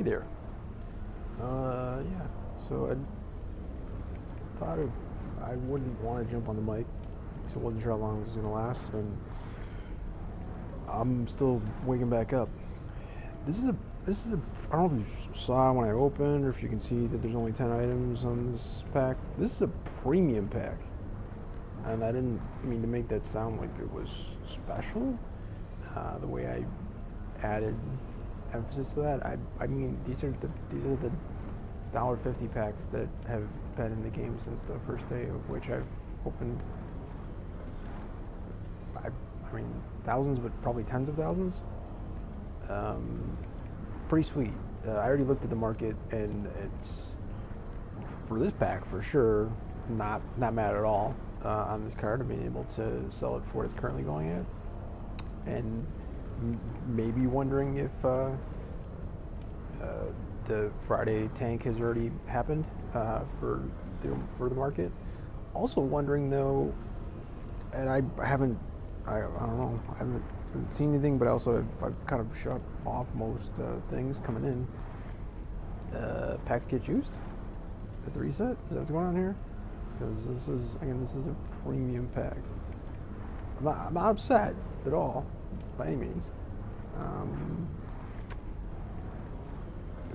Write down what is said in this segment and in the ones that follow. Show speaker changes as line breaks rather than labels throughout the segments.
Hey there. Yeah. So I wouldn't want to jump on the mic because I wasn't sure how long this was gonna last, and I'm still waking back up. This is a this is a I don't know if you saw when I opened or if you can see that there's only 10 items on this pack. This is a premium pack, and I didn't mean to make that sound like it was special. The way I added emphasis to that, I mean these are the $1.50 packs that have been in the game since the first day of which I've opened. I mean thousands, but probably tens of thousands. Um, Pretty sweet. I already looked at the market, and it's for this pack for sure not mad at all on this card. I'm being able to sell it for what it's currently going at, and maybe wondering if the Friday tank has already happened for the market. Also wondering though, and I haven't, I don't know, I haven't seen anything, but also I've kind of shut off most things coming in. Packs get used at the reset. Is that what's going on here? Because this is a premium pack. I'm not upset at all by any means. Um,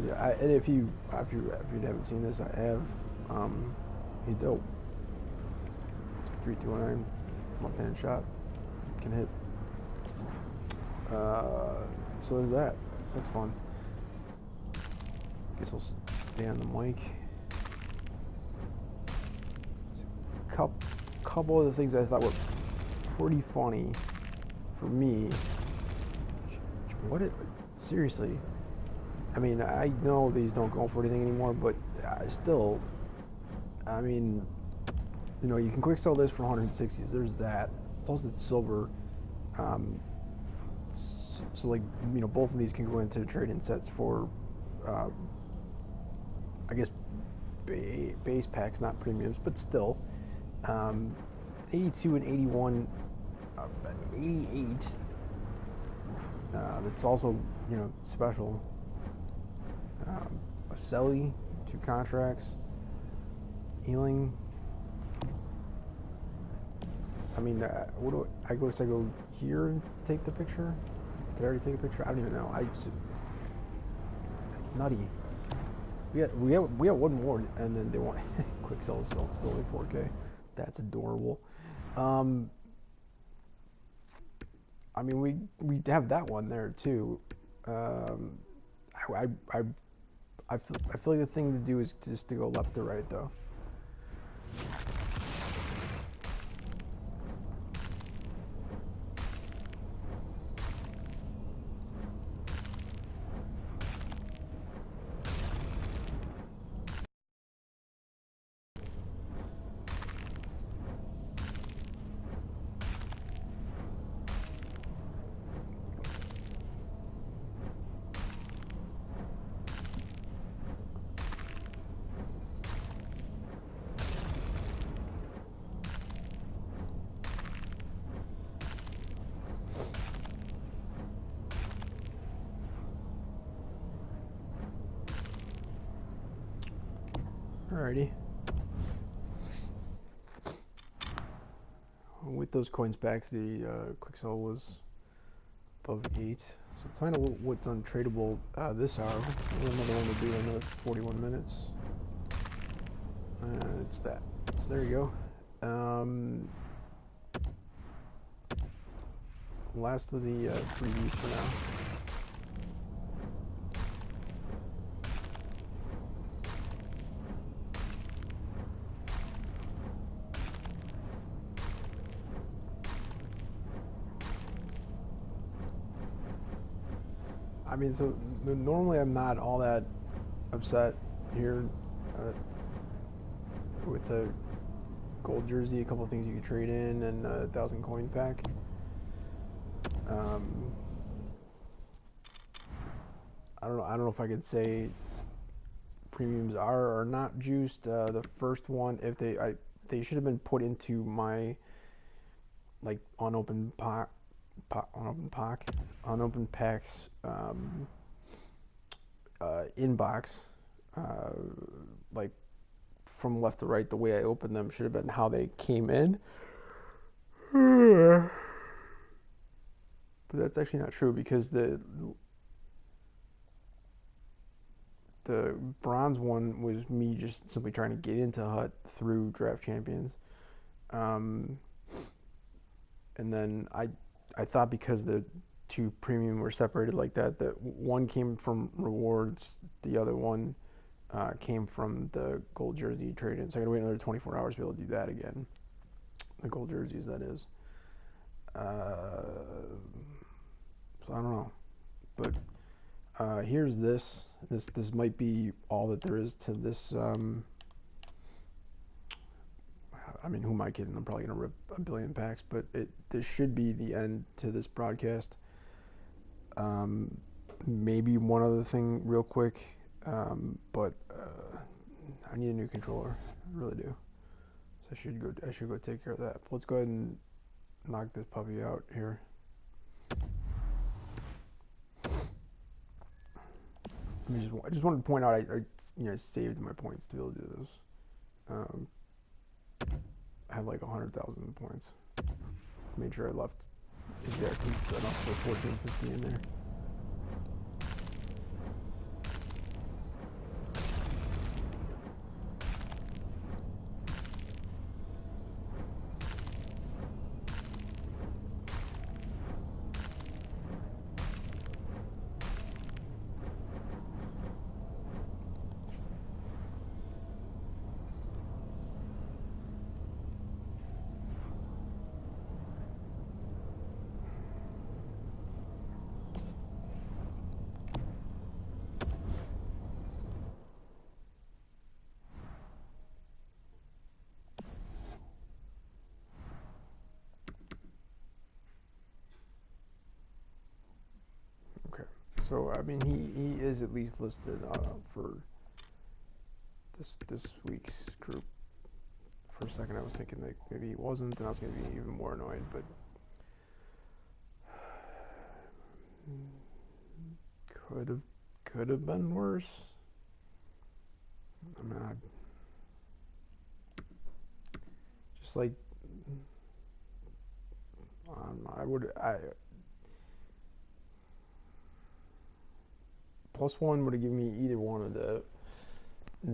yeah, and if you haven't seen this, I have. He's dope. 3-2-9, left-hand shot, can hit. So there's that. That's fun. Guess I'll stay on the mic. Couple of the things I thought were pretty funny for me. Seriously? I mean, I know these don't go for anything anymore, but still, I mean, you can quick sell this for 160s. There's that. Plus, it's silver. Um, so, like, both of these can go into trade-in sets for, uh, I guess, base packs, not premiums, but still. 82 and 81, 88. That's also, special. A Selly, 2 contracts. Healing. I mean, what do I go? So I go here and take the picture. Did I already take a picture? I don't even know. It's nutty. We have one more, and then they want quick sells still like 4K. That's adorable. Um, I mean, we have that one there too. Um, I feel like the thing to do is just to go left to right though. Alrighty. With those coins packs, the quick sell was above 8. So it's kind of what's untradeable this hour. Another one to do in another 41 minutes. It's that. So there you go. Last of the freebies for now. I mean, so normally I'm not all that upset here uh, with the gold jersey. A couple of things you could trade in and a 1,000 coin pack. I don't know if I could say premiums are or not juiced. The first one, if they should have been put into my like unopened packs inbox, uh, like from left to right, the way I opened them should have been how they came in. But that's actually not true because the bronze one was me just simply trying to get into Hut through Draft Champions. Um, and then I thought because the two premium were separated like that, that one came from rewards, the other one came from the gold jersey trade in. So I gotta wait another 24 hours to be able to do that again. The gold jerseys, that is. So I don't know, but here's this. This might be all that there is to this. I mean, who am I kidding? I'm probably gonna rip a billion packs, but this should be the end to this broadcast. Maybe one other thing, real quick, but I need a new controller. I really do. So I should go take care of that. But let's go ahead and knock this puppy out here. I just wanted to point out I saved my points to be able to do this. I had like 100,000 points. Made sure I left exactly enough for 1450 in there. So I mean, he is at least listed for this week's group. For a second, I was thinking that maybe he wasn't, and I was going to be even more annoyed. But could have been worse. I'm not just like I +1 would have given me either one of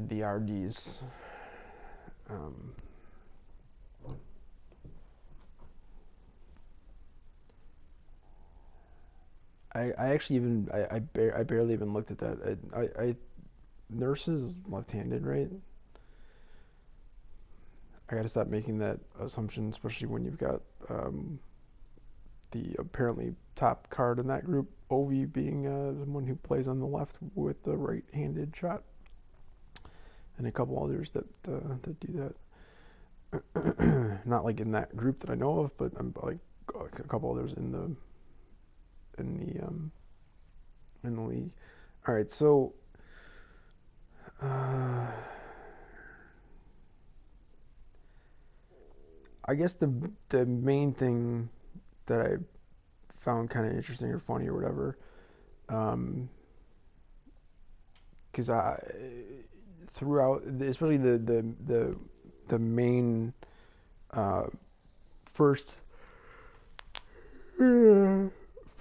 the RDs. I actually even I barely even looked at that. I Nurse is left-handed, right? I gotta stop making that assumption, especially when you've got the apparently top card in that group, Ovi, being someone who plays on the left with the right-handed shot, and a couple others that do that. Not like in that group that I know of, but like a couple others in the league. All right, so I guess the main thing that I found kind of interesting or funny or whatever, because I throughout, especially the main first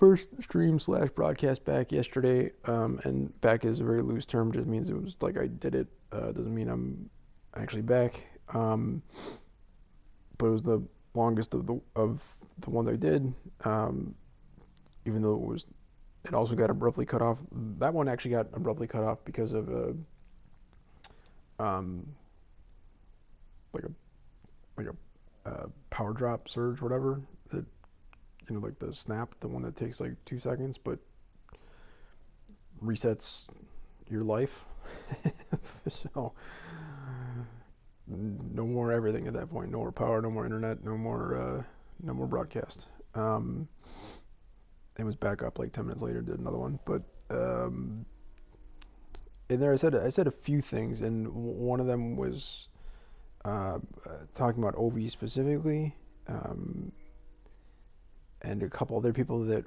first stream / broadcast back yesterday, and back is a very loose term, just means it was like I did it, doesn't mean I'm actually back, but it was the longest of the ones I did, even though it also got abruptly cut off. That one actually got abruptly cut off because of like a power drop surge, whatever, that, like the snap, the one that takes like 2 seconds but resets your life. So no more everything at that point. No more power, no more internet, no more broadcast. It was back up like 10 minutes later, did another one. But in there I said a few things, and one of them was talking about OV specifically, and a couple other people that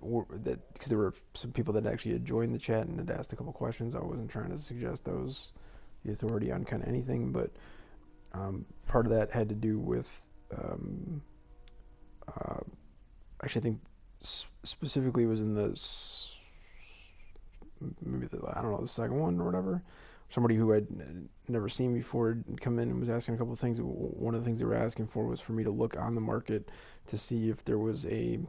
because there were some people that actually had joined the chat and had asked a couple questions. I wasn't trying to suggest I was the authority on kind of anything, but part of that had to do with uh, actually I think specifically it was in the maybe I don't know, the second one or whatever. Somebody who I'd never seen before had come in and was asking a couple of things. One of the things they were asking for was for me to look on the market to see if there was an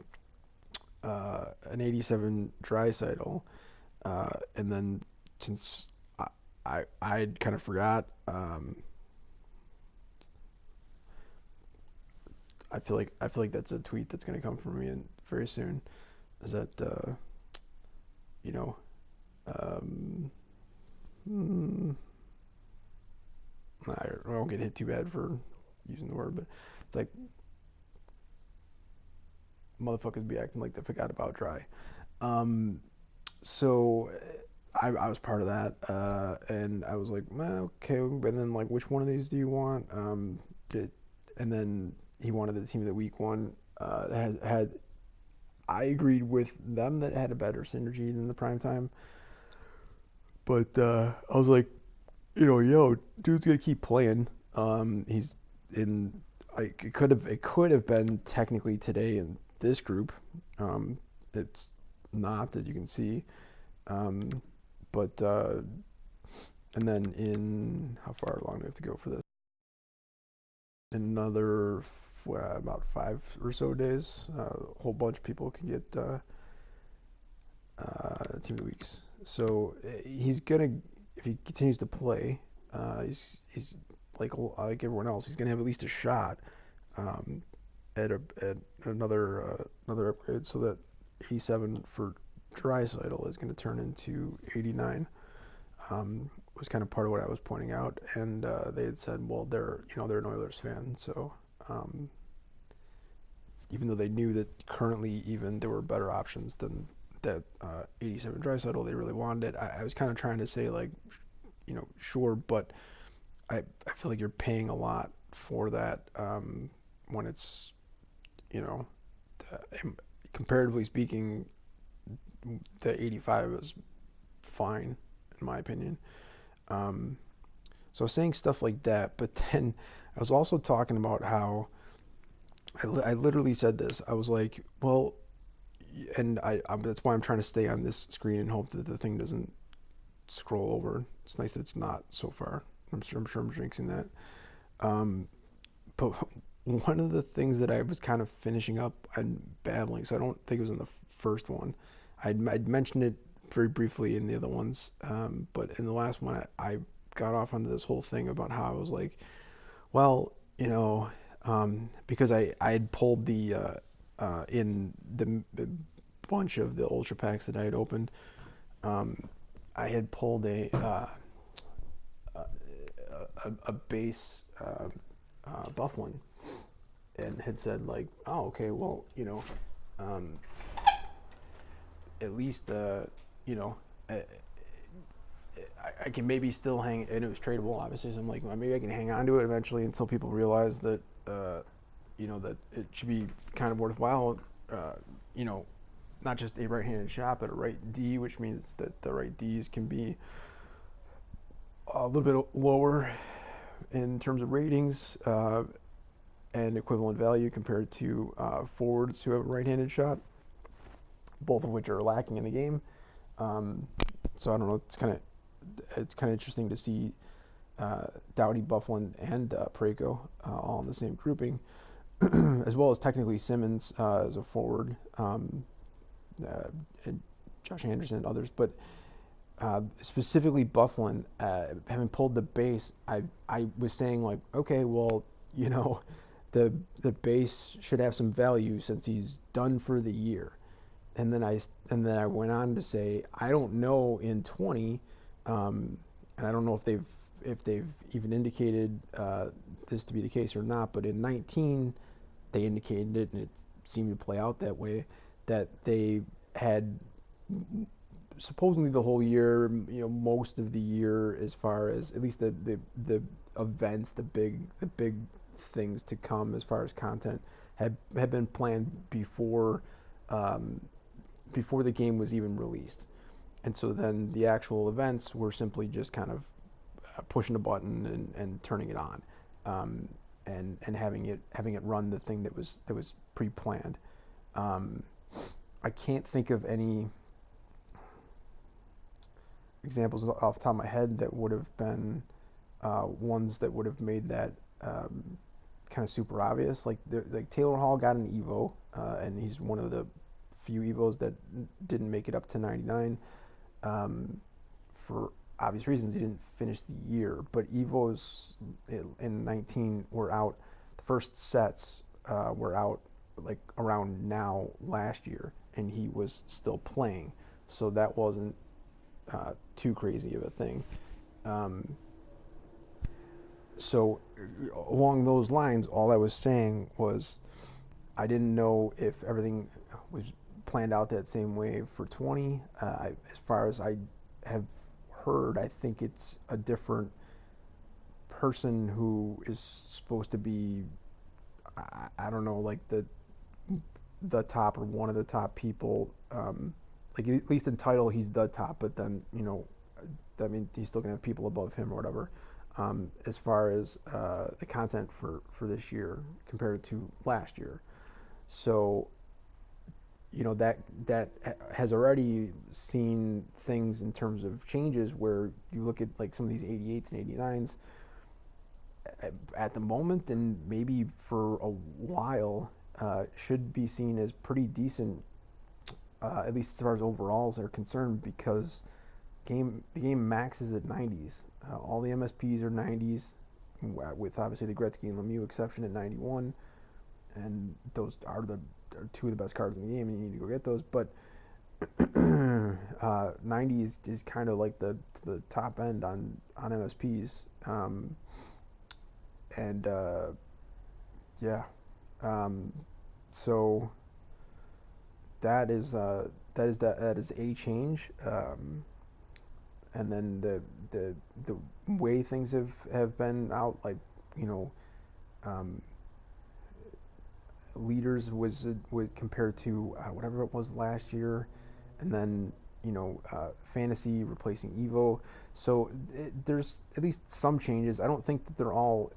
87 Draisaitl, and then since I'd kind of forgot, I feel like that's a tweet that's going to come from me very soon. Is that you know um, mm, I won't get hit too bad for using the word, but it's like motherfuckers be acting like they forgot about dry. Um, so I was part of that, and I was like, well, okay, and then like, which one of these do you want? And then he wanted the team of the week one. Had I agreed with them that it had a better synergy than the prime time, but I was like, yo, dude's gonna keep playing. He's in. It could have been technically today in this group. It's not that you can see. Um, but and then in how far along do we have to go for this? In another about 5 or so days, a whole bunch of people can get team of the weeks. So he's gonna, if he continues to play, he's like everyone else. He's gonna have at least a shot um, at another upgrade, so that 87 for Draisaitl is going to turn into 89. Was kind of part of what I was pointing out, and they had said, well, they're an Oilers fan, so um, even though they knew that currently even there were better options than that 87 Draisaitl, they really wanted it. I was kind of trying to say like, sure, but I feel like you're paying a lot for that when it's you know comparatively speaking, the 85 is fine in my opinion. Um, so I was saying stuff like that, but then I was also talking about how I literally said this. I was like, well, and that's why I'm trying to stay on this screen and hope that the thing doesn't scroll over. It's nice that it's not so far. I'm sure I'm jinxing that. Um, but one of the things that I was kind of finishing up and battling, so I don't think it was in the first one. I'd mentioned it very briefly in the other ones, but in the last one, I got off onto this whole thing about how I was like, well, because I had pulled in the bunch of the ultra packs that I had opened, um, I had pulled a base Bufflin and had said like, oh, okay, well, um, at least you know, I, I can maybe still hang, and it was tradable, obviously. So I'm like, well, maybe I can hang on to it eventually until people realize that, that it should be kind of worthwhile. Uh, you know, not just a right-handed shot, but a right D, which means that the right Ds can be a little bit lower in terms of ratings and equivalent value compared to forwards who have a right-handed shot, both of which are lacking in the game. So I don't know. It's kind of interesting to see Doughty, Bufflin, and Parayko all in the same grouping, as well as technically Simmons as a forward, and Josh Anderson and others. But specifically Bufflin, having pulled the base, I was saying like, okay, well, the base should have some value since he's done for the year. And then I went on to say, I don't know in 20, and I don't know if they've even indicated this to be the case or not. But in 19, they indicated it, and it seemed to play out that way. That they had supposedly the whole year, most of the year, as far as at least the events, the big things to come as far as content had been planned before um, before the game was even released. And so then the actual events were simply just kind of pushing a button and turning it on, um, and having it run the thing that was pre-planned. Um, I can't think of any examples off the top of my head that would have been ones that would have made that kind of super obvious. Like Taylor Hall got an Evo, and he's one of the few Evos that didn't make it up to 99. Um, for obvious reasons, he didn't finish the year. But Evos in 19 were out. The first sets were out like around now last year, and he was still playing. So that wasn't too crazy of a thing. Um, so along those lines, all I was saying was I didn't know if everything was planned out that same way for 20. As far as I have heard, I think it's a different person who is supposed to be, I don't know, like the top or one of the top people. Like at least in title, he's the top, but then I mean, he's still gonna have people above him or whatever. As far as the content for this year compared to last year, so that has already seen things in terms of changes where you look at like some of these 88s and 89s at the moment and maybe for a while should be seen as pretty decent, at least as far as overalls are concerned, because the game maxes at 90s. All the MSPs are 90s, with obviously the Gretzky and Lemieux exception at 91, and those are two of the best cards in the game, and you need to go get those. But 90 is kind of like the top end on MSPs, and yeah, um, so that is a change. And then the way things have been out, like you know, um, leaders was compared to whatever it was last year, and then fantasy replacing Evo. So there's at least some changes. I don't think that they're all.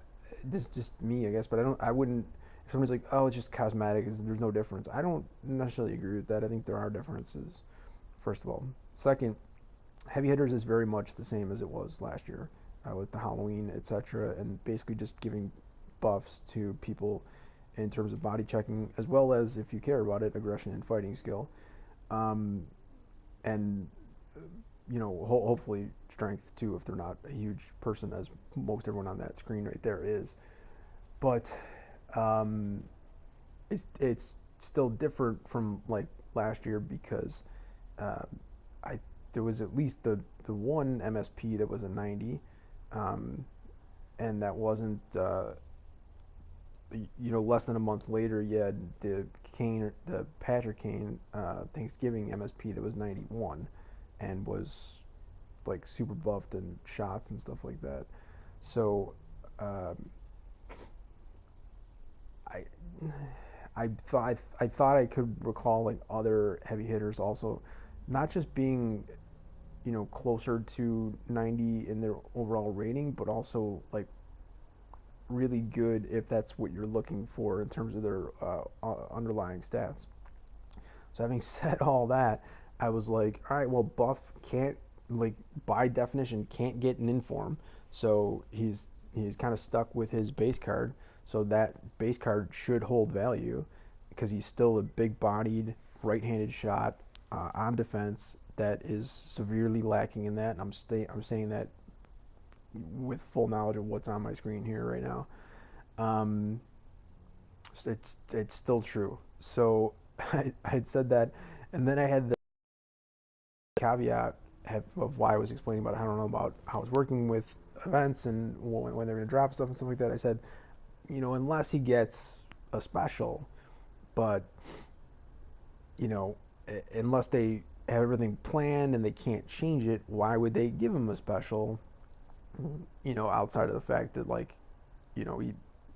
This is just me, I guess, but I wouldn't. If somebody's like, "Oh, it's just cosmetic," there's no difference. I don't necessarily agree with that. I think there are differences. First of all, second, heavy hitters is very much the same as it was last year, with the Halloween, etc., and basically just giving buffs to people in terms of body checking, as well as, if you care about it, aggression and fighting skill, um, and hopefully strength too, if they're not a huge person, as most everyone on that screen right there is. But um, it's still different from like last year because uh, I there was at least the one MSP that was a 90, um, and that wasn't less than a month later. You had the Patrick Kane Thanksgiving MSP that was 91, and was like super buffed and shots and stuff like that. So um, I I thought I could recall like other heavy hitters also, not just being closer to 90 in their overall rating, but also like really good if that's what you're looking for in terms of their underlying stats. So having said all that, I was like, all right, well, Buff can't, like, by definition can't get an inform, so he's kind of stuck with his base card. So that base card should hold value because he's still a big-bodied, right-handed shot on defense that is severely lacking in that. And I'm saying that with full knowledge of what's on my screen here right now. Um, it's still true. So I had said that, and then I had the caveat of why I was explaining about I don't know about how I was working with events and when they're going to drop stuff and stuff like that. I said, unless he gets a special, but you know, unless they have everything planned and they can't change it, why would they give him a special? Outside of the fact that like, he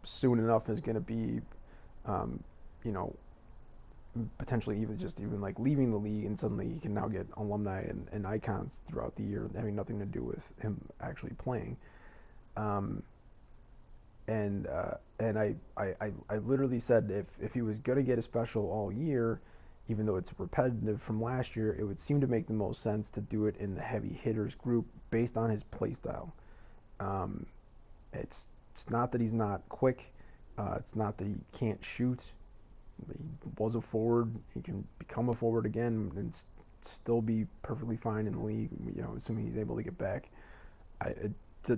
soon enough is going to be, um, you know, potentially even like leaving the league, and suddenly he can now get alumni and icons throughout the year having nothing to do with him actually playing. Um, and I literally said if he was going to get a special all year, even though it's repetitive from last year, it would seem to make the most sense to do it in the heavy hitters group based on his play style. Um, it's not that he's not quick. It's not that he can't shoot. He was a forward. He can become a forward again and still be perfectly fine in the league. Assuming he's able to get back. It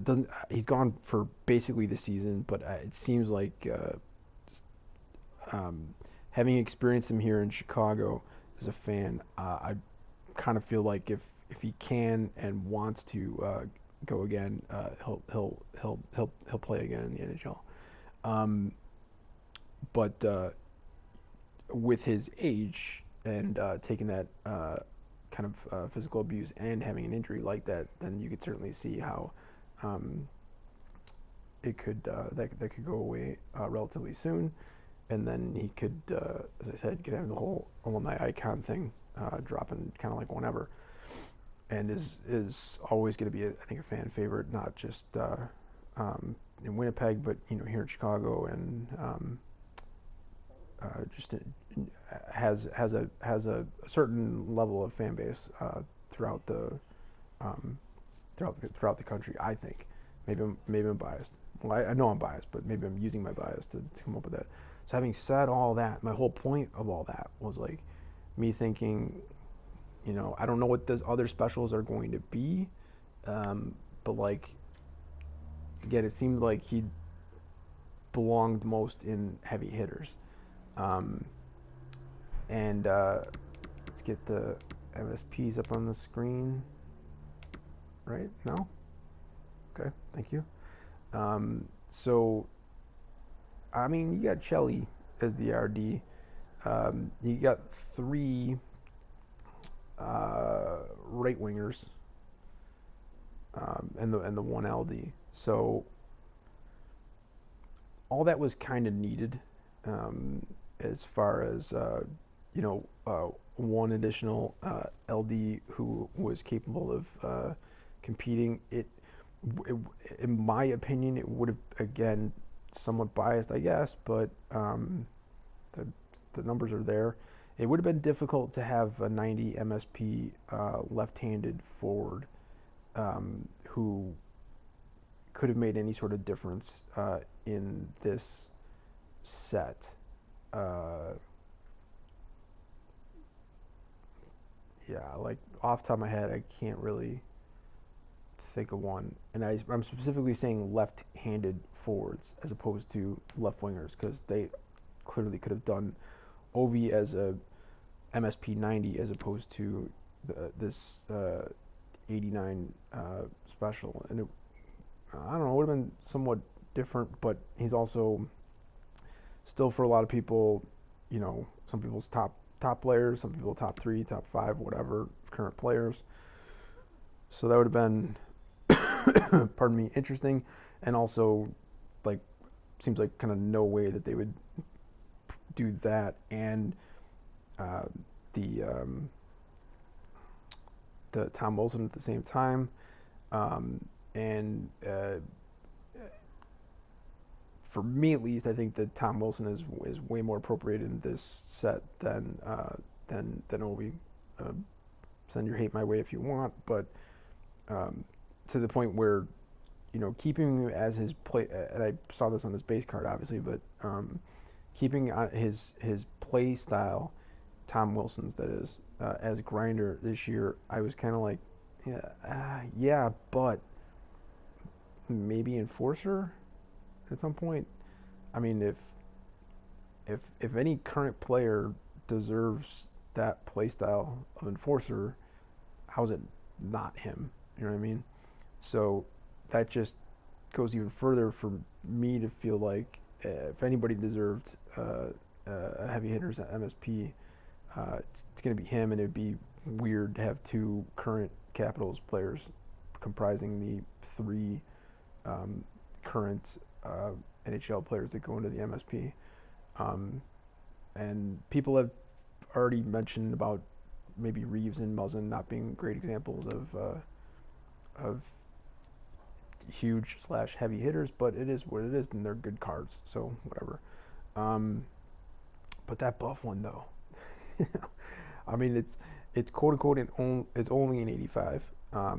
doesn't. He's gone for basically the season, but it seems like um, having experienced him here in Chicago as a fan, I kind of feel like if he can and wants to go again, he'll play again in the NHL. Um, but with his age and taking that kind of physical abuse and having an injury like that, then you could certainly see how um, it could that could go away relatively soon, and then he could, as I said, could have the whole alumni icon thing dropping kind of like whenever, and is always going to be, I think, a fan favorite, not just in Winnipeg, but here in Chicago, and just has a certain level of fan base throughout the um, throughout the country. I think maybe I'm biased. Well, I know I'm biased, but maybe I'm using my bias to come up with that. So having said all that, my whole point of all that was like me thinking, I don't know what those other specials are going to be, but like again, it seemed like he belonged most in heavy hitters. Um, and let's get the MSPs up on the screen. Right? No? Okay, thank you. So, I mean, you got Chelly as the RD. You got three right wingers, and the one LD. So all that was kind of needed, as far as one additional LD who was capable of competing. It, in my opinion, it would have, again, somewhat biased, I guess, but the the numbers are there. It would have been difficult to have a 90 MSP left-handed forward who could have made any sort of difference in this set. Uh, yeah, like off the top of my head, I can't really think of one. And I'm specifically saying left-handed forwards as opposed to left wingers because they clearly could have done Ovi as a MSP 90 as opposed to this 89 special. And I don't know, it would have been somewhat different, but he's also still, for a lot of people, some people's top players, some people top 3, top 5, whatever current players. So that would have been, pardon me, interesting, and also like seems like kind of no way that they would do that and uh, the the Tom Wilson at the same time, and for me at least, I think that Tom Wilson is way more appropriate in this set than Ovi. Uh, Send your hate my way if you want, but to the point where keeping him as his play, and I saw this on this base card obviously, but keeping his play style, Tom Wilson's that is, as grinder this year, I was kind of like, yeah, but maybe enforcer at some point. I mean, if any current player deserves that play style of enforcer, how's it not him? You know what I mean? So that just goes even further for me to feel like if anybody deserved a heavy hitters at MSP, it's going to be him, and it'd be weird to have two current Capitals players comprising the three current NHL players that go into the MSP. And people have already mentioned about maybe Reeves and Muzzin not being great examples of huge slash heavy hitters, but it is what it is, and they're good cards, so whatever. Um, but that Buff one though, I mean it's quote unquote it's only an 85, uh,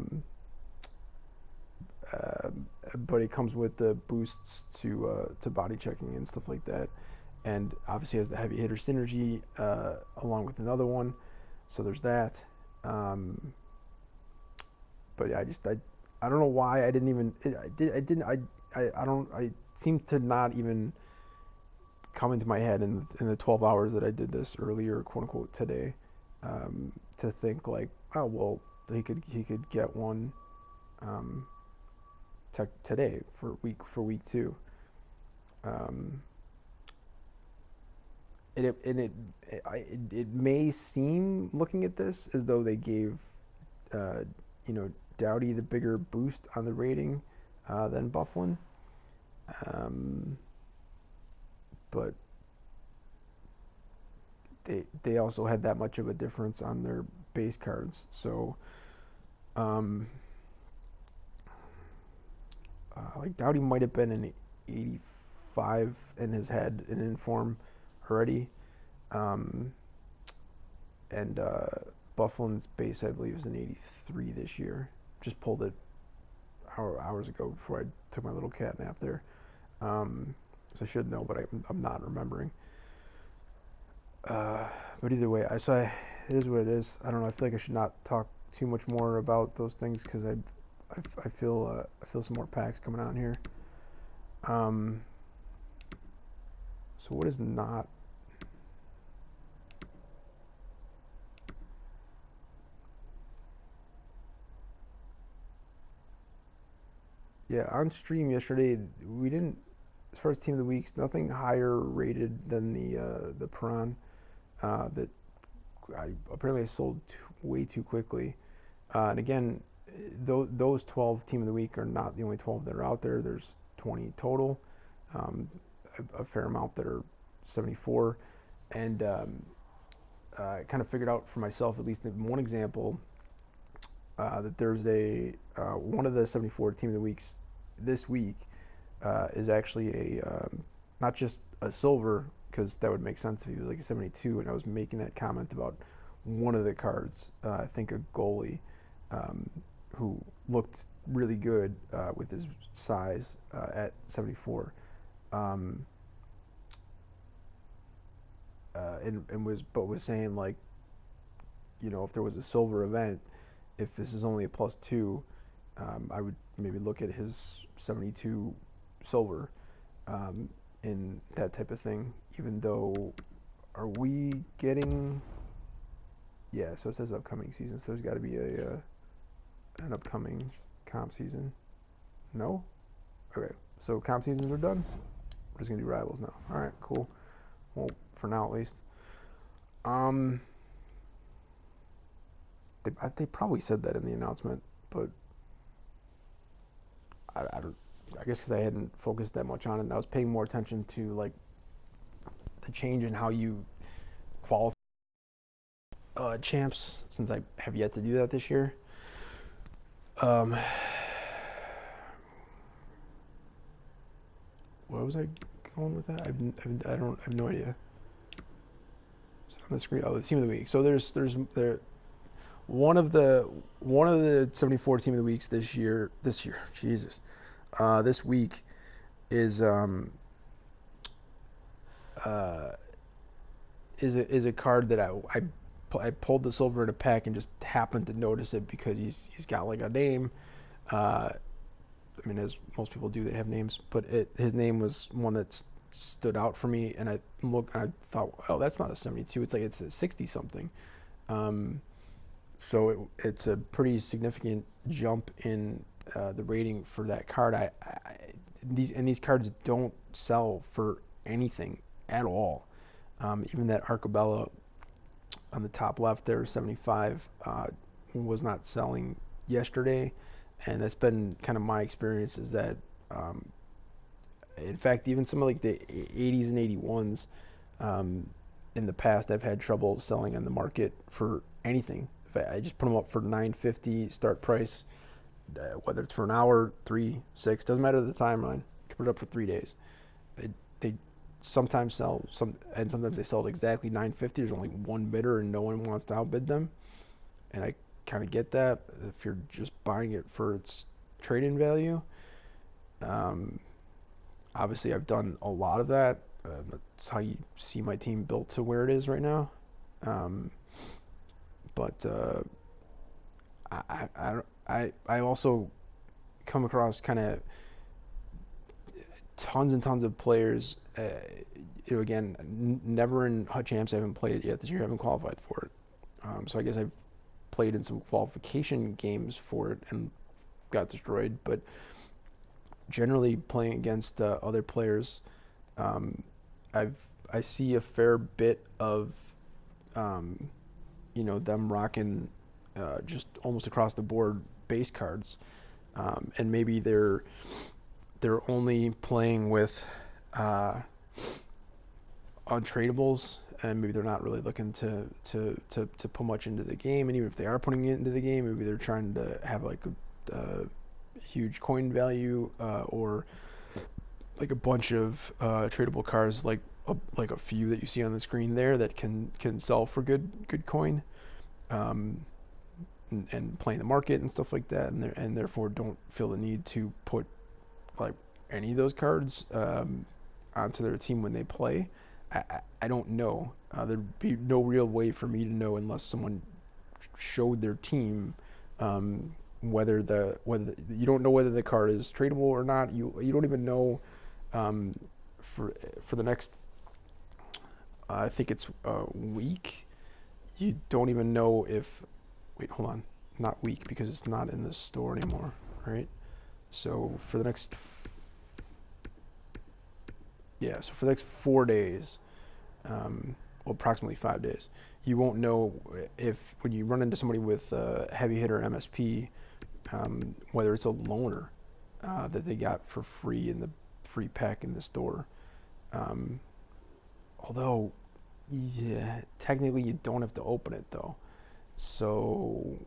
but it comes with the boosts to body checking and stuff like that, and obviously has the heavy hitter synergy along with another one, so there's that. Um, but yeah, I don't know why I didn't even I didn't I don't I seemed to not even come into my head in the 12 hours that I did this earlier, quote unquote, today, to think like, oh well, he could get one um, today for week two. Um, it may seem, looking at this, as though they gave uh, you know Dowdy the bigger boost on the rating than Bufflin, um, but they also had that much of a difference on their base cards. So um, like Dowdy might have been an 85 in his head and in form already, um, and Bufflin's base I believe is an 83 this year. Just pulled it hours ago before I took my little cat nap there. So I should know, but I'm not remembering. Uh, but either way, it is what it is. I don't know. I feel like I should not talk too much more about those things because I feel some more packs coming out here. Um, so what is not? Yeah, on stream yesterday we didn't. As far as team of the weeks, nothing higher rated than the Piran that apparently I sold way too quickly. And again, those 12 team of the week are not the only 12 that are out there. There's 20 total, um, a fair amount that are 74. And I kind of figured out for myself, at least in one example, that there's one of the 74 team of the weeks this week is actually not just a silver, because that would make sense if he was like a 72, and I was making that comment about one of the cards, I think a goalie, um, who looked really good with his size at 74, um, was saying like, if there was a silver event, if this is only a +2, I would maybe look at his 72 silver, in that type of thing. Even though, are we getting? Yeah, so it says upcoming season, so there's got to be an upcoming comp season. No? Okay, so comp seasons are done. We're just gonna do rivals now. All right, cool. Well, for now at least. Um, they probably said that in the announcement, but I don't. I guess because I hadn't focused that much on it, and I was paying more attention to like the change in how you qualify champs, since I have yet to do that this year. Um, where was I going with that? I don't I have no idea. It's on the screen. Oh, the team of the week. So there one of the 74 team of the weeks this year, Jesus, this week is uh, is a card that I pulled this over in a pack and just happened to notice it because he's got like a name. I mean, as most people do, they have names, but his name was one that stood out for me, and I thought, oh, that's not a 72. It's a 60 something. Um, so it's a pretty significant jump in the rating for that card. These cards don't sell for anything at all. Even that Arcabella on the top left there, 75, was not selling yesterday, and that's been kind of my experience. Is that, in fact, even some of like the 80s and 81s, um, in the past I've had trouble selling on the market for anything. If I just put them up for 950 start price, whether it's for an hour, 3, 6, doesn't matter the timeline. You can put it up for 3 days. They sometimes sell and sometimes they sell at exactly 950. There's only one bidder and no one wants to outbid them, and I kind of get that if you're just buying it for its trade-in value. Um, Obviously, I've done a lot of that. That's how you see my team built to where it is right now. Um, but I also come across kind of tons and tons of players. Again, never in Hut Champs. I haven't played it yet this year. I haven't qualified for it. So I guess I've played in some qualification games for it and got destroyed. But generally playing against other players, um, I've I see a fair bit of um, them rocking just almost across the board base cards, and maybe they're only playing with uh, untradables, and maybe they're not really looking to put much into the game. And even if they are putting it into the game, maybe they're trying to have like a huge coin value, or like a bunch of tradable cards, like a few that you see on the screen there that can sell for good coin, um, and playing the market and stuff like that, and therefore don't feel the need to put like any of those cards onto their team when they play. I don't know. There'd be no real way for me to know unless someone showed their team, whether you don't know whether the card is tradable or not. You don't even know, um, for the next I think it's a week. You don't even know if, wait, hold on, not week because it's not in the store anymore, right? So for the next, yeah, so for the next 4 days, well, approximately 5 days, you won't know if when you run into somebody with heavy hitter MSP, whether it's a loaner that they got for free in the free pack in the store. Um, Although, yeah, technically you don't have to open it though, so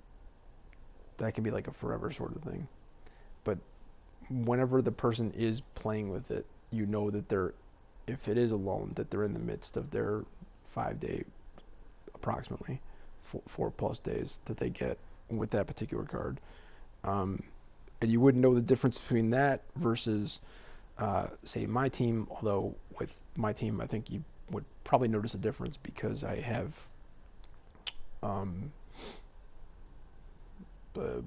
that can be like a forever sort of thing. But whenever the person is playing with it, you know that they're, if it is a loan, that they're in the midst of their 5 day, approximately 4+ days that they get with that particular card. Um, and you wouldn't know the difference between that versus, say, my team. Although with my team, I think you would probably notice a difference because I have um, uh,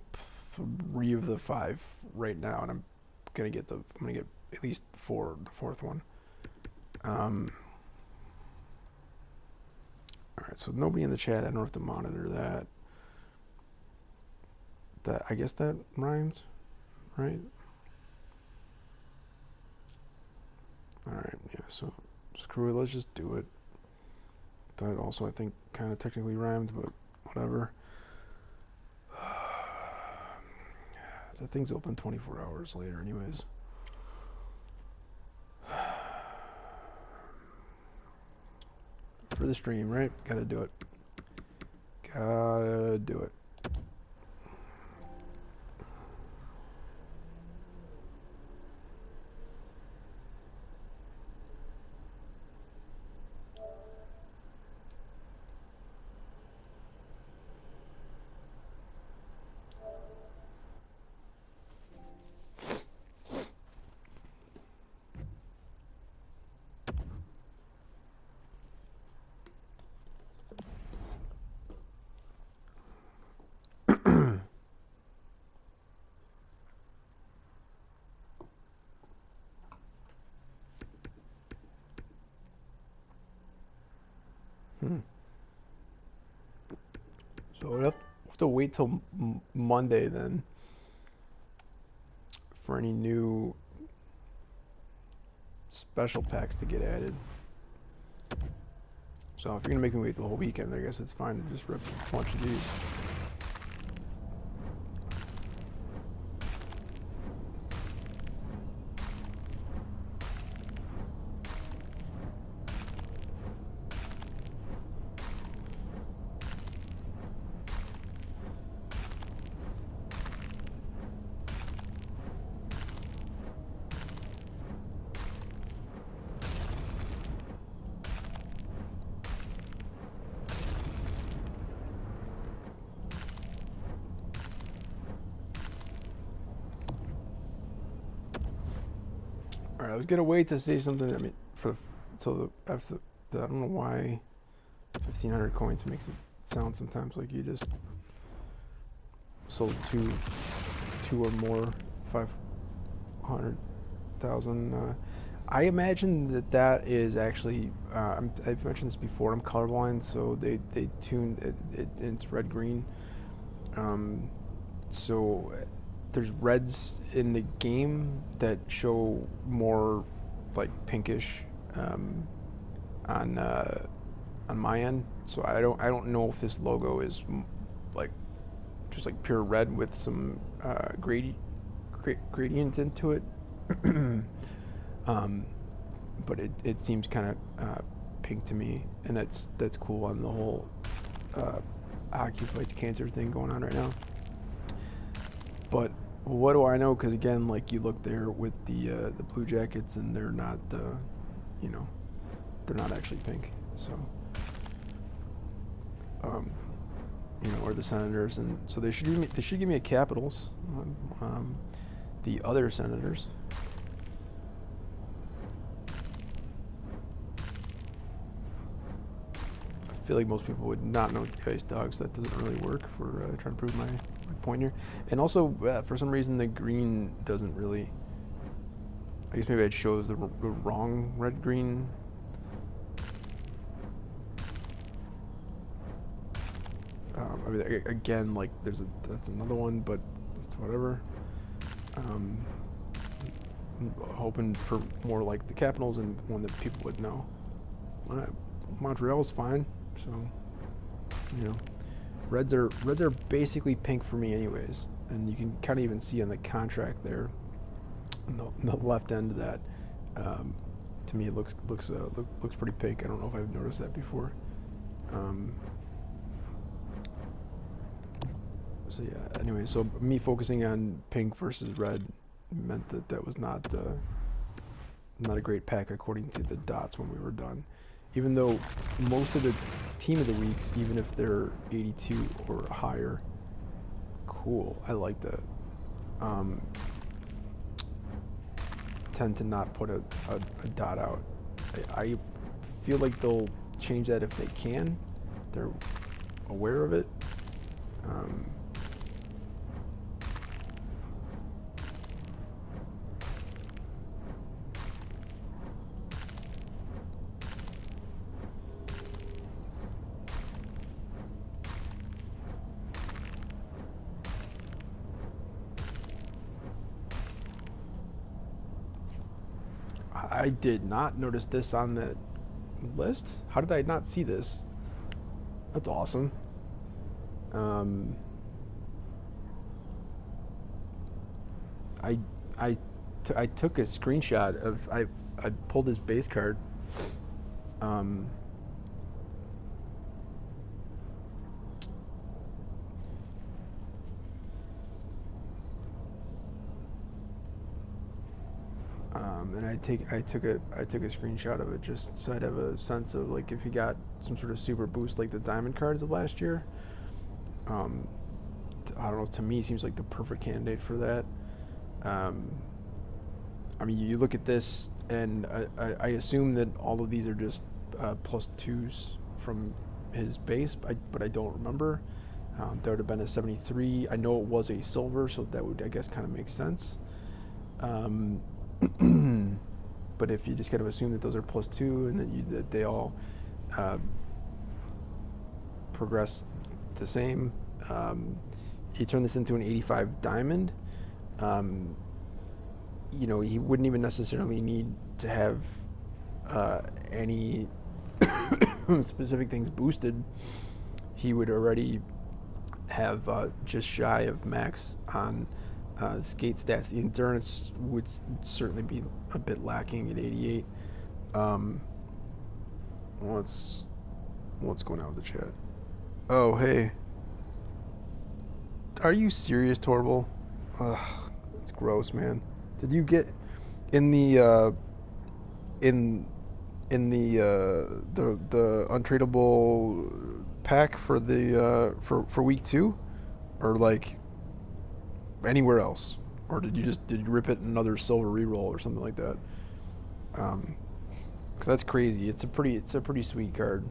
3 of the 5 right now, and I'm gonna get at least 4, the 4th one. All right, so nobody in the chat. I don't have to monitor that. That, I guess that rhymes, right? All right, yeah. So screw it. Let's just do it. That also, I think, kind of technically rhymed, but whatever. That thing's open 24 hours later, anyways. For the stream, right? Gotta do it. Gotta do it. So we'll have to wait till Monday then for any new special packs to get added. So if you're gonna make me wait the whole weekend, I guess it's fine to just rip a bunch of these. All right, I was gonna wait to say something. I mean, for so the after I don't know why 1,500 coins makes it sound sometimes like you just sold two or more 500,000. I imagine that is actually. I've mentioned this before. I'm colorblind, so they tuned it it's red green. Um, so there's reds in the game that show more like pinkish on on my end. So I don't know if this logo is like just like pure red with some gradient into it. um, but it seems kind of pink to me, and that's cool on the whole hockey fights cancer thing going on right now. But what do I know? Because again, like you look there with the Blue Jackets, and they're not, you know, they're not actually pink. So, um, or the Senators, and so they should give me a Capitals. The other Senators. I feel like most people would not know the Ice Dogs. That doesn't really work for trying to prove my point here. And also, for some reason, the green doesn't really. I guess maybe it shows the wrong red green. I mean, again, like that's another one, but it's whatever. I'm hoping for more like the Capitals and one that people would know. Montreal's fine, so reds are basically pink for me, anyways, and you can kind of even see on the contract there, on the left end of that. To me, it looks pretty pink. I don't know if I've noticed that before. So yeah. Anyway, so me focusing on pink versus red meant that was not a great pack according to the dots when we were done. Even though most of the team of the weeks, even if they're 82 or higher, cool. I like that. Tend to not put a dot out. I feel like they'll change that if they can. They're aware of it. I did not notice this on the list. How did I not see this? That's awesome. Um, I I took a screenshot of I pulled his base card. Um, and I took a screenshot of it just so I'd have a sense of like if he got some sort of super boost like the diamond cards of last year. Um, I don't know. To me, seems like the perfect candidate for that. Um, I mean, you look at this, and I assume that all of these are just plus twos from his base, but I don't remember. That would have been a 73. I know it was a silver, so that would, I guess, kind of make sense. Um, but if you just kind of assume that those are plus two and that they all uh, progress the same, you turn this into an 85 diamond. He wouldn't even necessarily need to have any specific things boosted. He would already have just shy of max on skate stats. The endurance would certainly be a bit lacking at 88. What's going on with the chat? Oh, hey. Are you serious, Torval? Ugh, that's gross, man. Did you get in the the untradeable pack for the for week 2, or like anywhere else, or did you rip it another silver reroll or something like that? Because that's crazy. It's a pretty sweet card.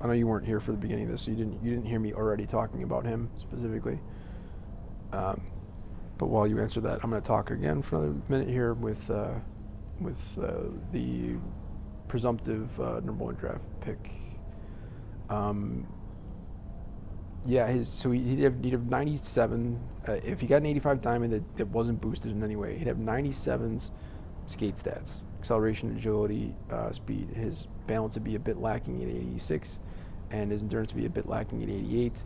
I know you weren't here for the beginning of this, so you didn't hear me already talking about him specifically. Um, but while you answer that, I'm going to talk again for another minute here with the presumptive number one draft pick. Yeah, he'd have 97. If he got an 85 diamond that wasn't boosted in any way, he'd have 97's skate stats, acceleration, agility, speed. His balance would be a bit lacking at 86, and his endurance would be a bit lacking at 88.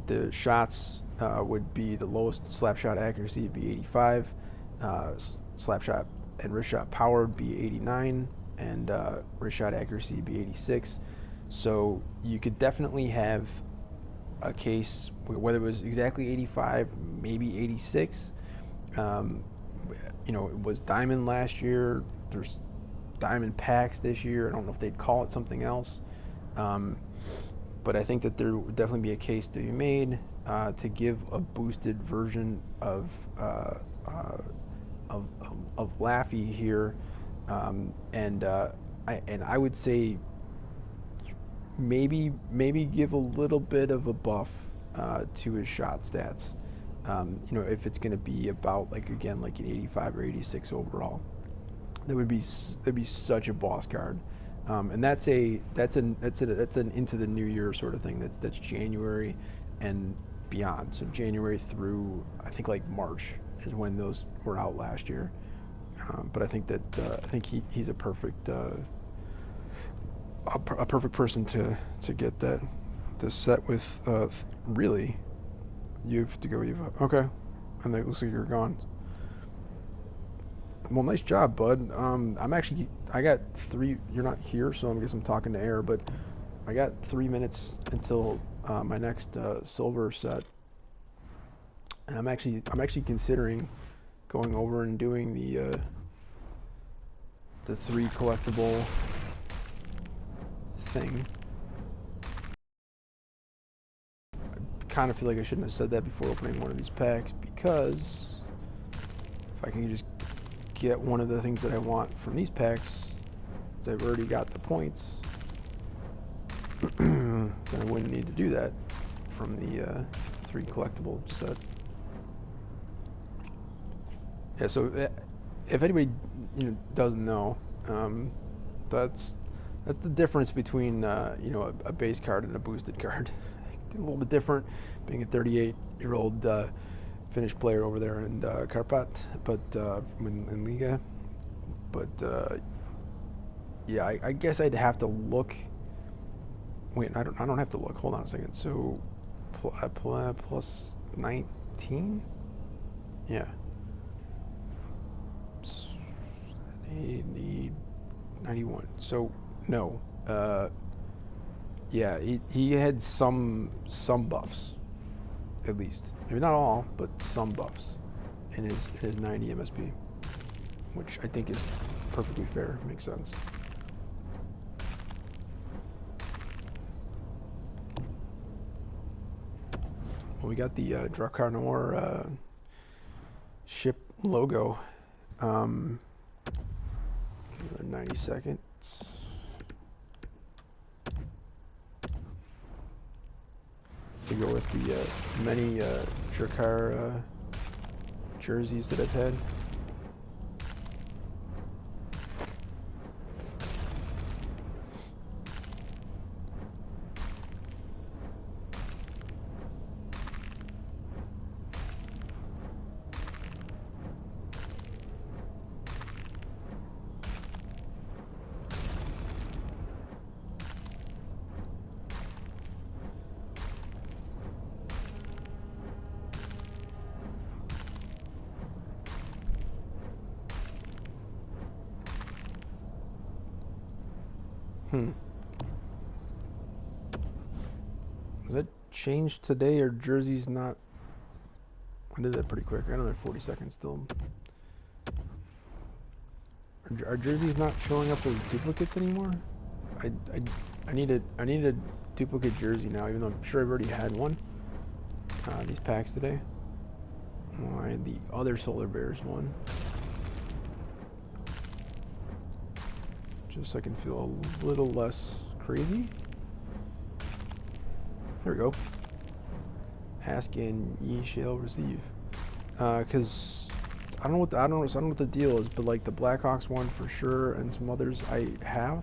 The shots would be the lowest slap shot accuracy would be 85. Slap shot and wrist shot power would be 89, and wrist shot accuracy would be 86. So you could definitely have a case, whether it was exactly 85, maybe 86. It was diamond last year. There's diamond packs this year. I don't know if they'd call it something else. But I think that there would definitely be a case to be made to give a boosted version of Laffy here, and I would say maybe give a little bit of a buff to his shot stats. If it's going to be about like an 85 or 86 overall, that'd be such a boss card. And that's an into the new year sort of thing. That's January and beyond. So January through I think like March is when those were out last year. But I think he's a perfect person to get this set with. Really, you have to go. Okay, and it looks like you're gone. Well, nice job, bud. I got 3. You're not here, so I guess I'm talking to air. But I got 3 minutes until my next silver set, and I'm actually considering going over and doing the 3 collectible thing. I kind of feel like I shouldn't have said that before opening one of these packs, because if I can just get one of the things that I want from these packs, since I've already got the points, then I wouldn't need to do that from the 3 collectible set. Yeah, so if anybody doesn't know, that's the difference between a base card and a boosted card. A little bit different, being a 38-year-old Finnish player over there in Karpat, but in Liga. But yeah, I guess I'd have to look. Wait, I don't have to look. Hold on a second. So plus 19. Yeah. 91. So no. Yeah, he had some buffs, at least. Maybe not all, but some buffs in his 90 MSP, which I think is perfectly fair. Makes sense. Well, we got the Drakkar Noir ship logo. 90 seconds. To go with the many Drakkar jerseys that I've had. Was that changed today, or jerseys not? I did that pretty quick. I got another 40 seconds still. Are jerseys not showing up as duplicates anymore? I need a duplicate jersey now, even though I'm sure I've already had one. These packs today. Oh, I had the other Solar Bears one. just so I can feel a little less crazy. There we go. Ask and ye shall receive. Because I don't know what the deal is, but like the Blackhawks one for sure, and some others I have.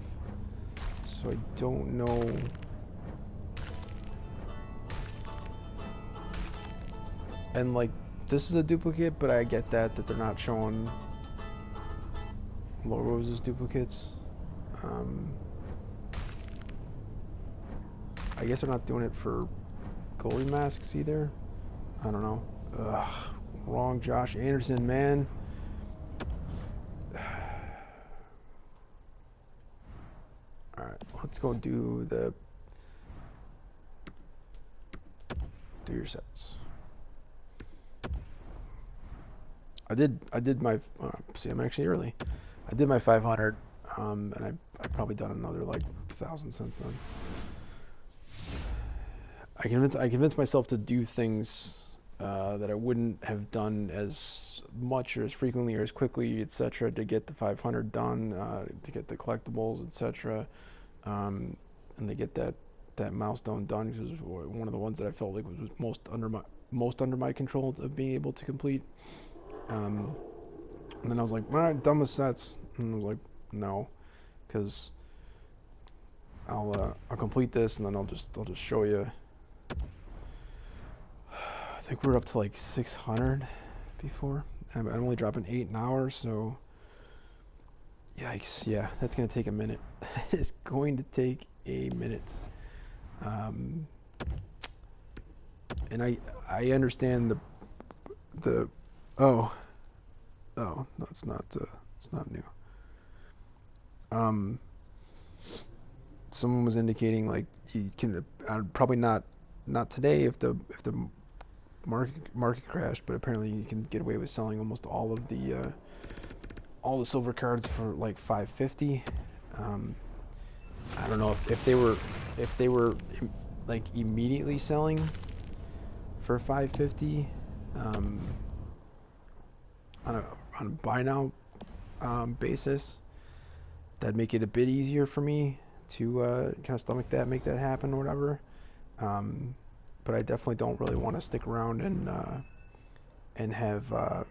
So I don't know. And like this is a duplicate, but I get that they're not showing logos as duplicates. I guess they're not doing it for goalie masks either. I don't know. Ugh, wrong Josh Anderson, man. Alright, let's go do your sets. I did my see, I'm actually early. I did my 500, and I've probably done another like 1,000 since then. I convinced myself to do things that I wouldn't have done as much or as frequently or as quickly, etc., to get the 500 done, to get the collectibles, etc., and to get that milestone done, because it was one of the ones that I felt like was most under my control of being able to complete. And then I was like, all right, done with sets, and I was like, no, because I'll complete this and then I'll just show you. I think we're up to like 600 before. I'm only dropping 8 an hour, so yikes. Yeah, that's gonna take a minute. It's going to take a minute. And I understand the oh no, it's not new. Someone was indicating like you can probably not today if the market crashed, but apparently you can get away with selling almost all the silver cards for like 550. I don't know if they were like immediately selling for 550 on a buy now basis. That'd make it a bit easier for me to kind of stomach that, make that happen or whatever. But I definitely don't really want to stick around and have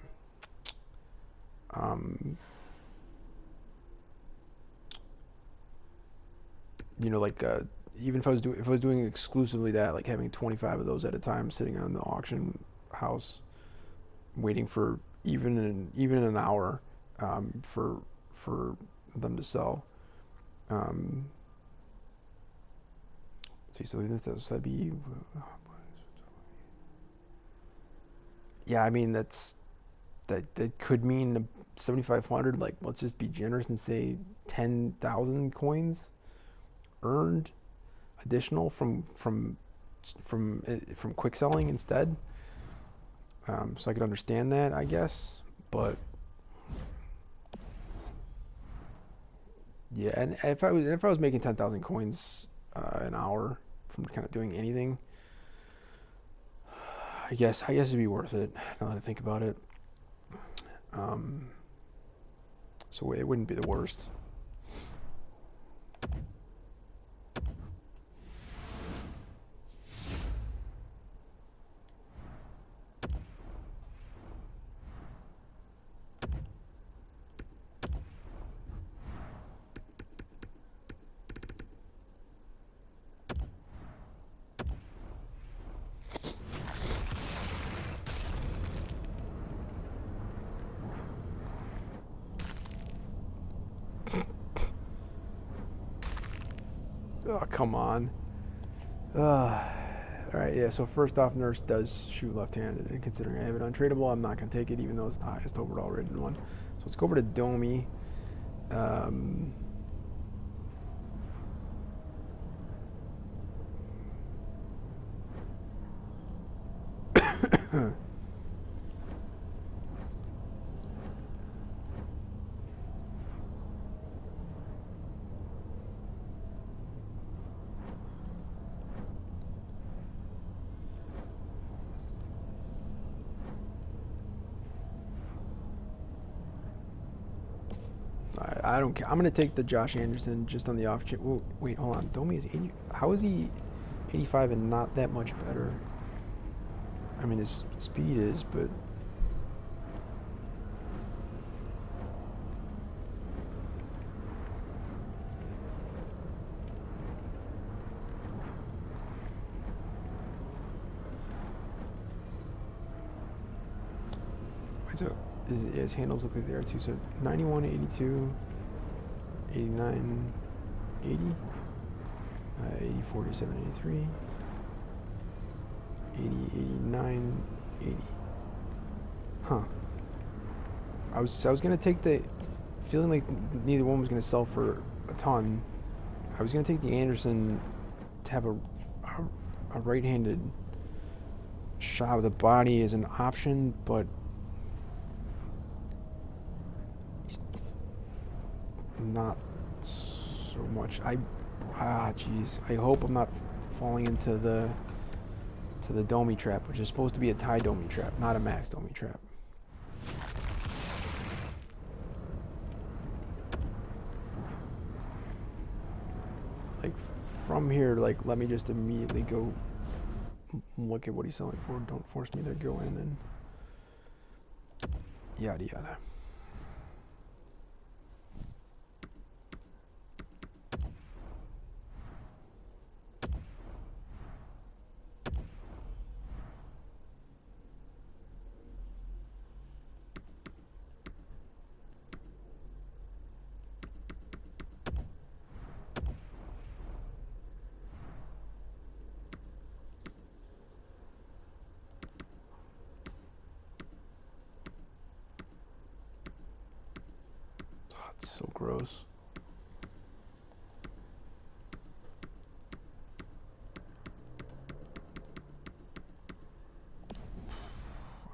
you know, like even if I was doing exclusively that, like having 25 of those at a time sitting on the auction house, waiting for even an hour for them to sell. Let's see, so even if that'd be, yeah, I mean that could mean 7,500. Like, let's just be generous and say 10,000 coins earned additional from quick selling instead. So I could understand that, I guess, but yeah, and if I was making 10,000 coins an hour from kind of doing anything, I guess it'd be worth it now that I think about it. So it wouldn't be the worst. Oh, come on. Alright, yeah, so first off, Nurse does shoot left-handed, and considering I have it untradeable, I'm not going to take it, even though it's the highest overall rated one. So let's go over to Domi. I don't care. I'm gonna take the Josh Anderson just on the off chance. Whoa, wait, hold on. Domi is 80. How is he 85 and not that much better? I mean, his speed is, but so his handles look like they are too. So 91, 82, 89, 80, 80, 47, 83, 80, 89, 80. Huh. I was gonna take the, feeling like neither one was gonna sell for a ton. I was gonna take the Anderson to have a right-handed shot with the body as an option, but not so much. Jeez. I hope I'm not falling into the Domi trap, which is supposed to be a Ty Domi trap, not a Max Domi trap. Like from here, like let me just immediately go look at what he's selling for. Don't force me to go in and yada yada. Oh, it's so gross.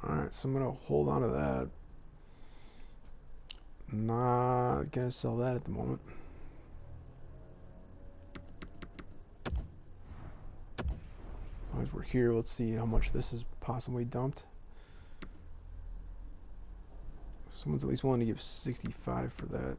Alright, so I'm gonna hold on to that. Not gonna sell that at the moment. As long as we're here, let's see how much this is possibly dumped. Someone's at least willing to give 65 for that.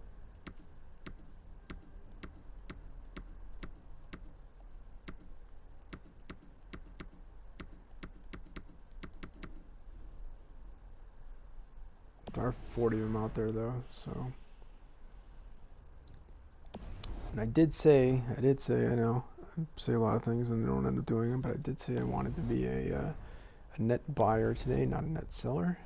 There are 40 of them out there though, so. And I know, I say a lot of things and don't end up doing them, but I did say I wanted to be a net buyer today, not a net seller.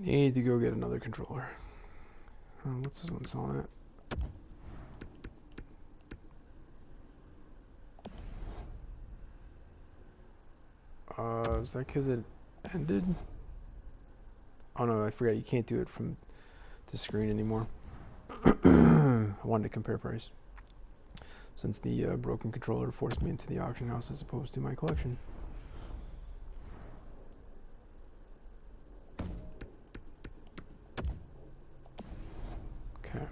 Need to go get another controller. What's this one selling at? Is that because it ended? Oh no, I forgot you can't do it from the screen anymore. I wanted to compare price, since the broken controller forced me into the auction house as opposed to my collection. Okay.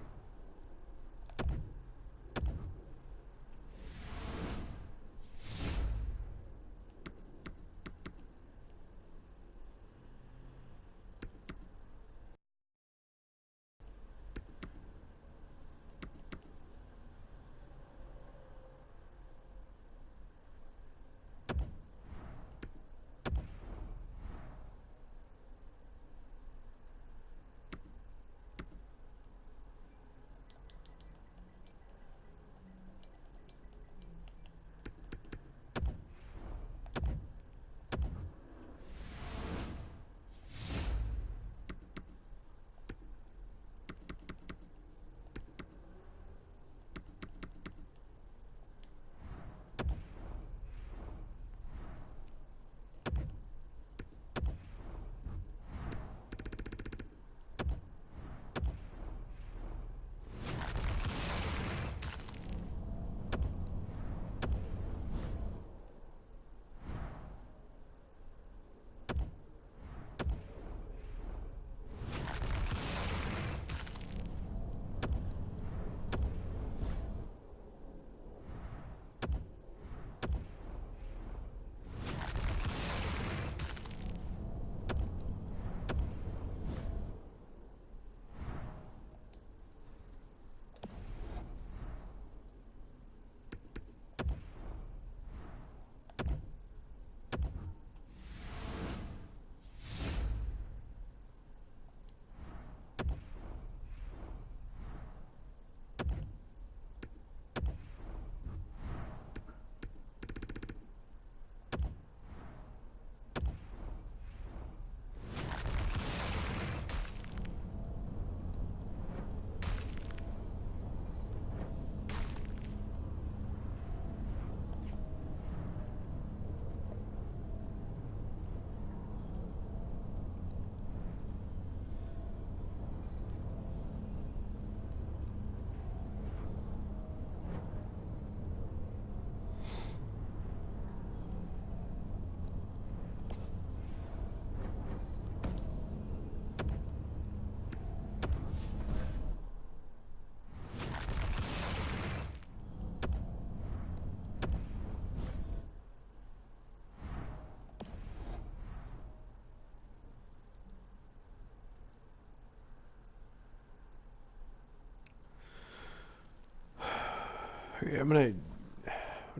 Okay, I'm gonna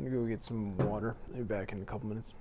go get some water. I'll be back in a couple minutes.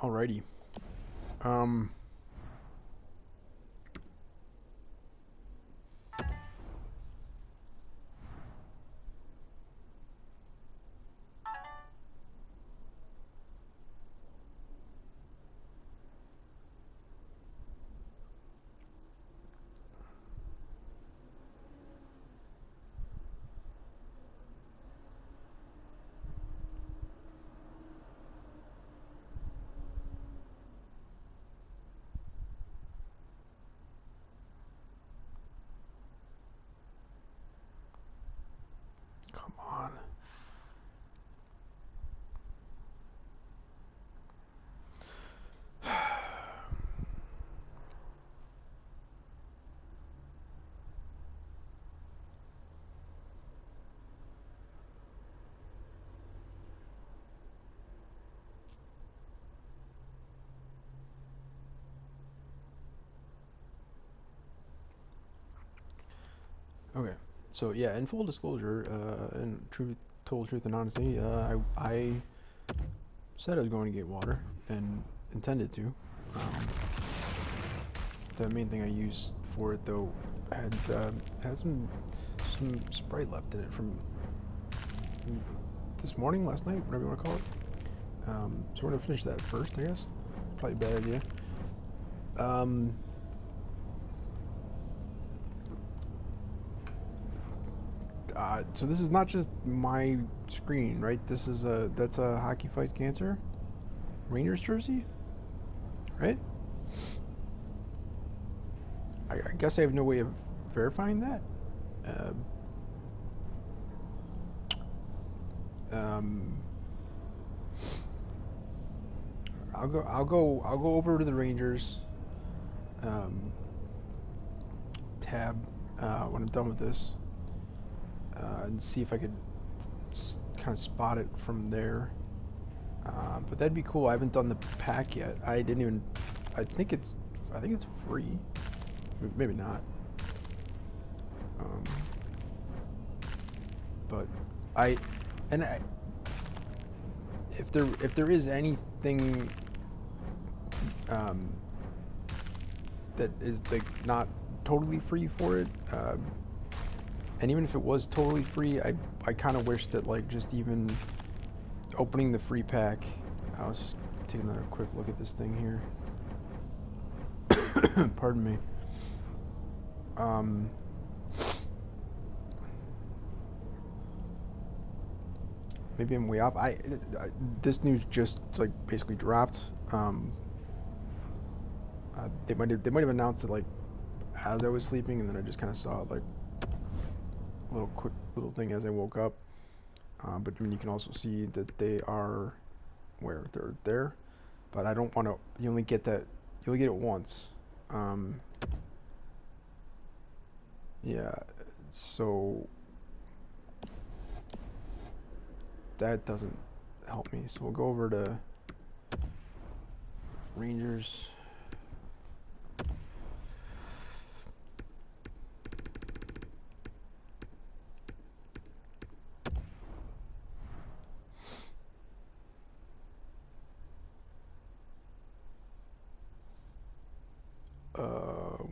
Alrighty. Um. Come on. Okay. So yeah, in full disclosure, and total truth and honesty, I said I was going to get water and intended to. Um, the main thing I used for it though had some Sprite left in it from this morning, last night, whatever you want to call it. So we're gonna finish that first, I guess. Probably a bad idea. Um, so this is not just my screen, right? That's a Hockey Fights Cancer Rangers jersey, right? I guess I have no way of verifying that. Um, I'll go over to the Rangers tab when I'm done with this, and see if I could kind of spot it from there. But that'd be cool. I haven't done the pack yet. I didn't even. I think it's free. Maybe not. But I, and I, if there is anything that is like not totally free for it, and even if it was totally free, I kind of wish that like just even opening the free pack. I was just taking a quick look at this thing here. Pardon me. Maybe I'm way off. This news just like basically dropped. They might have announced it like as I was sleeping, and then I just kind of saw it like a quick little thing as I woke up. But I mean, you can also see that they are where they're there. But I don't want to. You only get that. You only get it once. Yeah. So that doesn't help me. So we'll go over to Rangers.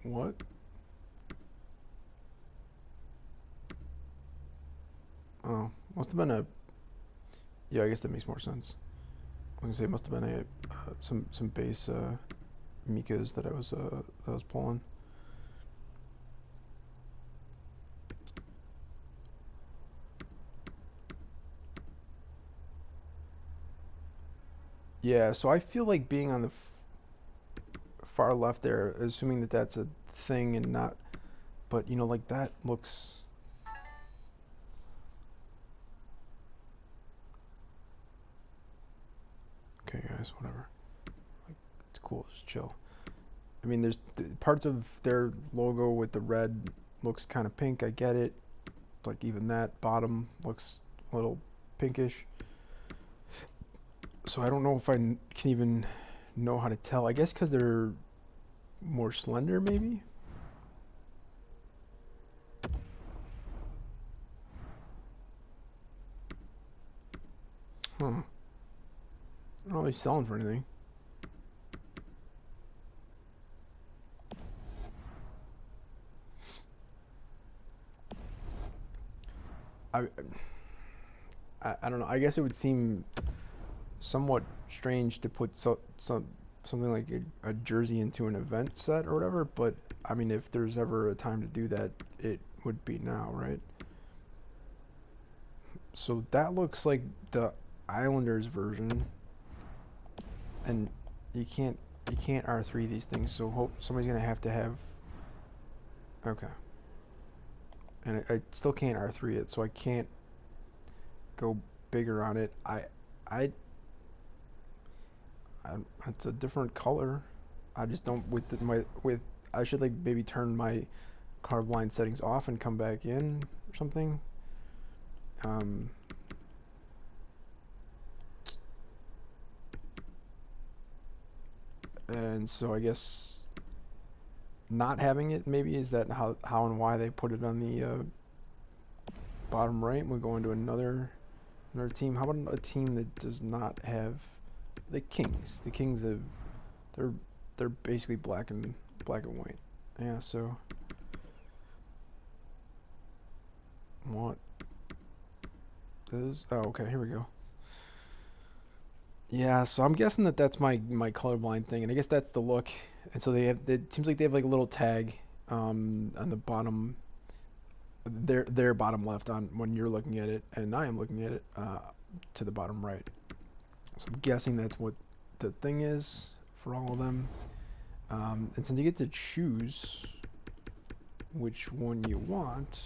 What? Oh, must have been a. Yeah, I guess that makes more sense. I was gonna say it must have been a some base Mikas that I was pulling. Yeah, so I feel like being on the far left there, assuming that that's a thing and not, but you know, like that looks. Okay, guys, whatever. Like, it's cool, just chill. I mean, there's parts of their logo with the red looks kind of pink. I get it. Like even that bottom looks a little pinkish. So I don't know if I can even know how to tell. I guess because they're more slender, maybe. Huh. Not really selling for anything. I, I don't know. I guess it would seem somewhat strange to put something like a jersey into an event set or whatever, but I mean, if there's ever a time to do that, it would be now, right? So that looks like the Islanders version, and you can't R3 these things. So hope somebody's gonna have to have. Okay. And I still can't R3 it, so I can't go bigger on it. I it's a different color. I just don't with I should like maybe turn my colorblind settings off and come back in or something. Um, and so I guess not having it maybe is that how and why they put it on the bottom right. We'll go into another team. How about a team that does not have the Kings? The Kings have they're basically black and white. Yeah, so what is? Oh, okay, here we go. Yeah, so I'm guessing that that's my colorblind thing, and I guess that's the look. And so they have. It seems like they have like a little tag on the bottom, their bottom left on when you're looking at it, and I am looking at it to the bottom right. So I'm guessing that's what the thing is for all of them. And since you get to choose, which one you want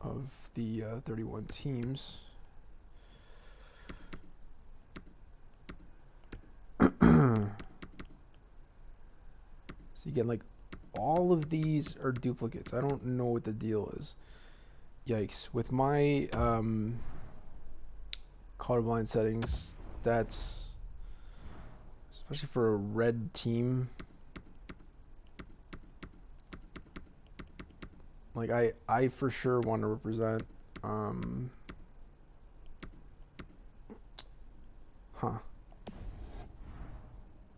of the 31 teams. So again, like, all of these are duplicates. I don't know what the deal is. Yikes. With my colorblind settings, that's, especially for a red team, like, I for sure want to represent,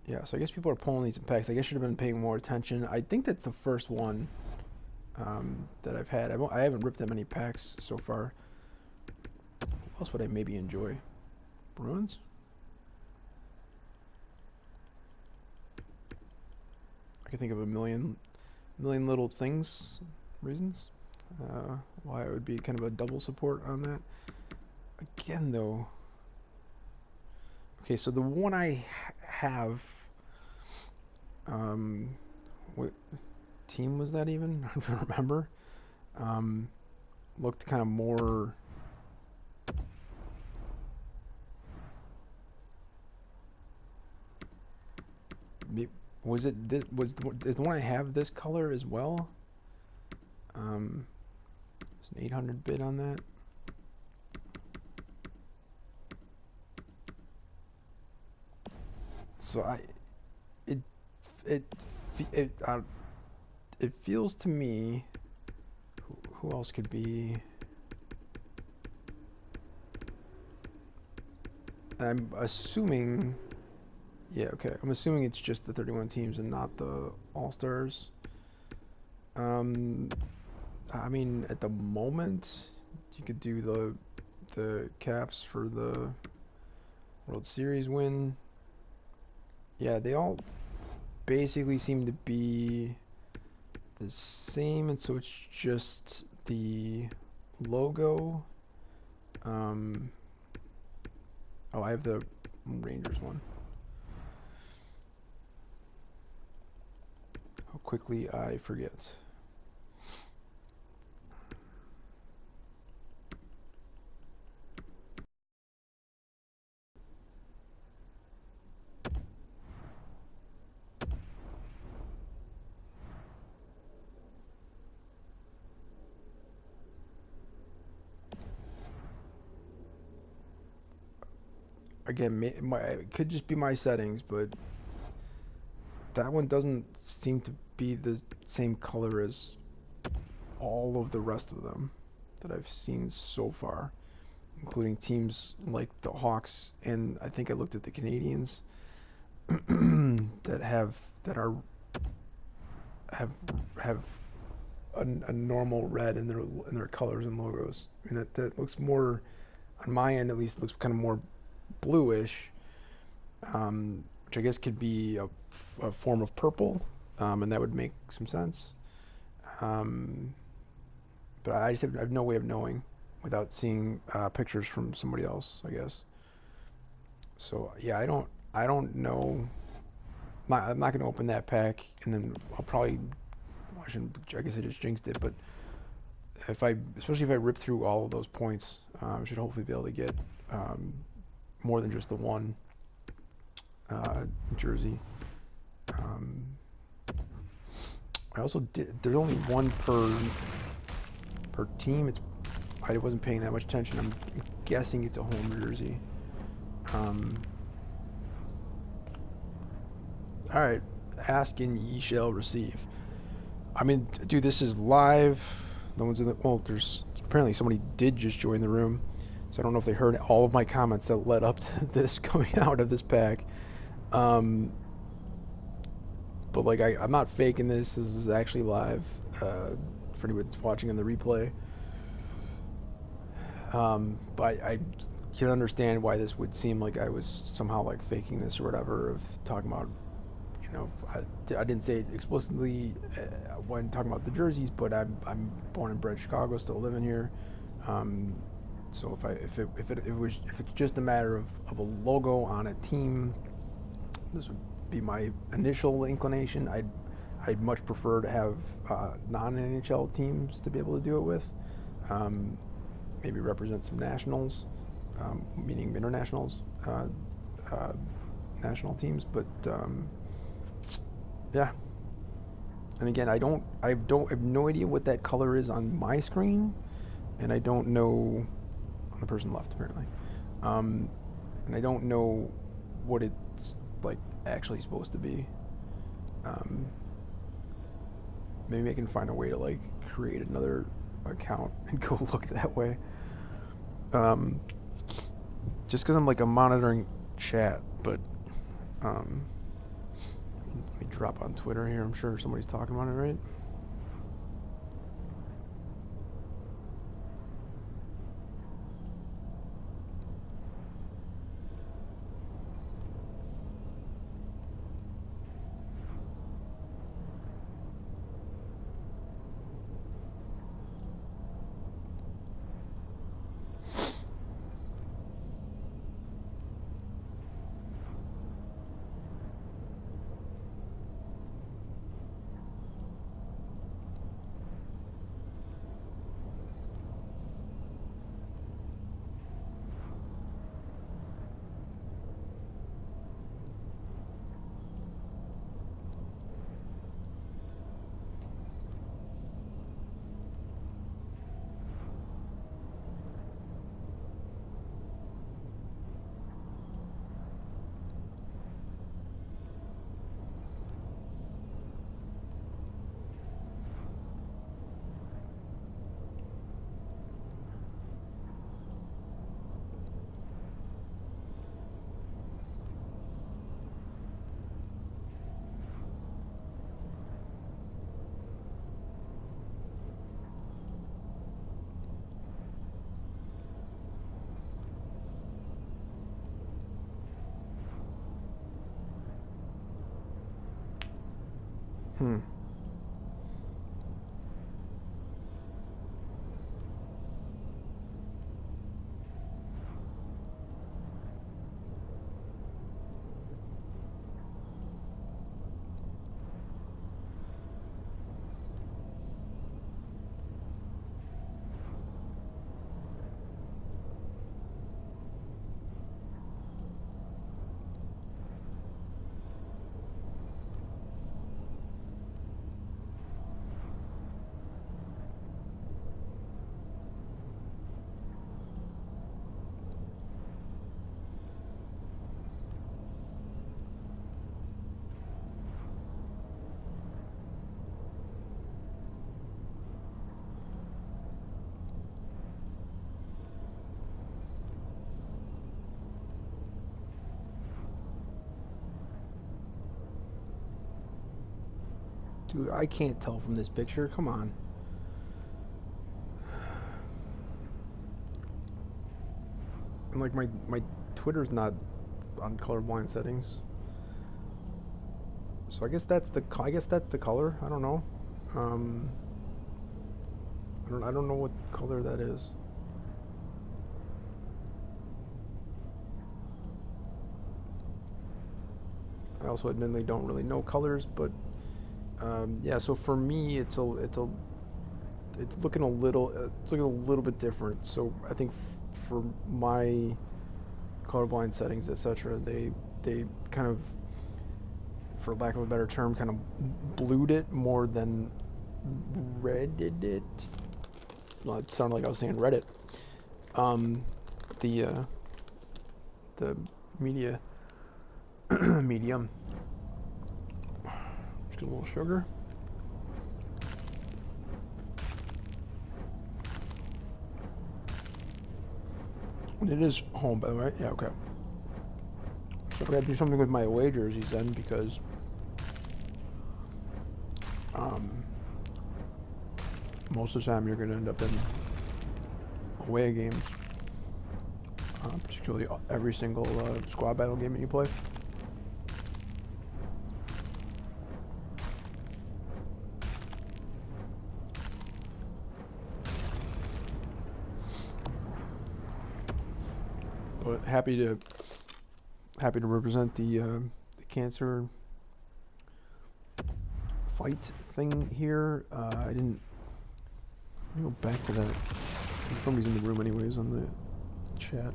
yeah, so I guess people are pulling these in packs. I guess I should have been paying more attention. I think that's the first one that I've had. I haven't ripped that many packs so far. What else would I maybe enjoy? Bruins? I can think of a million little things, reasons why it would be kind of a double support on that. Again, though, okay, so the one I have, what team was that even? I don't remember. Looked kind of more. Was it this? Is the one I have this color as well? There's an 800 bid on that. So it feels to me. Who else could be? I'm assuming. Yeah, okay. I'm assuming it's just the 31 teams and not the All-Stars. I mean, at the moment, you could do the caps for the World Series win. Yeah, they all basically seem to be the same, and so it's just the logo. Oh, I have the Rangers one. How quickly I forget. Again, it could just be my settings, but that one doesn't seem to be the same color as all of the rest of them that I've seen so far, including teams like the Hawks, and I think I looked at the Canadians that have a normal red in their colors and logos. I mean, that looks more, on my end at least, looks kind of more bluish, which I guess could be a form of purple, and that would make some sense. But I have no way of knowing without seeing pictures from somebody else, I guess. So yeah, I don't know. I'm not gonna open that pack, and then I'll probably. I guess I just jinxed it, but especially if I rip through all of those points, I should hopefully be able to get more than just the one jersey. I also did. There's only one per team. I wasn't paying that much attention. I'm guessing it's a home jersey. All right, ask and ye shall receive. I mean, dude, this is live. No one's in the. Well, there's apparently somebody did just join the room, so I don't know if they heard all of my comments that led up to this coming out of this pack. But like, I'm not faking this. This is actually live. For anybody that's watching on the replay. But I can understand why this would seem like I was somehow like faking this or whatever, of talking about, you know, I didn't say it explicitly when talking about the jerseys, but I'm born and bred Chicago, still living here. So if it's just a matter of a logo on a team, this would be my initial inclination. I'd much prefer to have non-NHL teams to be able to do it with. Um, Maybe represent some nationals, meaning internationals, uh, national teams. But yeah, and again, I have no idea what that color is on my screen, and I don't know on the person left apparently, um, and I don't know what it's like actually supposed to be. Um, Maybe I can find a way to like create another account and go look that way. Um, just because I'm monitoring chat, but um, let me drop on Twitter here. I'm sure somebody's talking about it, right? Hmm. Dude, I can't tell from this picture. Come on. And like my Twitter's not on colorblind settings, so I guess that's the color. I don't know. Um, I don't know what color that is. I also admittedly don't really know colors, but yeah. So for me, it's looking a little bit different. So I think for my colorblind settings, etc., they kind of, for lack of a better term, kind of blued it more than redded it. Well, it sounded like I was saying Reddit. Um, the uh, the media medium. Just get a little sugar. And it is home, by the way. Yeah, okay. So I gotta do something with my away jerseys then, because um, most of the time you're gonna end up in away games, particularly every single squad battle game that you play. But happy to represent the cancer fight thing here. I didn't. Let me go back to that. Somebody's in the room, anyways, on the chat.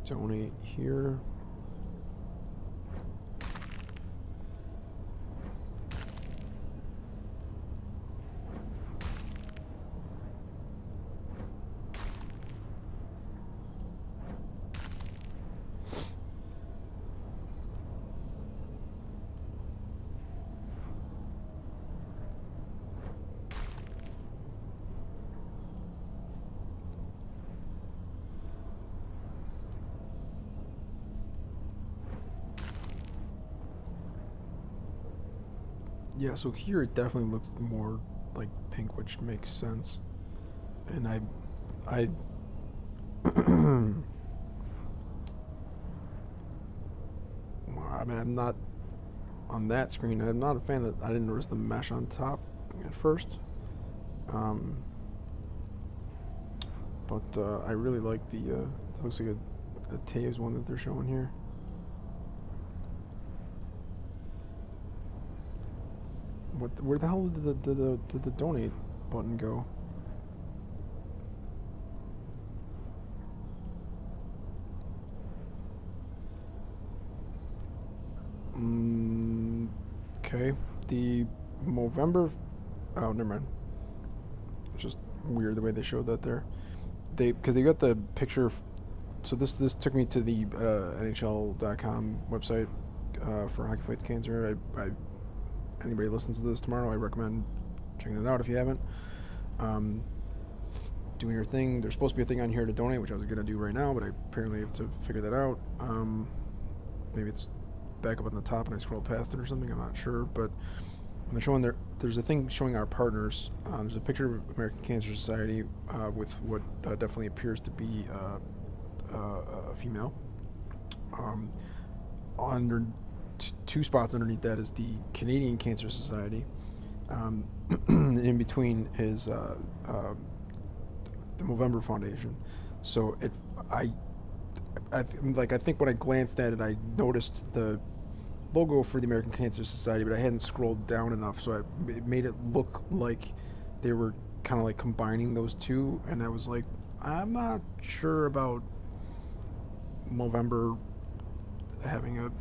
Donate here. Yeah, so here it definitely looks more like pink, which makes sense. And I I mean, I'm not on that screen. I'm not a fan that I didn't notice the mesh on top at first. But I really like the. It looks like a Taves one that they're showing here. Where the hell did the donate button go? Okay. The Movember. Oh, never mind. It's just weird the way they showed that there. Because they got the picture. So this took me to the NHL.com website for Hockey Fights Cancer. Anybody listens to this tomorrow, I recommend checking it out if you haven't. Doing your thing. There's supposed to be a thing on here to donate, which I was going to do right now, but I apparently have to figure that out. Maybe it's back up on the top and I scroll past it or something, I'm not sure. But when they're showing there's a thing showing our partners. There's a picture of American Cancer Society with what definitely appears to be a female. Under two spots underneath that is the Canadian Cancer Society. In between is the Movember Foundation. So I think when I glanced at it, I noticed the logo for the American Cancer Society, but I hadn't scrolled down enough, so it made it look like they were kind of like combining those two, and I was like, I'm not sure about Movember having a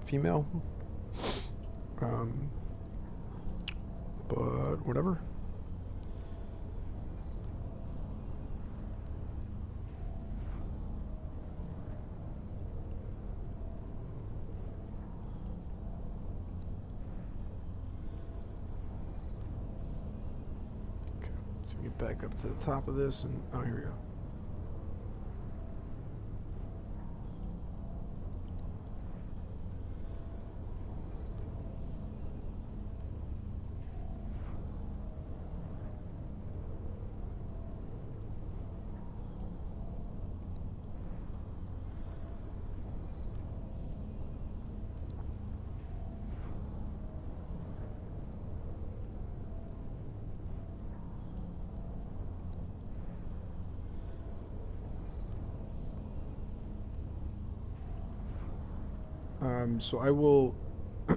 female, but whatever. Okay, so we get back up to the top of this, and oh, here we go. So I will. I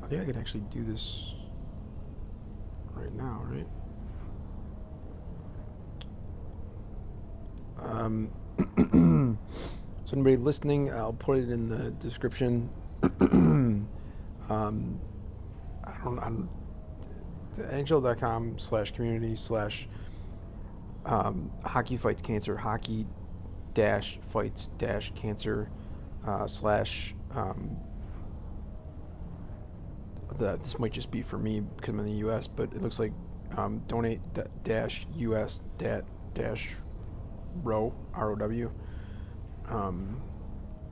think I can actually do this right now, right? So anybody listening, I'll put it in the description. I don't NHL.com/community/hockey fights cancer, hockey fights cancer slash this might just be for me because I'm in the US, but it looks like donate US row ROW.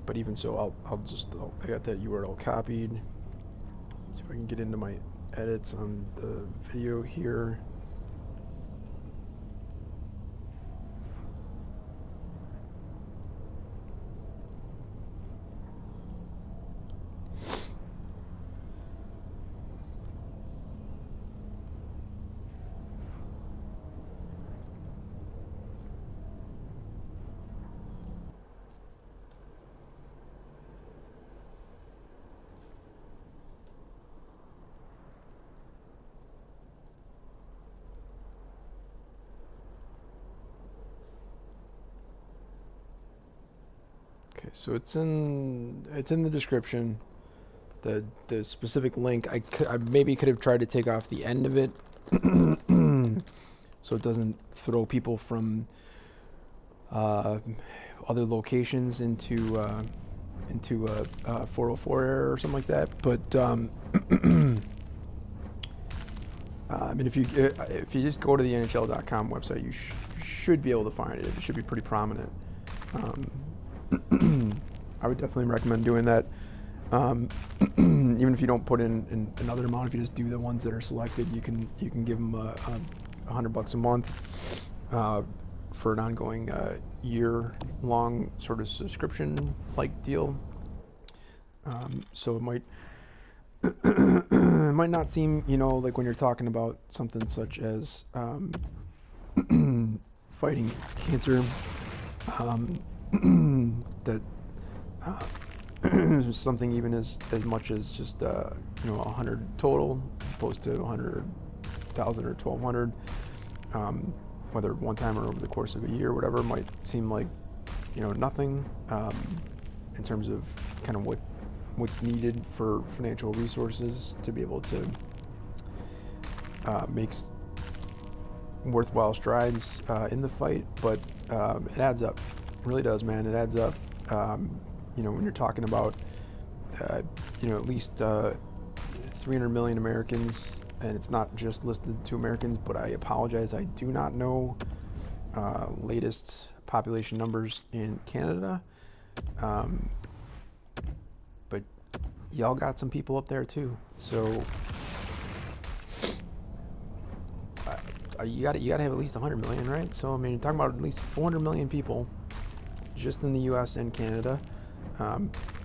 But even so, I got that URL copied. Let's see if I can get into my edits on the video here. so it's in the description. The specific link, I maybe could have tried to take off the end of it, so it doesn't throw people from other locations into a 404 error or something like that. But I mean, if you just go to the NHL.com website, you should be able to find it. It should be pretty prominent. I would definitely recommend doing that. Even if you don't put in another amount, if you just do the ones that are selected, you can give them $100 a month for an ongoing year-long sort of subscription-like deal. So it might it might not seem, like when you're talking about something such as fighting cancer, that something even as much as just 100 total as opposed to 100,000 or 1,200, whether one time or over the course of a year or whatever, might seem like nothing in terms of kind of what's needed for financial resources to be able to make worthwhile strides in the fight, but it adds up. It really does, man. It adds up. When you're talking about at least 300 million Americans, and it's not just listed to Americans, but I apologize, I do not know latest population numbers in Canada, but y'all got some people up there too, so you got to have at least 100 million, right? So I mean, you're talking about at least 400 million people just in the U.S. and Canada.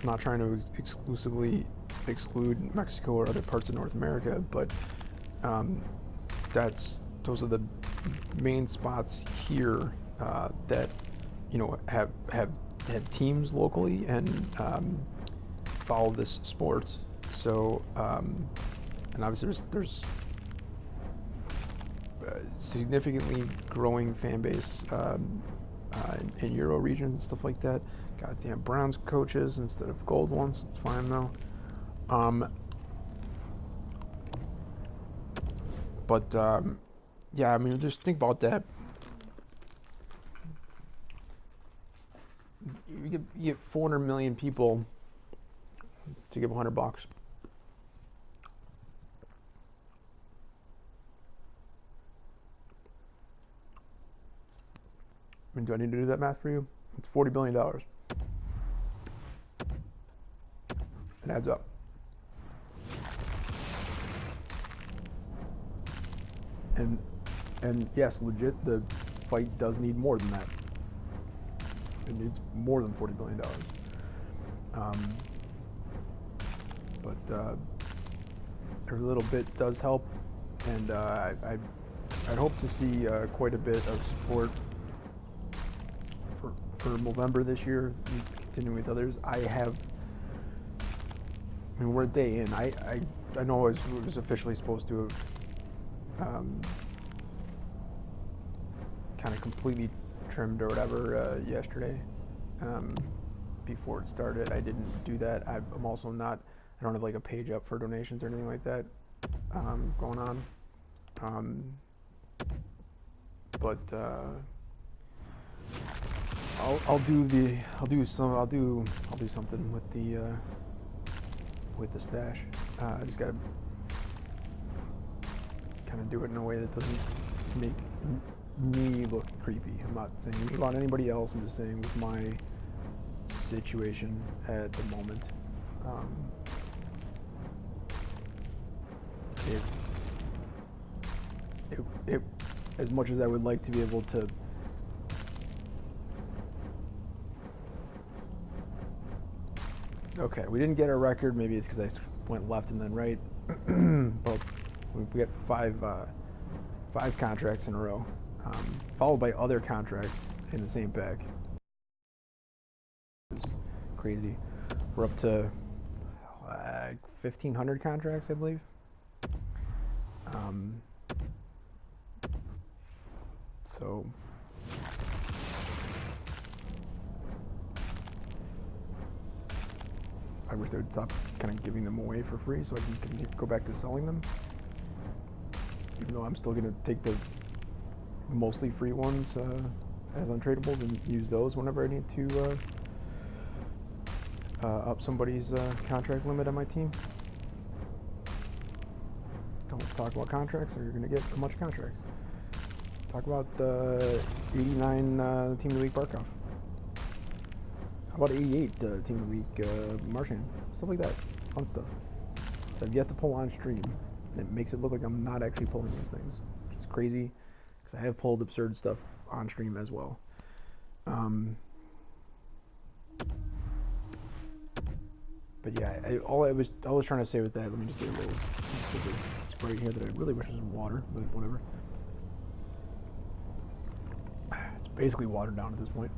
Not trying to exclusively exclude Mexico or other parts of North America, but those are the main spots here that have teams locally and follow this sport. So and obviously there's significantly growing fan base in Euro regions and stuff like that. Goddamn Browns coaches instead of gold ones. It's fine though. But yeah, I mean, just think about that. You get 400 million people to give $100. I mean, do I need to do that math for you? It's $40 billion. It adds up. And yes, legit, the fight does need more than that. It needs more than $40 billion. But every little bit does help, and I'd hope to see quite a bit of support for November this year, continuing with others. I mean, we're a day in. I know it was officially supposed to have kind of completely trimmed or whatever yesterday before it started. I didn't do that. I'm also not. I don't have like a page up for donations or anything like that going on. But I'll do something with the stash. I just gotta kind of do it in a way that doesn't make me look creepy. I'm not saying about anybody else. I'm just saying with my situation at the moment. It as much as I would like to be able to okay, we didn't get a record. Maybe it's because I went left and then right. But we got five contracts in a row, followed by other contracts in the same pack. It's crazy. We're up to 1,500 contracts, I believe. So I wish they would stop kind of giving them away for free so I can go back to selling them. Even though I'm still going to take the mostly free ones as untradables and use those whenever I need to up somebody's contract limit on my team. Don't talk about contracts or you're going to get a bunch of contracts. Talk about 89 Team of the Week Barkov. How about 88 Team of the Week Martian? Stuff like that. Fun stuff. So I've yet to pull on stream. And it makes it look like I'm not actually pulling these things. Which is crazy, because I have pulled absurd stuff on stream as well. But yeah, all I was trying to say with that, let me just get a little Sprite here that I really wish was water, but whatever. It's basically watered down at this point.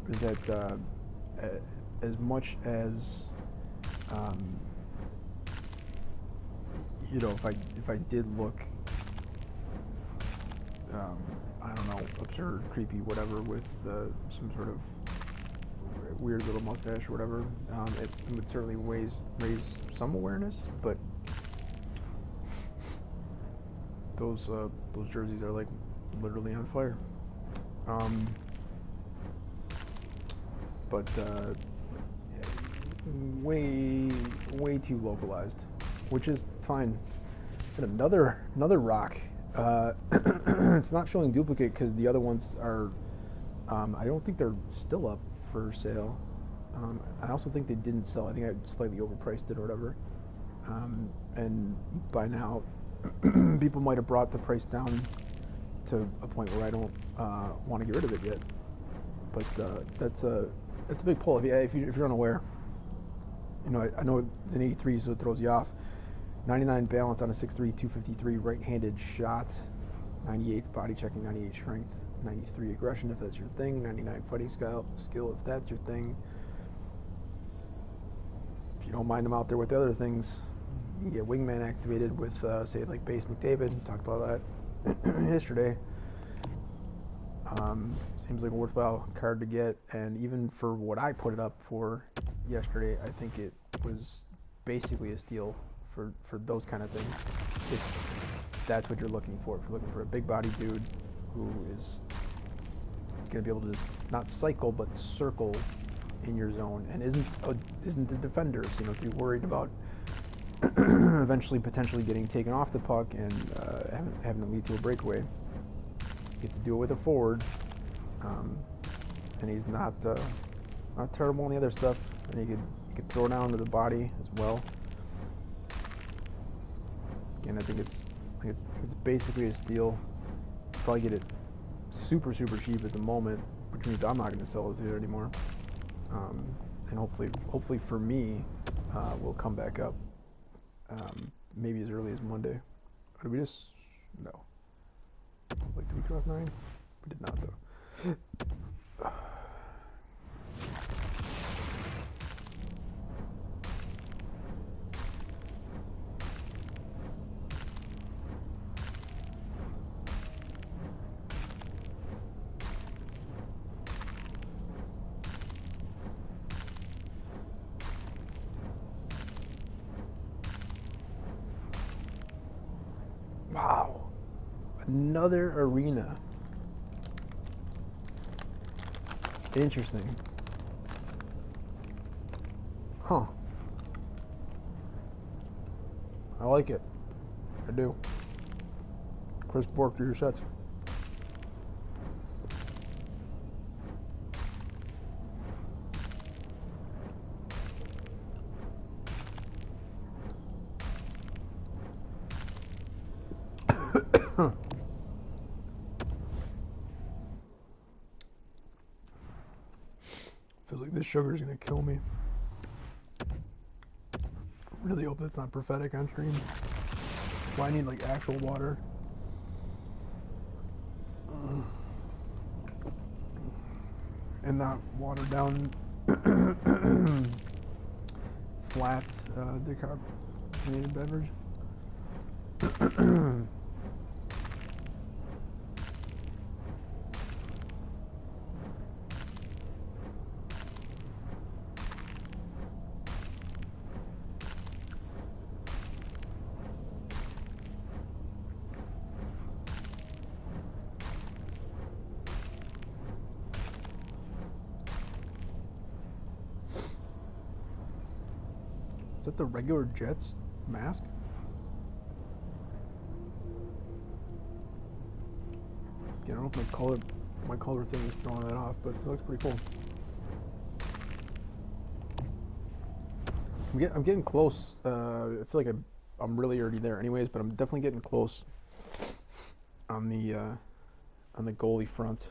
Is that as much as you know, if I did look, I don't know, absurd, creepy, whatever, with some sort of weird little mustache or whatever, it would certainly raise some awareness, but those jerseys are like literally on fire. But way too localized, which is fine. And another rock. It's not showing duplicate because the other ones are. I don't think they're still up for sale. I also think they didn't sell. I think I slightly overpriced it or whatever. And by now, people might have brought the price down to a point where I don't want to get rid of it yet. But that's a big pull. If you're unaware, you know, I know it's an 83, so it throws you off. 99 balance on a 6'3", 253 right-handed shot. 98 body checking, 98 strength, 93 aggression if that's your thing, 99 fighting skill if that's your thing. If you don't mind them out there with the other things, you can get wingman activated with, say, like Base McDavid. Talked about that yesterday. Seems like a worthwhile card to get, and even for what I put it up for yesterday, I think it was basically a steal for those kind of things. If that's what you're looking for. If you're looking for a big body dude who is going to be able to just not cycle but circle in your zone and isn't a defender, so you don't have to be worried about eventually potentially getting taken off the puck and having to lead to a breakaway. You get to do it with a forward, and he's not terrible on the other stuff, and you could throw down to the body as well. Again, I think it's basically a steal. Probably get it super cheap at the moment, which means I'm not going to sell it to you anymore. And hopefully for me, we'll come back up maybe as early as Monday. Or did we just no? I was like, did we cross 9? We did not though. Wow, another arena. Interesting. Huh. I like it. I do. Chris Bork, do your sets. Feels like this sugar is gonna kill me. Really hope that's not prophetic on stream. So I need like actual water. And not watered down flat decarbonated beverage. that the regular Jets mask? Yeah, I don't know if my color thing is throwing that off, but it looks pretty cool. I'm getting close. I feel like I'm really already there, anyways, but I'm definitely getting close on the goalie front.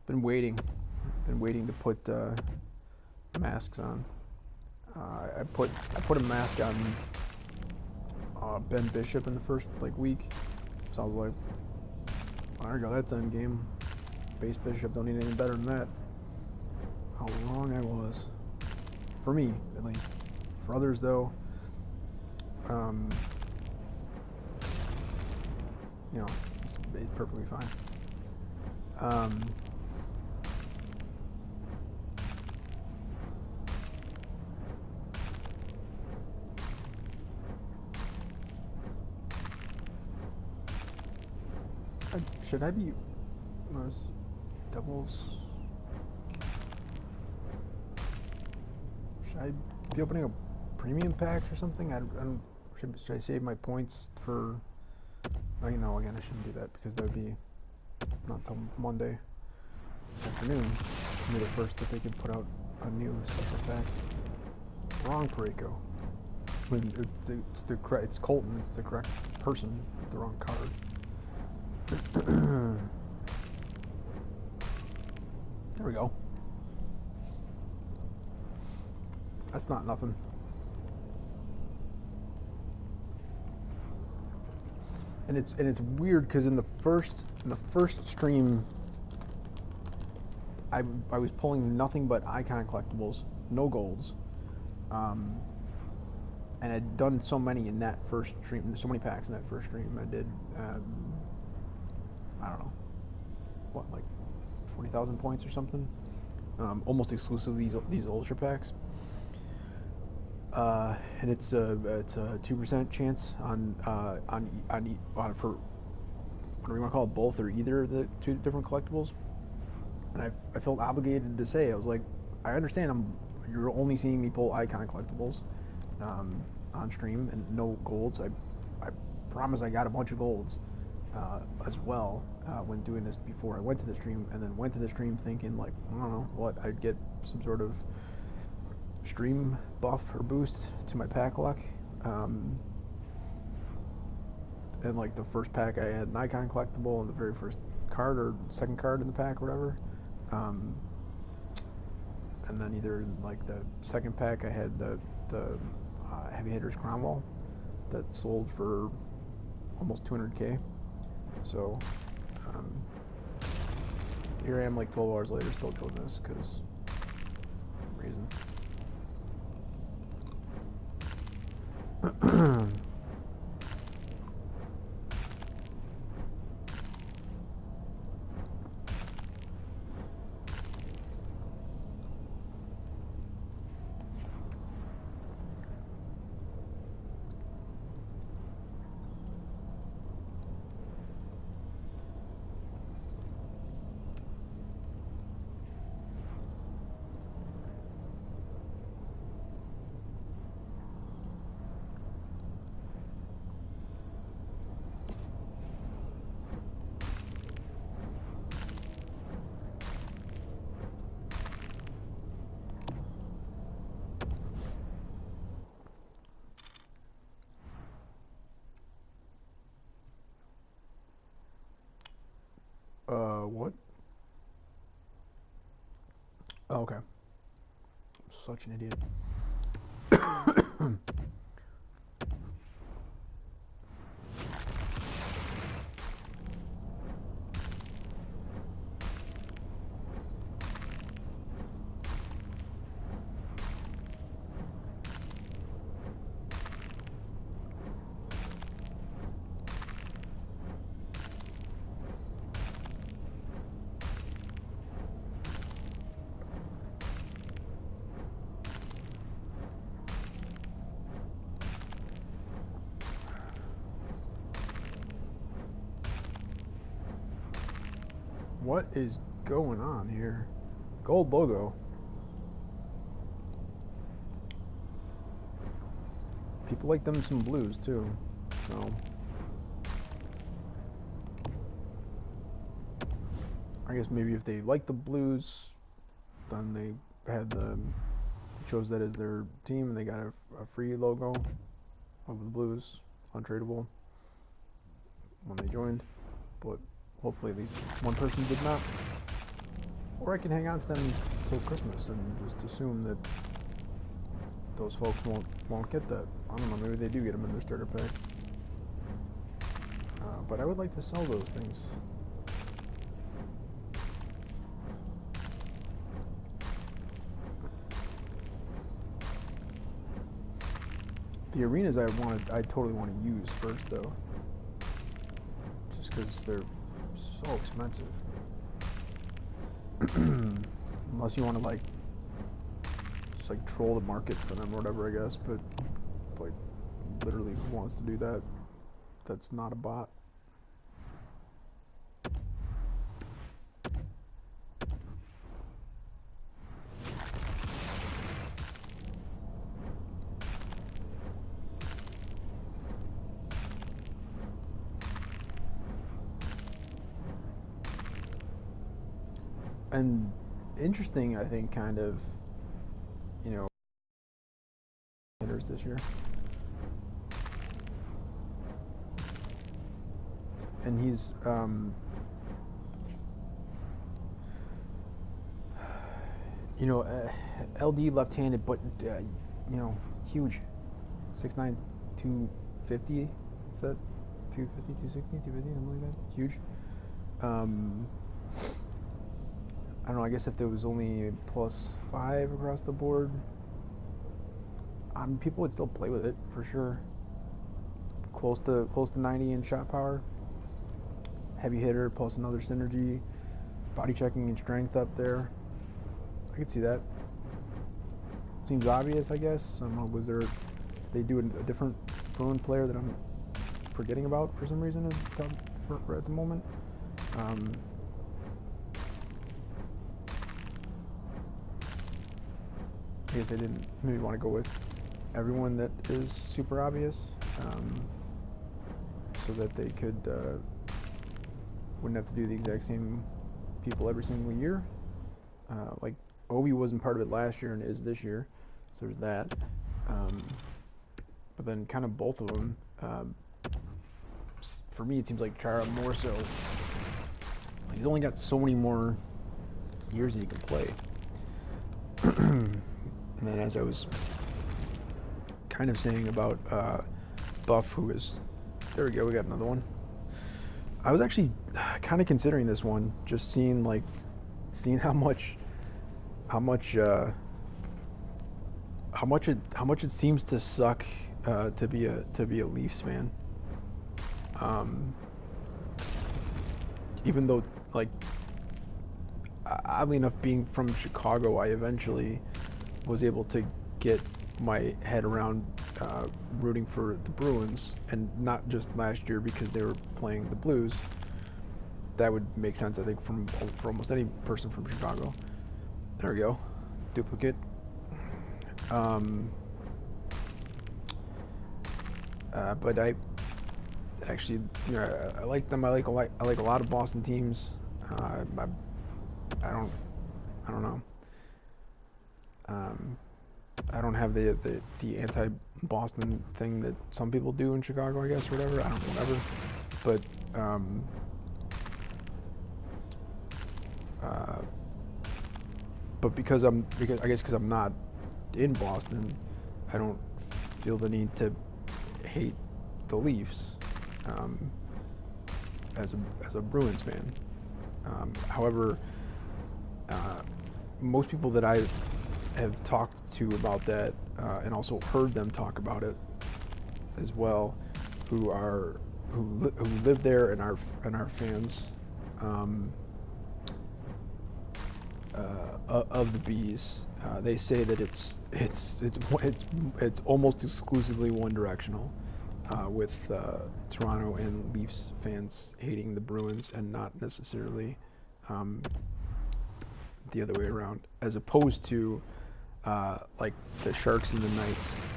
Been waiting to put masks on. I put a mask on Ben Bishop in the first week, so I was like, there you go, that's end game. Base Bishop don't need anything better than that. How wrong I was, for me at least. For others though, it's perfectly fine. Should I be doubles? Should I be opening up premium packs or something? Should I save my points for? Again, I shouldn't do that because that would be not until Monday afternoon. Be the first that they can put out a new special pack. Wrong Pareko. It's Colton. It's the correct person with the wrong card. There we go. That's not nothing. And it's weird because in the first stream, I was pulling nothing but icon collectibles, no golds, and I'd done so many in that first stream, so many packs in that first stream. I did, I don't know, what, like 40,000 points or something, almost exclusively these ultra packs. And it's a 2% chance on for whatever you want to call it, both or either of the two different collectibles. And I felt obligated to say, I was like, I understand you're only seeing me pull icon collectibles on stream and no golds. I promise I got a bunch of golds as well when doing this before I went to the stream, and then went to the stream thinking like, I don't know what, I'd get some sort of stream buff or boost to my pack luck, and like the first pack I had an icon collectible, and the very first card or second card in the pack or whatever, and then either like the second pack I had the Heavy Hitters Cromwell that sold for almost 200k. So here I am like 12 hours later still doing this because reasons. What? Oh, okay. Such an idiot. What is going on here? Gold logo. people like them some Blues too. So I guess maybe if they like the Blues, then they had chose that as their team, and they got a free logo of the Blues, untradeable, when they joined. But hopefully at least one person did not. Or I can hang on to them until Christmas and just assume that those folks won't get that. I don't know, maybe they do get them in their starter pack. But I would like to sell those things. The arenas I totally want to use first though, just because they're so expensive. Unless you want to just like troll the market for them or whatever, I guess. But like, literally, who wants to do that? That's not a bot. And interesting, I think, kind of, hitters this year. And he's, LD left-handed, but, huge. 6'9", 250, is that 250, 260, 250, something like that? Huge. I don't know, I guess if there was only +5 across the board, people would still play with it, for sure. Close to 90 in shot power. Heavy hitter, plus another synergy. Body checking and strength up there. I could see that. Seems obvious, I guess. I don't know, did they do a different Bruin player that I'm forgetting about for some reason at the moment? I guess they didn't maybe want to go with everyone that is super obvious, so that they could wouldn't have to do the exact same people every single year. Like Obi wasn't part of it last year and is this year, so there's that. But then kind of both of them, for me it seems like Chara more so. He's only got so many more years that he can play. And then as I was kind of saying about Buff, who is, there we go, we got another one. I was actually kind of considering this one, just seeing how much it seems to suck to be a Leafs fan. Even though, like, oddly enough, being from Chicago, I eventually was able to get my head around rooting for the Bruins, and not just last year because they were playing the Blues. That would make sense, I think, for almost any person from Chicago. There we go, duplicate. But I actually, I like them. I like a lot of Boston teams. I don't know. I don't have the anti-Boston thing that some people do in Chicago, I guess, or whatever. I don't know, whatever. But because I'm not in Boston, I don't feel the need to hate the Leafs as a Bruins fan. However, most people that I have talked to about that, and also heard them talk about it as well, who live there and are fans of the Bees. They say that it's almost exclusively one directional, with Toronto and Leafs fans hating the Bruins and not necessarily the other way around, as opposed to like the Sharks and the Knights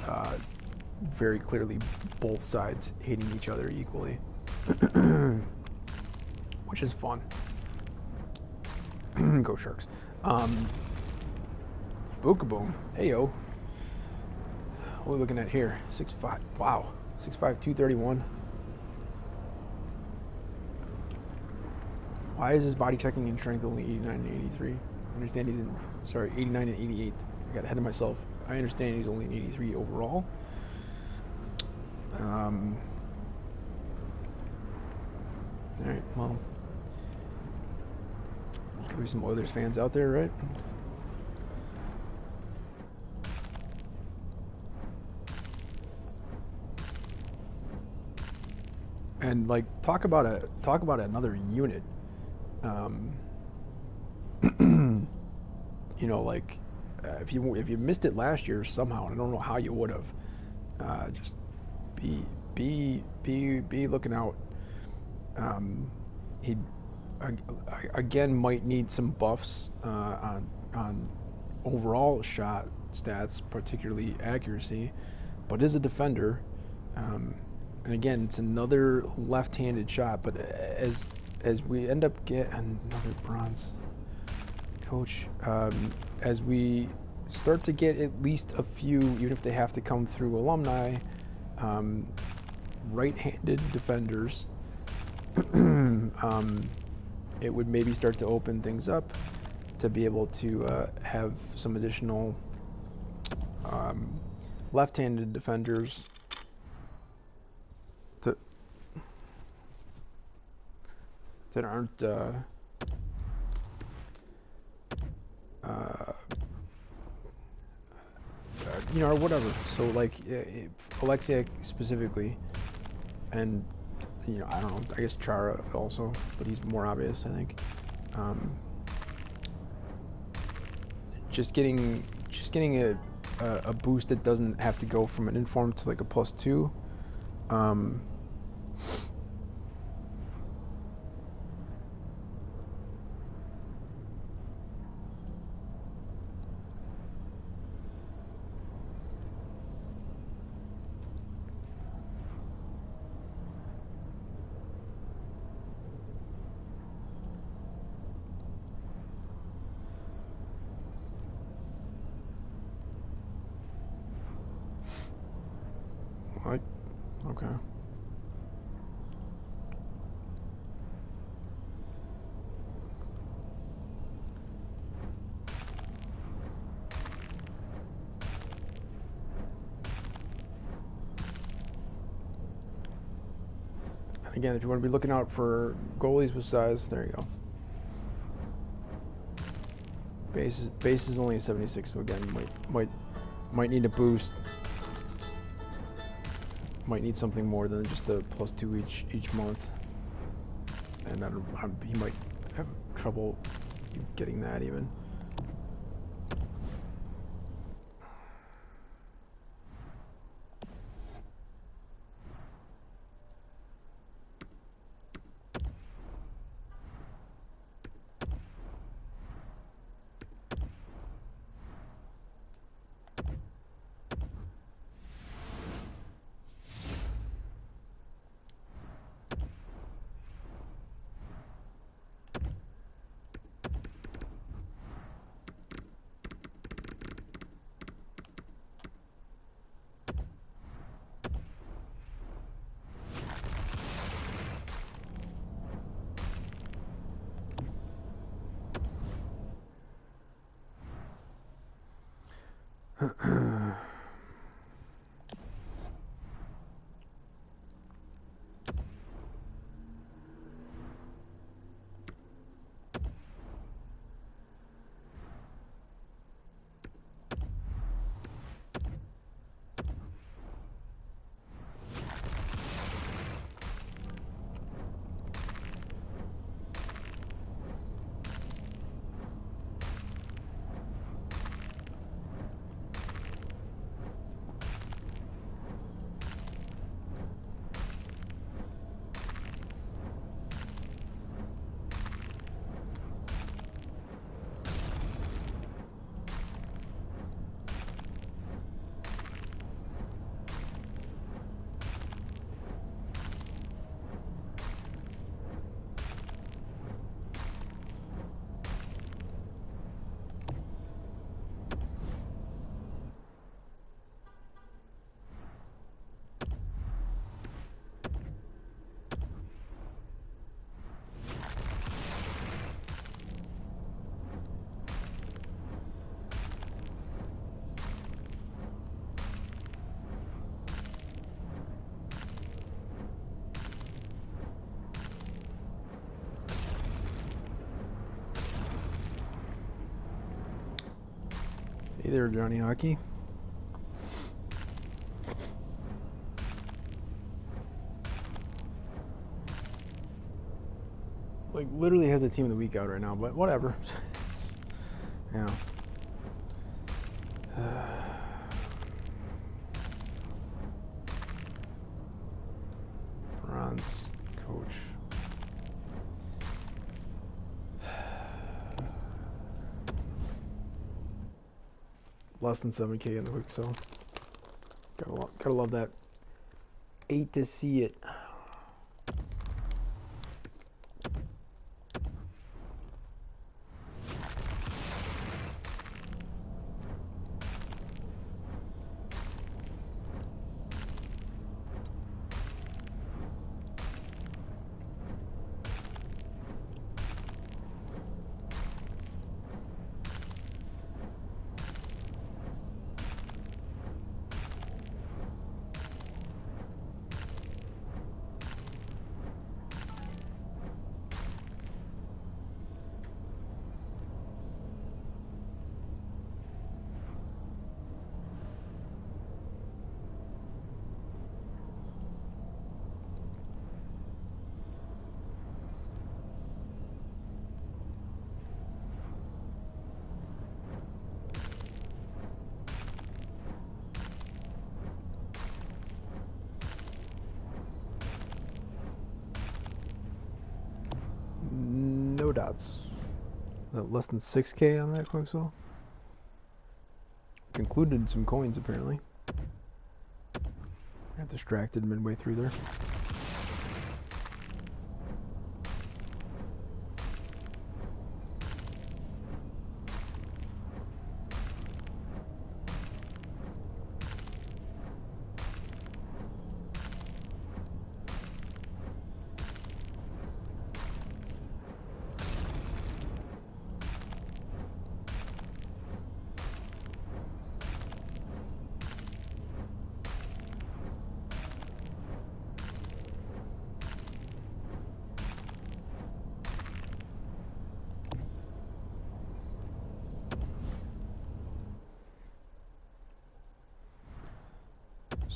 very clearly both sides hating each other equally, which is fun. Go Sharks. Bookaboom. Hey yo. What are we looking at here? 6'5". Wow. 6'5", 231. Why is his body checking and strength only 89 and 83? I understand he's in, 89 and 88. I got ahead of myself. I understand he's only in 83 overall. Alright, well. Could be some Oilers fans out there, right? And like talk about another unit. You know, like if you missed it last year somehow, and I don't know how you would have, just be looking out. He again might need some buffs on overall shot stats, particularly accuracy, but is a defender. And again, it's another left-handed shot, but as we end up getting another bronze coach, as we start to get at least a few, even if they have to come through alumni, right-handed defenders, it would maybe start to open things up to be able to have some additional left-handed defenders that aren't you know, or whatever. So like Alexei specifically, and you know, I don't know, I guess Chara also, but he's more obvious, I think. Just getting a boost that doesn't have to go from an informed to like a +2. Okay. And again, if you want to be looking out for goalies with size, there you go. Base is only a 76, so again, might need a boost. Might need something more than just the +2 each month, and he might have trouble getting that even. Hey there, Johnny Hockey. Like, literally has a team of the week out right now, but whatever. Yeah. Bronze coach. Less than 7K in the week, so gotta love that. 8 to see it. No doubts. Less than 6K on that quick sell. Included some coins apparently. Got distracted midway through there.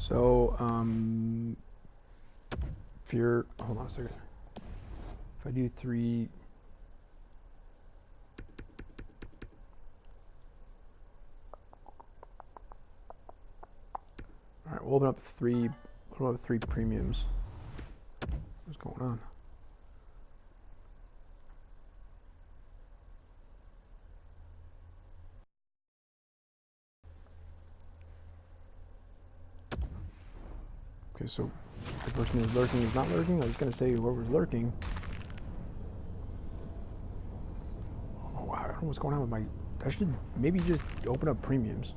So, if you're, hold on a second. If I do 3, all right, we'll open up 3 premiums. What's going on? Okay, so the person who's lurking is not lurking. I was gonna say whoever's lurking. Oh wow, I don't know what's going on with my. I should maybe just open up premiums.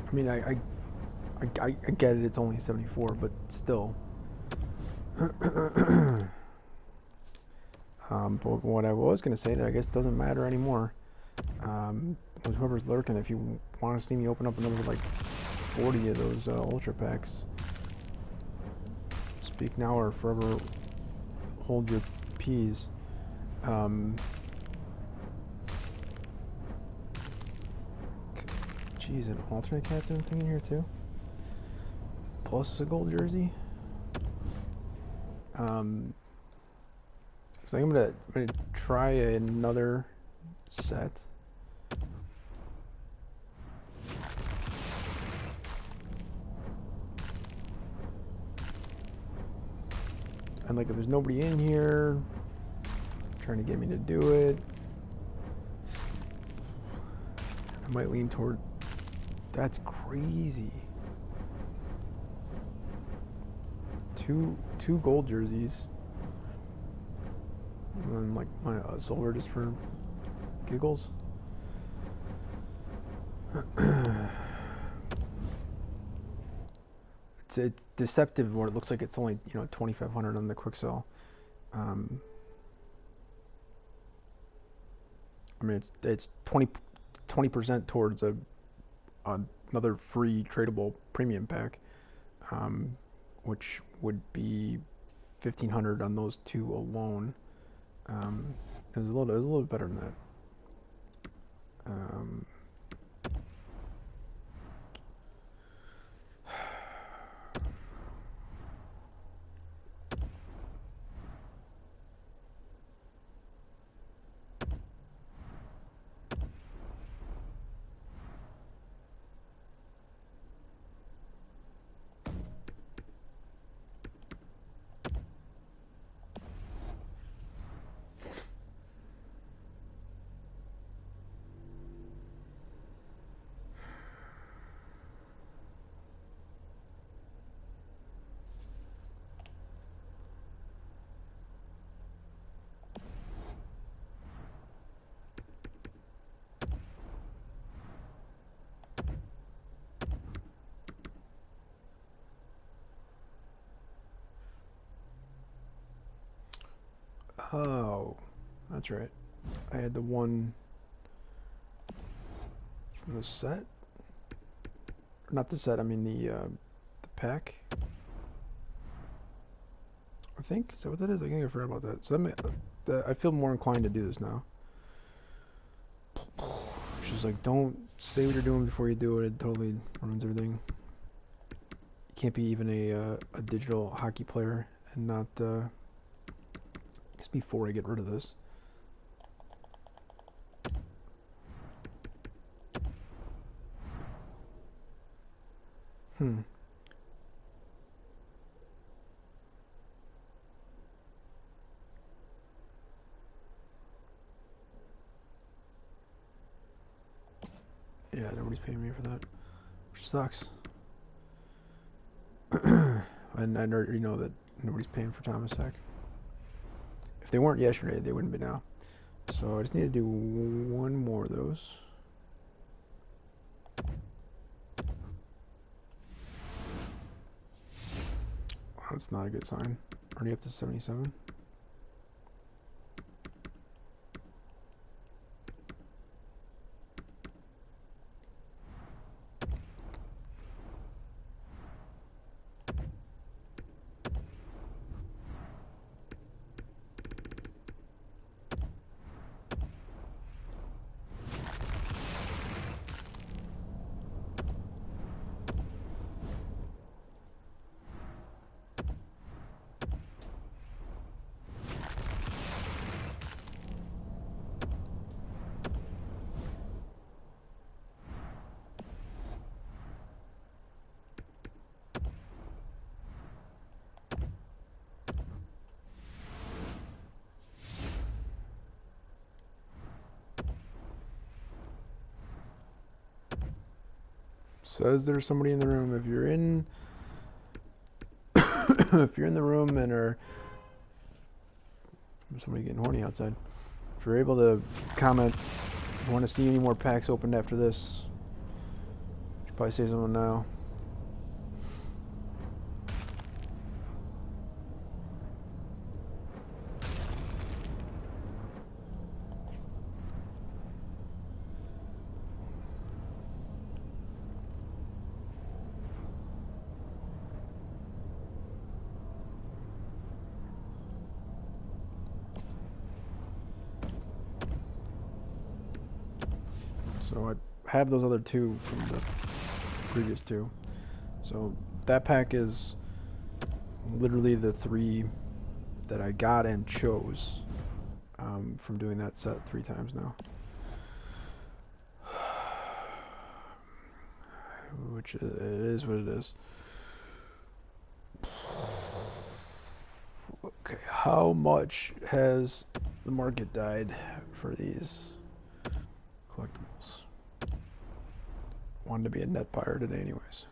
I mean, I get it. It's only 74, but still. But what I was going to say that I guess doesn't matter anymore was whoever's lurking, if you want to see me open up another like 40 of those ultra packs, speak now or forever hold your peas. Geez, an alternate captain thing in here too, plus a gold jersey. So I'm gonna try another set. And like if there's nobody in here trying to get me to do it, I might lean toward. That's crazy. Two gold jerseys. And then like my silver just for giggles. It's deceptive where it looks like it's only 2,500 on the quick sell. I mean it's 20% towards another free tradable premium pack. which would be 1,500 on those two alone. It was a little better than that. Oh, that's right. I had the one from the set. Not the set, I mean the pack. I think, is that what that is? I think I forgot about that. So I feel more inclined to do this now. She's like, don't say what you're doing before you do it. It totally ruins everything. You can't be even a digital hockey player and not. Just before I get rid of this. Yeah, nobody's paying me for that, which sucks. And I already know that nobody's paying for Thomas Sack. If they weren't yesterday, they wouldn't be now. So I just need to do one more of those. That's not a good sign. Already up to 77. Says there's somebody in the room. If you're in, if you're in the room and are somebody getting horny outside, if you're able to comment, if you want to see any more packs opened after this, you should probably say something now. So I have those other two from the previous two. So that pack is literally the three that I got and chose from doing that set 3 times now. Which it is what it is. Okay, how much has the market died for these collectibles? Wanted to be a net buyer today anyways.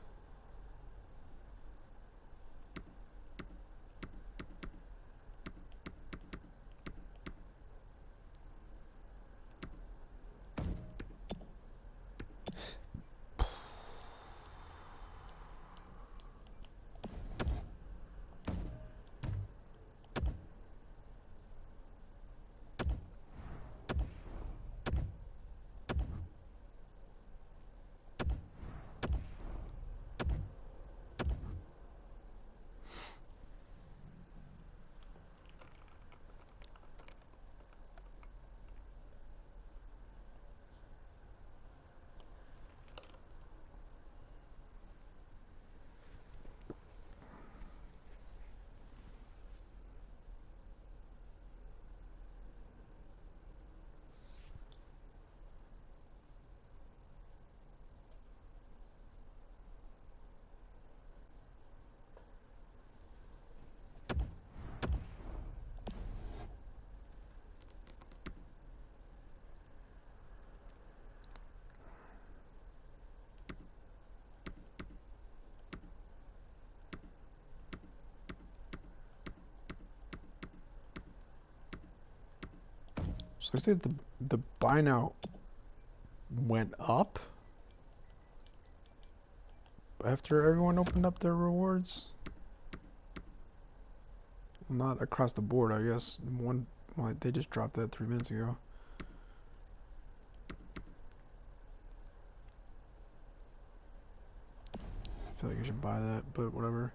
So I see that the buy now went up after everyone opened up their rewards. Not across the board, I guess. Well, they just dropped that 3 minutes ago. I feel like I should buy that, but whatever.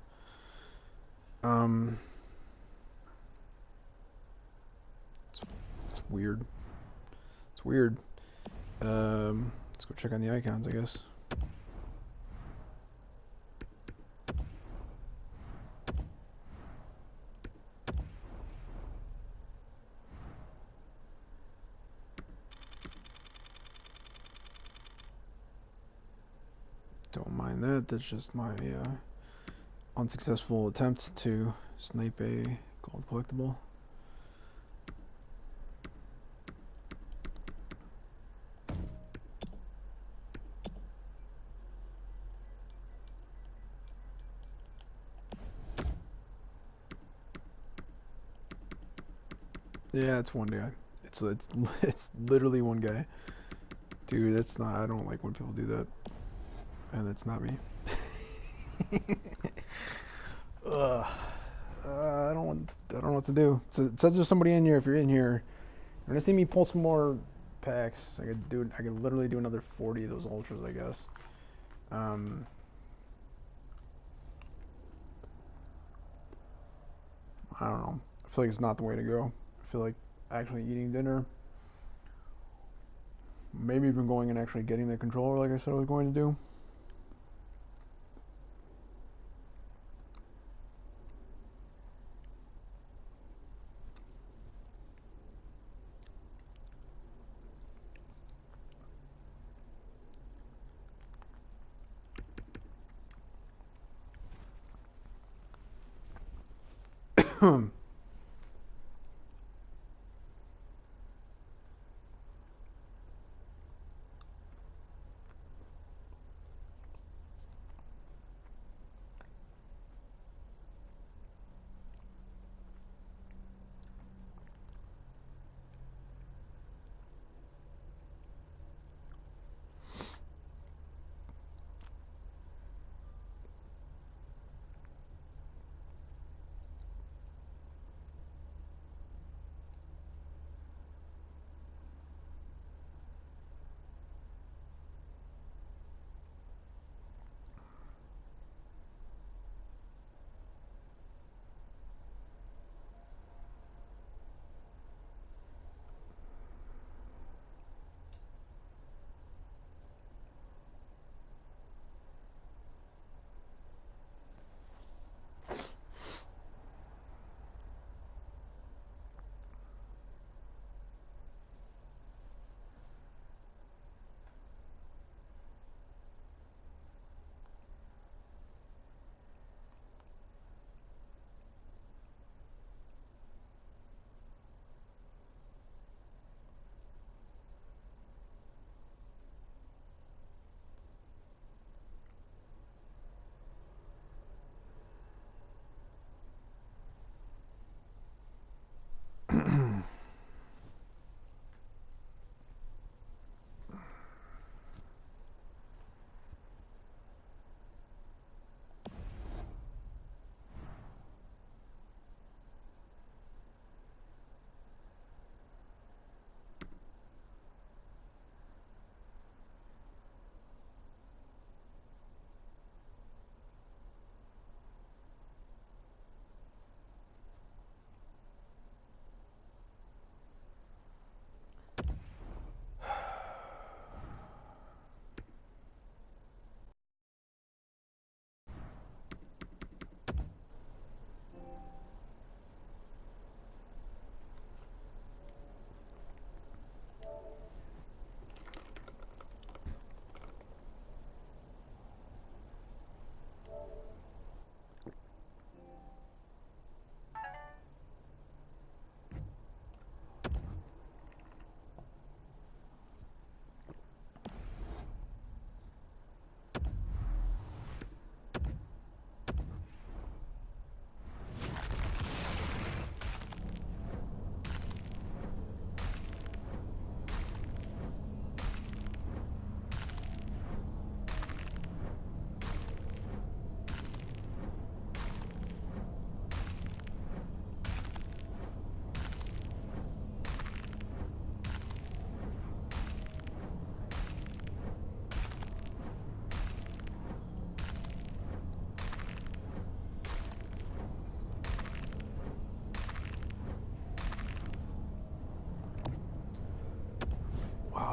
It's weird. It's weird. Let's go check on the icons, I guess. Don't mind that. That's just my unsuccessful attempt to snipe a gold collectible. Yeah, it's one guy. It's literally one guy. Dude, that's not. I don't like when people do that, and it's not me. Ugh. I don't know what to do. So it says there's somebody in here. If you're in here, you're gonna see me pull some more packs. I could literally do another 40 of those ultras, I guess. I don't know. I feel like it's not the way to go. I feel like actually eating dinner, maybe even going and actually getting the controller like I said I was going to do.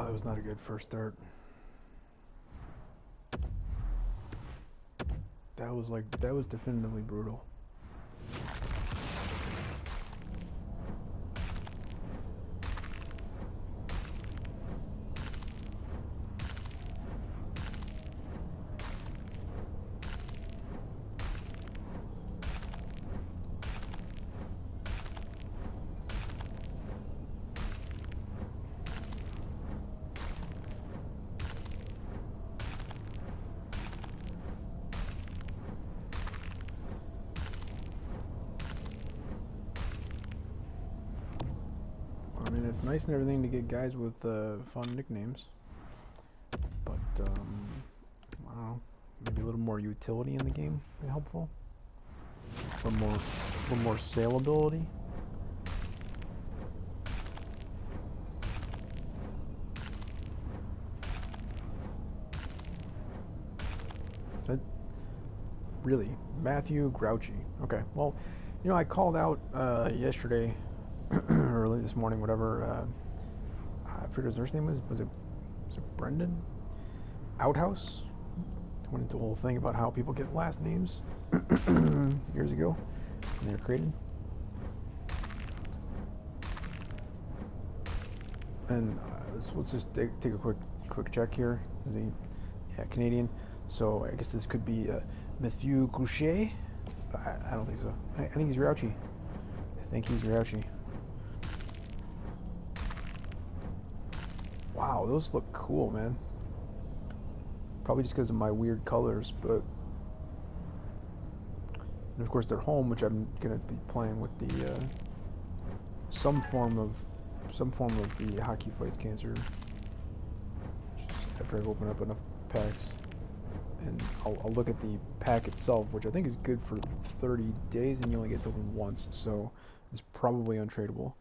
that was not a good first start. That was definitively brutal. I mean, it's nice and everything to get guys with fun nicknames, but I don't know, maybe a little more utility in the game would be helpful. A little more saleability. That really, Matthew Grouchy. Okay, well, you know, I called out yesterday, early this morning, whatever. I forget his first name was. Was it Brendan Outhouse? I went into a whole thing about how people get last names years ago when they were created. And let's just take a quick check here. Is he Canadian? So I guess this could be Mathieu Goucher. I don't think so. I think he's Rouchy. Wow, those look cool, man. Probably just because of my weird colors, but and of course they're home, which I'm gonna be playing with the some form of the Hockey Fights Cancer. Just after I've opened up enough packs, and I'll look at the pack itself, which I think is good for 30 days, and you only get to open once, so it's probably untradeable.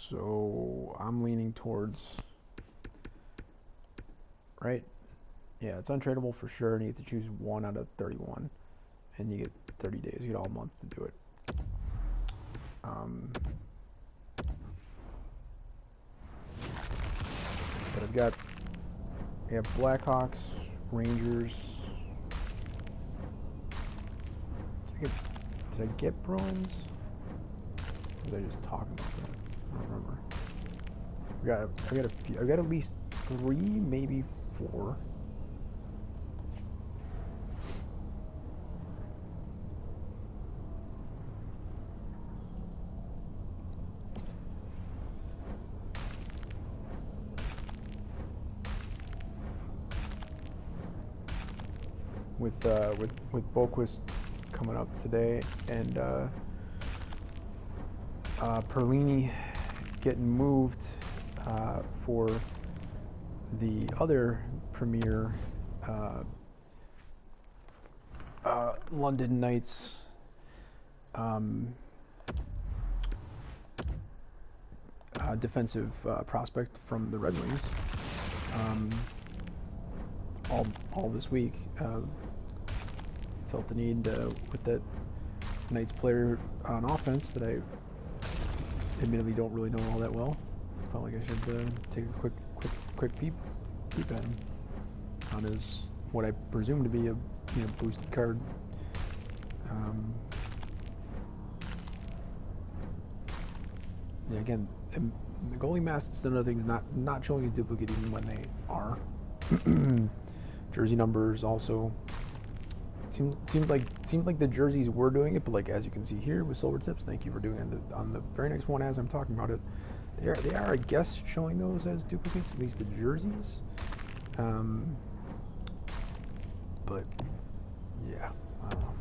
So I'm leaning towards, right? Yeah, it's untradeable for sure, and you get to choose 1 out of 31, and you get 30 days. You get all month to do it. But I've got, Blackhawks, Rangers. Did I get Bruins? Or was I just talking about that? I don't remember. I've got at least 3, maybe 4. With Boquist coming up today, and Perlini getting moved for the other premier London Knights defensive prospect from the Red Wings. All this week, felt the need with that Knights player on offense that I admittedly don't really know all that well. Felt like I should take a quick peep at him on his what I presume to be a boosted card. Yeah, again, the goalie masks and other things not showing his duplicate even when they are. Jersey numbers also seemed like the jerseys were doing it, but like as you can see here with silver tips, thank you for doing it. On the very next one, as I'm talking about it, they are I guess showing those as duplicates, at least the jerseys. But yeah, I don't know.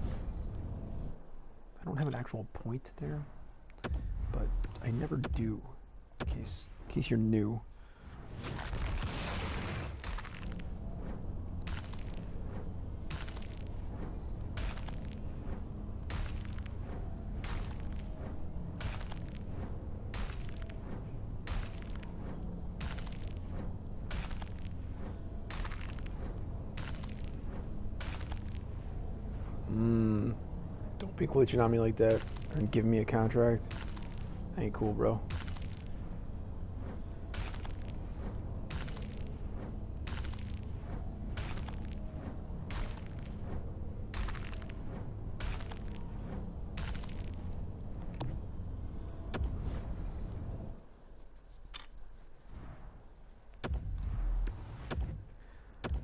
I don't have an actual point there, but I never do. In case you're new. Don't be glitching on me like that and giving me a contract. Ain't cool, bro.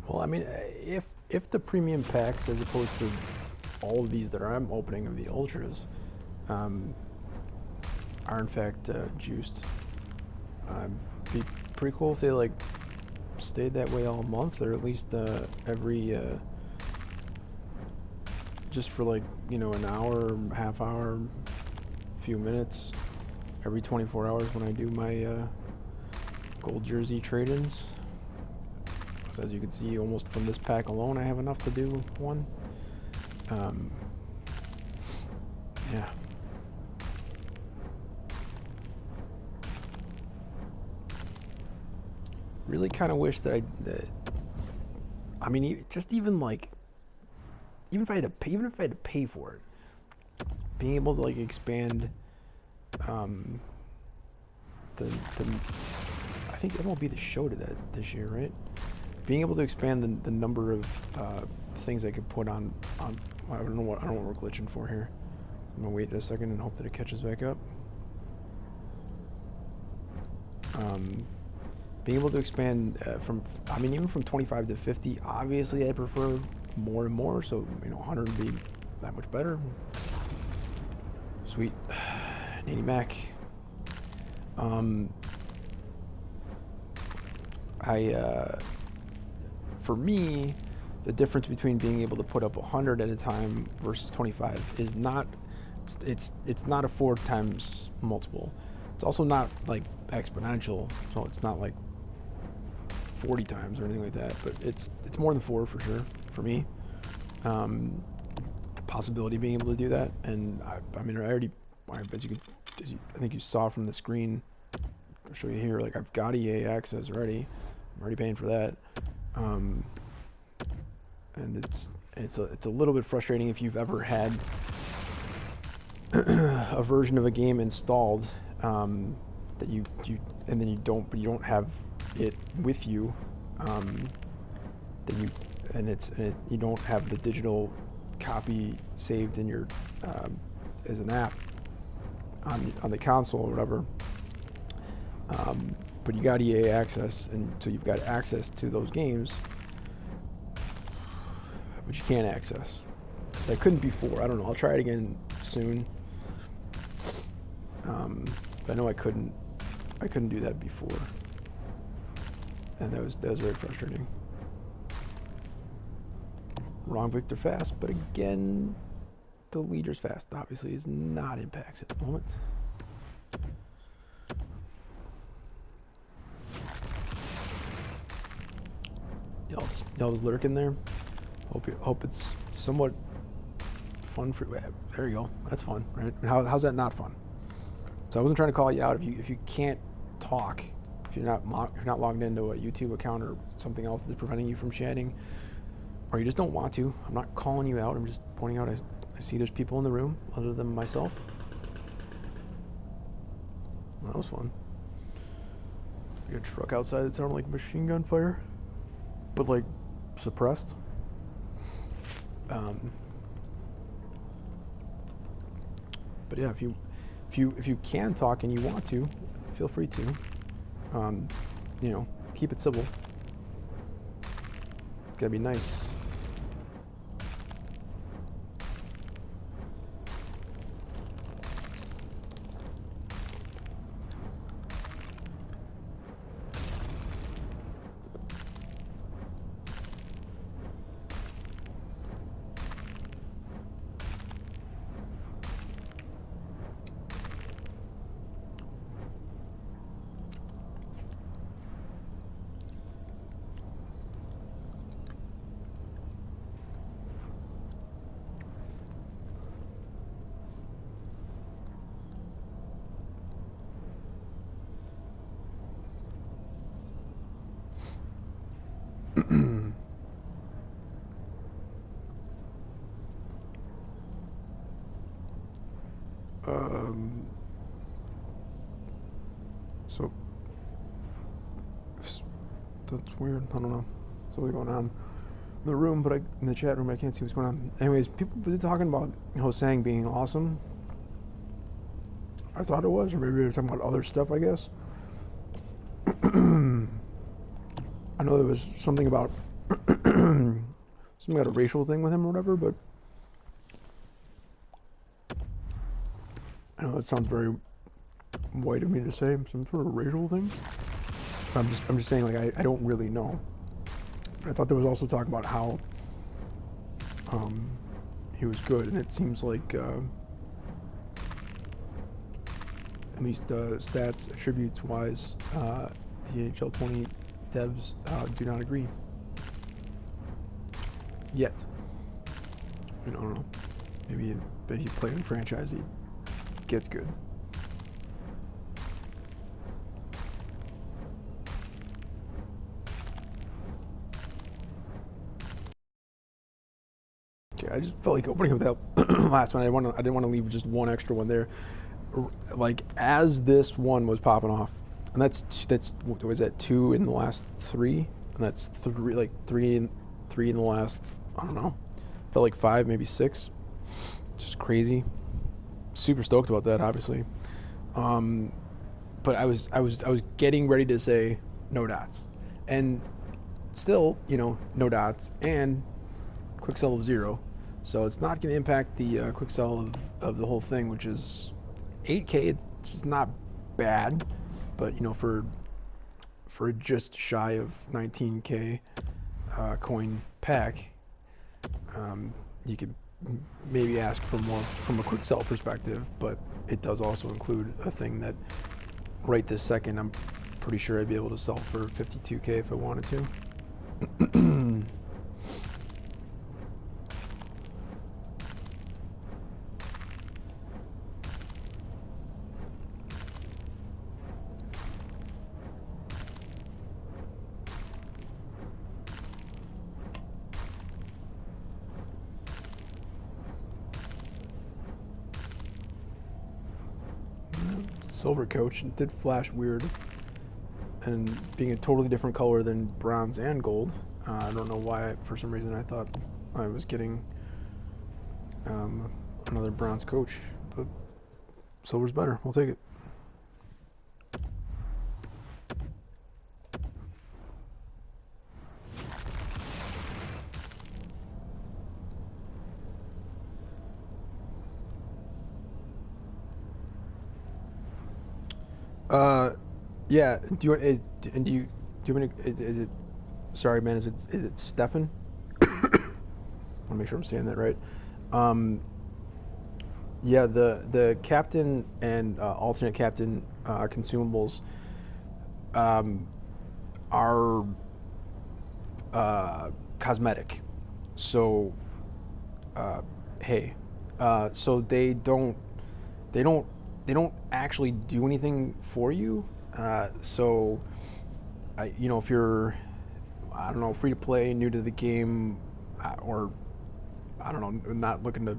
Well, I mean, if the premium packs, as opposed to all of these that I'm opening of the ultras, um, are in fact juiced, be pretty cool if they like stayed that way all month, or at least every just for like an hour, half hour, few minutes, every 24 hours when I do my gold jersey trade-ins. So as you can see, almost from this pack alone, I have enough to do one. Yeah. Really kind of wish that I mean, just even like, even if I had to pay for it, being able to like expand, the I think MLB The Show did that this year, right? Being able to expand the number of things I could put on. I don't know what we're glitching for here. I'm gonna wait a second and hope that it catches back up. Being able to expand even from 25 to 50. Obviously, I prefer more and more. So 100 would be that much better. Sweet, Nady Mac. For me, the difference between being able to put up 100 at a time versus 25 is not, it's not a 4 times multiple. It's also not like exponential, so it's not like 40 times or anything like that, but it's more than 4 for sure for me. The possibility of being able to do that, and I mean, I think you saw from the screen, I'll show you here, like I've got EA access already. I'm already paying for that. And it's a little bit frustrating if you've ever had a version of a game installed that you and then you don't have it with you, you don't have the digital copy saved in your as an app on the console or whatever. But you got EA access, and so you've got access to those games, but you can't access. That couldn't be 4. I don't know. I'll try it again soon. I know I couldn't do that before, and that was very frustrating. Wrong Victor fast, but again, the leader's fast obviously is not in packs at the moment. Y'all's lurking there. Hope it's somewhat fun for. There you go. That's fun, right? How's that not fun? So I wasn't trying to call you out. If you can't talk, if you're not logged into a YouTube account or something else that's preventing you from chatting, or you just don't want to, I'm not calling you out. I'm just pointing out I see there's people in the room other than myself. That was fun. We got a truck outside that sounded like machine gun fire, but like suppressed. But yeah, if you can talk and you want to, feel free to. Keep it civil. It's gotta be nice. So that's weird. I don't know. Something going on in the room, but in the chat room, I can't see what's going on. Anyways, people were talking about Hosang being awesome. I thought it was, or maybe they were talking about other stuff, I guess. I know there was something about Some kind of racial thing with him or whatever, but I know that sounds very white of me to say, some sort of racial thing. I'm just saying, like, I don't really know. I thought there was also talk about how he was good, and it seems like at least stats attributes wise, the NHL 20 devs do not agree yet. I don't know. Maybe if he played in franchise, he gets good. Okay, I just felt like opening with that last one. I didn't want to leave just one extra one there. Like as this one was popping off, and that's was that 2 in the last 3, and that's three in the last, I don't know, felt like 5, maybe 6. Just crazy. Super stoked about that, obviously. But I was getting ready to say no dots, and still, no dots and quick sell of 0. So it's not going to impact the quick sell of the whole thing, which is 8K. It's just not bad, but for just shy of 19K coin pack, you could maybe ask for more from a quick sell perspective, but it does also include a thing that right this second I'm pretty sure I'd be able to sell for 52K if I wanted to. Silver coach did flash weird, and being a totally different color than bronze and gold. I don't know why, for some reason I thought I was getting another bronze coach, but silver's better. We'll take it. Yeah. Do you is it? Sorry, man. Is it Stefan? I want to make sure I'm saying that right. Yeah. The captain and alternate captain consumables are cosmetic. So hey, so they don't actually do anything for you. So, if you're, I don't know, free to play, new to the game, or I don't know, not looking to,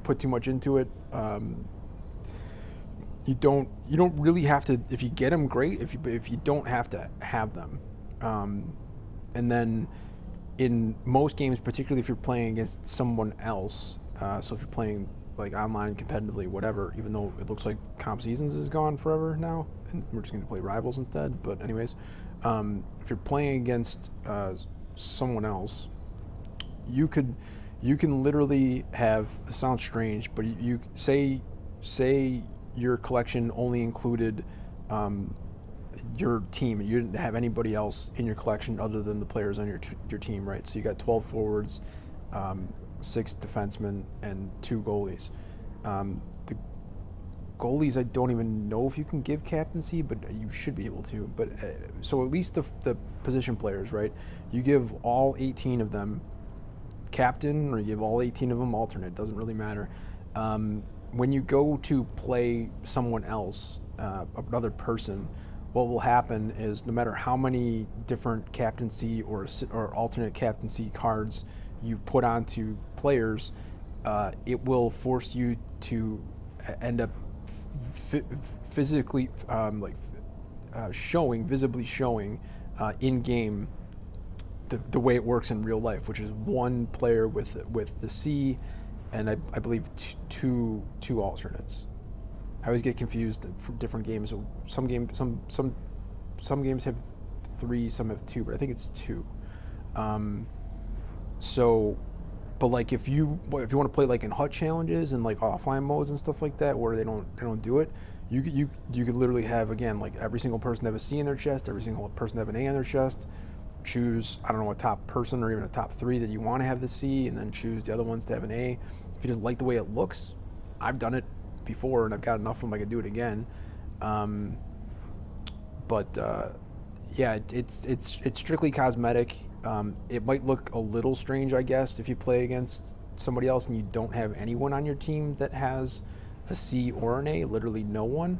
put too much into it. You don't really have to. If you get them, great. If you don't have to have them, and then in most games, particularly if you're playing against someone else, so if you're playing like online competitively, whatever, even though it looks like comp seasons is gone forever now and we're just going to play rivals instead, but anyways, if you're playing against someone else, you can literally have, it sounds strange, but you say your collection only included your team, you didn't have anybody else in your collection other than the players on your team, right? So you got 12 forwards, 6 defensemen, and 2 goalies. The goalies, I don't even know if you can give captaincy, but you should be able to. But so at least the position players, right? You give all 18 of them captain, or you give all 18 of them alternate. Doesn't really matter. When you go to play someone else, another person, what will happen is no matter how many different captaincy or alternate captaincy cards you put onto players, it will force you to end up physically, visibly showing in game the way it works in real life, which is one player with the C, and I believe two alternates. I always get confused from different games. Some games have 3, some have 2, but I think it's 2. Um, so, but like if you want to play like in hut challenges and like offline modes and stuff like that, where they don't do it, you could literally have, again, like every single person have a C in their chest, every single person have an A in their chest. Choose, I don't know, a top person or even a top 3 that you want to have the C, and then choose the other ones to have an A. If you just like the way it looks, I've done it before and I've got enough of them I could do it again. Um, but yeah, it's strictly cosmetic. It might look a little strange, I guess, if you play against somebody else and you don't have anyone on your team that has a C or an A, literally no one.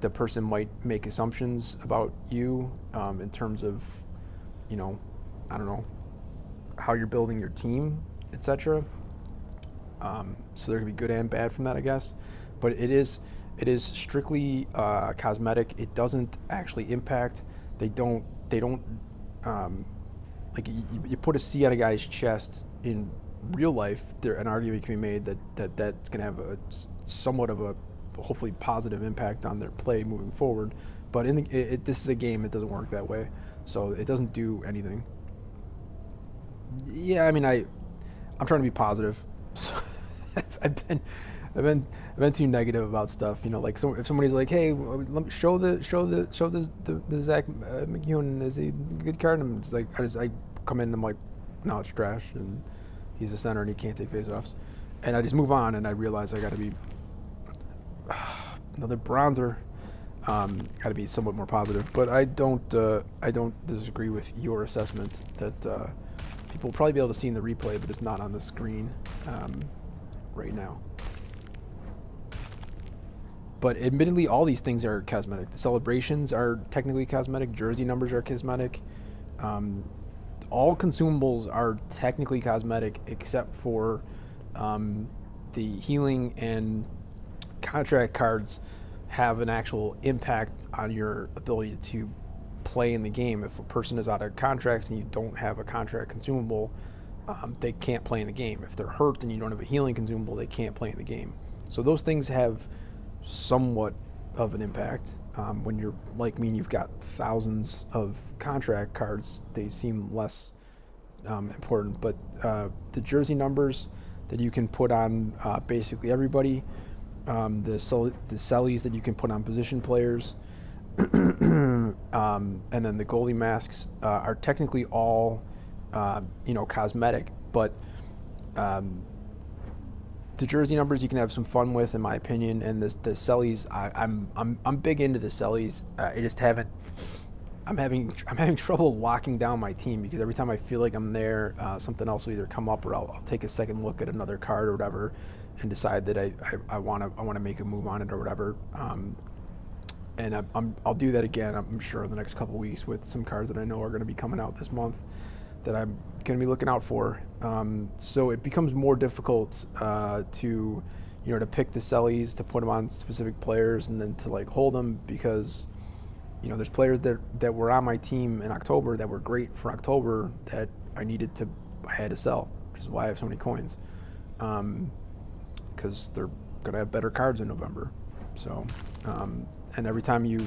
The person might make assumptions about you in terms of, you know, I don't know, how you're building your team, etc. So there could be good and bad from that, I guess. But it is strictly cosmetic. It doesn't actually impact. They don't like you put a C on a guy's chest in real life. There an argument can be made that's going to have a somewhat of a hopefully positive impact on their play moving forward. But this is a game. It doesn't work that way, so it doesn't do anything. Yeah, I mean, I'm trying to be positive. So I've been too negative about stuff. You know, like if somebody's like, "Hey, let me show the Zach McEwen is a good card," and it's like I come in and I'm like, "No, it's trash," and he's a center and he can't take faceoffs, and I just move on and I realize I got to be another bronzer. Got to be somewhat more positive, but I don't disagree with your assessment that people will probably be able to see in the replay, but it's not on the screen right now. But admittedly, all these things are cosmetic. The celebrations are technically cosmetic. Jersey numbers are cosmetic. All consumables are technically cosmetic, except for the healing and contract cards have an actual impact on your ability to play in the game. If a person is out of contracts and you don't have a contract consumable, they can't play in the game. If they're hurt and you don't have a healing consumable, they can't play in the game. So those things have somewhat of an impact. When you're like me and you've got thousands of contract cards, they seem less important. But the jersey numbers that you can put on basically everybody, the cellies that you can put on position players, and then the goalie masks are technically all cosmetic, but the jersey numbers you can have some fun with, in my opinion, and the cellies, I'm big into the cellies. I just haven't. I'm having trouble locking down my team because every time I feel like I'm there, something else will either come up or I'll take a second look at another card or whatever, and decide that I want to make a move on it or whatever. And I'll do that again, I'm sure, in the next couple weeks with some cards that I know are going to be coming out this month that I'm going to be looking out for. So it becomes more difficult to pick the cellies, to put them on specific players, and then to like hold them, because there's players that were on my team in October that were great for October that I had to sell, which is why I have so many coins, because they're going to have better cards in November. So and every time no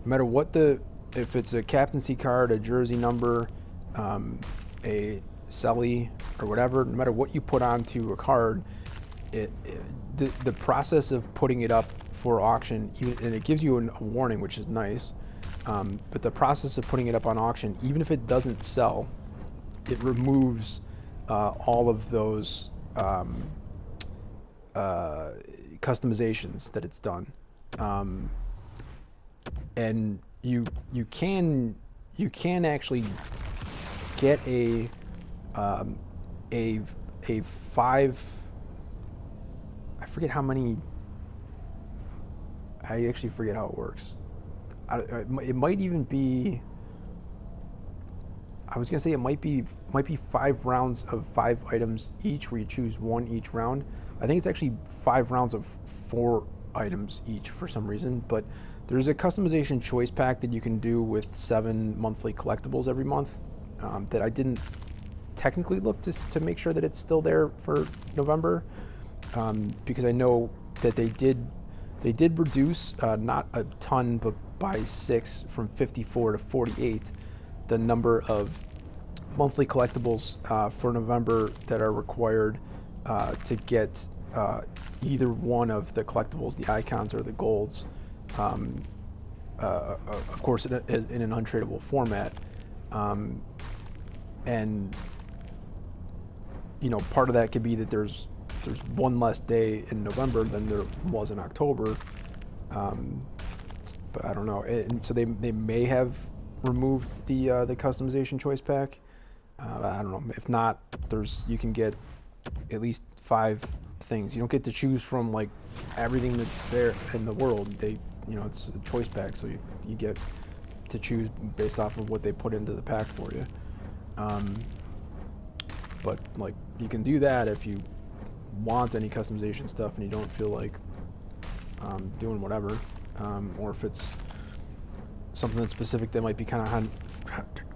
matter what if it's a captaincy card, a jersey number, a celly or whatever, no matter what you put onto a card, the process of putting it up for auction, and it gives you a warning, which is nice, but the process of putting it up on auction, even if it doesn't sell, it removes all of those customizations that it's done, and you can actually get a 5, I forget how many, I actually forget how it works. It might even be, I was gonna say it might be 5 rounds of 5 items each, where you choose one each round. I think it's actually 5 rounds of 4 items each for some reason, but there's a customization choice pack that you can do with 7 monthly collectibles every month, that I didn't technically look to make sure that it's still there for November, because I know that they did reduce, not a ton, but by 6 from 54 to 48 the number of monthly collectibles for November that are required to get either one of the collectibles, the icons or the golds, of course in an untradeable format. And part of that could be that there's one less day in November than there was in October, but I don't know. And so they may have removed the customization choice pack. I don't know. If not, you can get at least 5 things. You don't get to choose from like everything that's there in the world. It's a choice pack, so you get to choose based off of what they put into the pack for you. But like you can do that if you want any customization stuff and you don't feel like doing whatever, or if it's something that's specific that might be kind of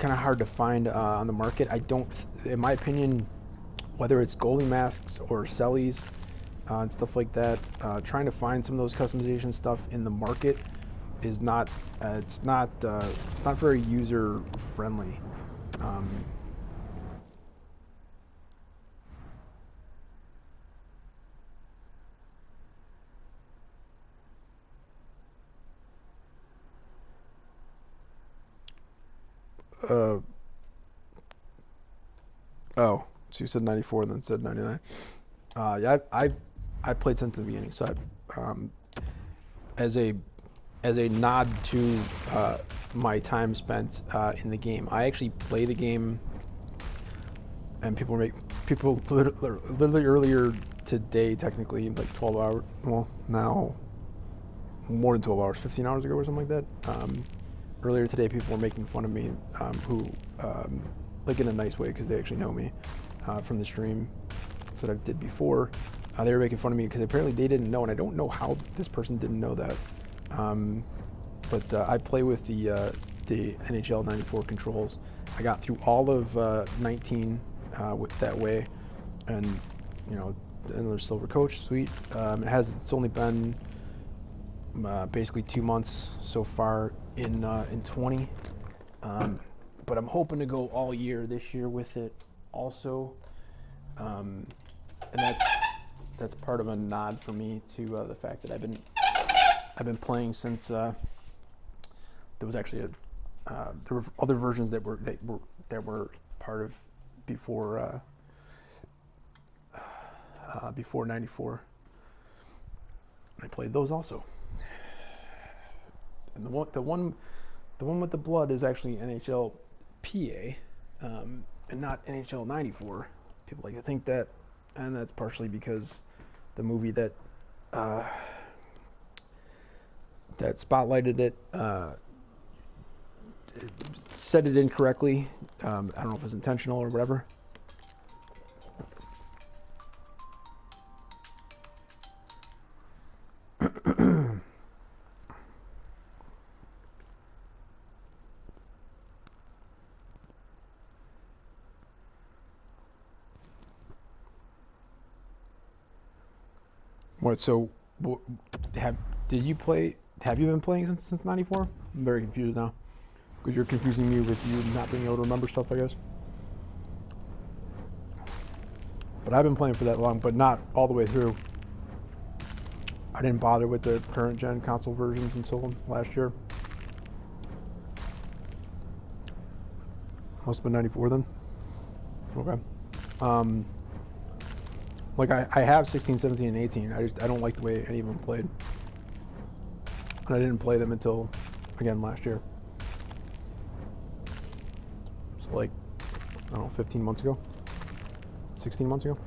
hard to find on the market. I don't, in my opinion, whether it's goalie masks or cellies and stuff like that, trying to find some of those customization stuff in the market is not it's not very user friendly. Oh, so you said 94 and then said 99. Yeah, I played since the beginning. So as a nod to my time spent in the game, I actually play the game, and people literally earlier today, technically like 12 hours. Well, now more than 12 hours, 15 hours ago or something like that. Earlier today, people were making fun of me, who, like in a nice way, because they actually know me from the stream that I did before. They were making fun of me because apparently they didn't know, and I don't know how this person didn't know that. But I play with the NHL 94 controls. I got through all of 19 with that way, and another silver coach, sweet. It's only been basically 2 months so far in 20, but I'm hoping to go all year this year with it also, and that's part of a nod for me to the fact that I've been playing since there was actually there were other versions that were part of before 94. I played those also. And the one with the blood is actually NHL PA, and not NHL 94. People like to think that, and that's partially because the movie that spotlighted it said it incorrectly. I don't know if it was intentional or whatever. What? So, have you been playing since 94? I'm very confused now, because you're confusing me with you not being able to remember stuff, I guess. But I've been playing for that long, but not all the way through. I didn't bother with the current gen console versions until last year. Must have been 94 then. Okay. Like I have 16, 17, and 18. I don't like the way any of them played. And I didn't play them until, again, last year. So like, I don't know, 15 months ago? 16 months ago?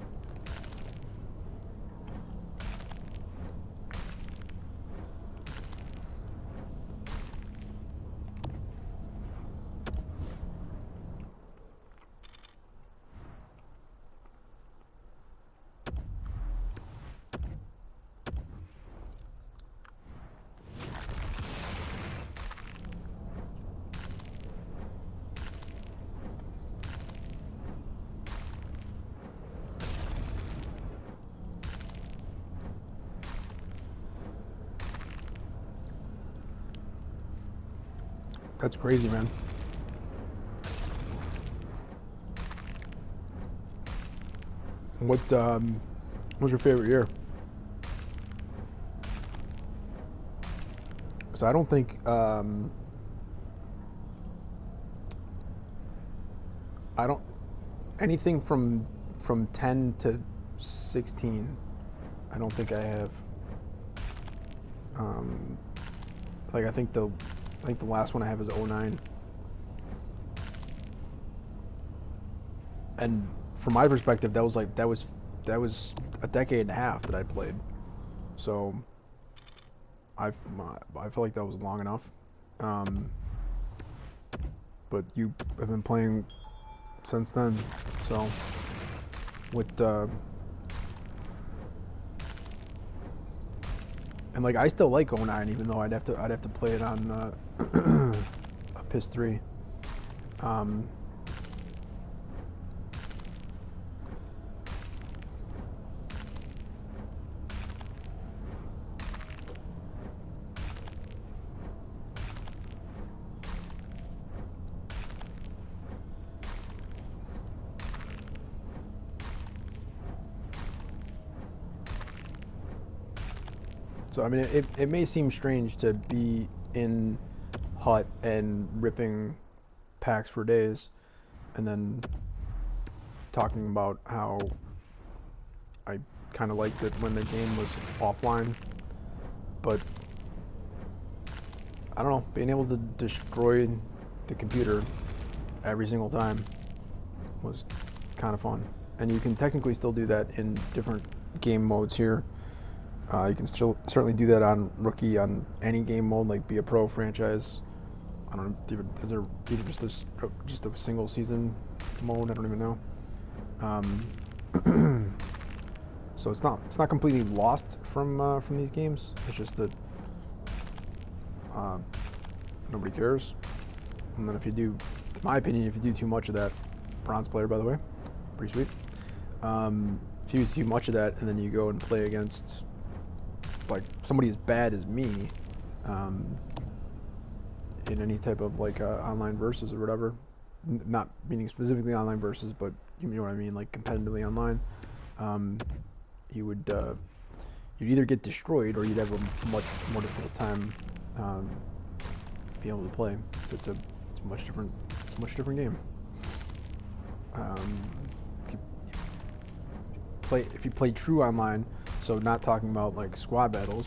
That's crazy, man. What was your favorite year? Because I don't think I don't anything from 10 to 16. I don't think I have. Like I think the last one I have is '09. And from my perspective, that was a decade and a half that I played. So I feel like that was long enough. But you have been playing since then. So with and like I still like '09, even though I'd have to play it on a PIS 3. So I mean, it may seem strange to be in hut and ripping packs for days, and then talking about how I kind of liked it when the game was offline, but I don't know, being able to destroy the computer every single time was kind of fun. And you can technically still do that in different game modes here. You can certainly do that on rookie on any game mode, like be a pro, franchise. I don't know. Is there even just a single season mode? I don't even know. So it's not completely lost from these games. It's just that nobody cares. And then if you do, in my opinion, if you do too much of that, bronze player by the way, pretty sweet. If you do too much of that and then you go and play against like somebody as bad as me in any type of like online versus or whatever, not meaning specifically online versus, but you know what I mean, like competitively online, you would you'd either get destroyed or you'd have a much more difficult time being able to play. So it's a much different game. If you play true online, so not talking about like squad battles,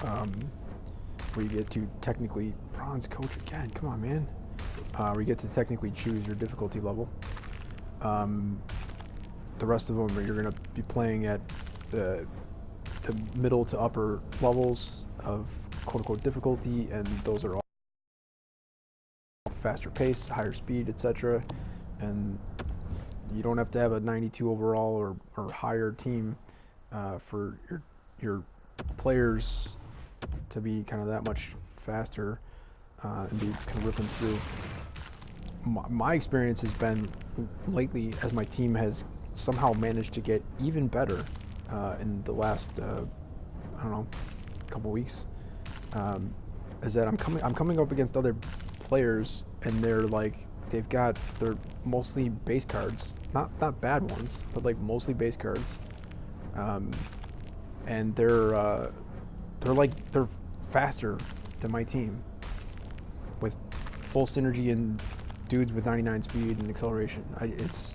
where you get to technically bronze coach again. Come on, man. Where you get to technically choose your difficulty level. The rest of them, you're going to be playing at the middle to upper levels of quote-unquote difficulty, and those are all faster pace, higher speed, etc. And you don't have to have a 92 overall or higher team for your players to be kind of that much faster and be kind of ripping through. My experience has been lately, as my team has somehow managed to get even better in the last I don't know, couple weeks, is that I'm coming up against other players and they're mostly base cards, not bad ones, but like mostly base cards, and they're faster than my team with full synergy and dudes with 99 speed and acceleration. It's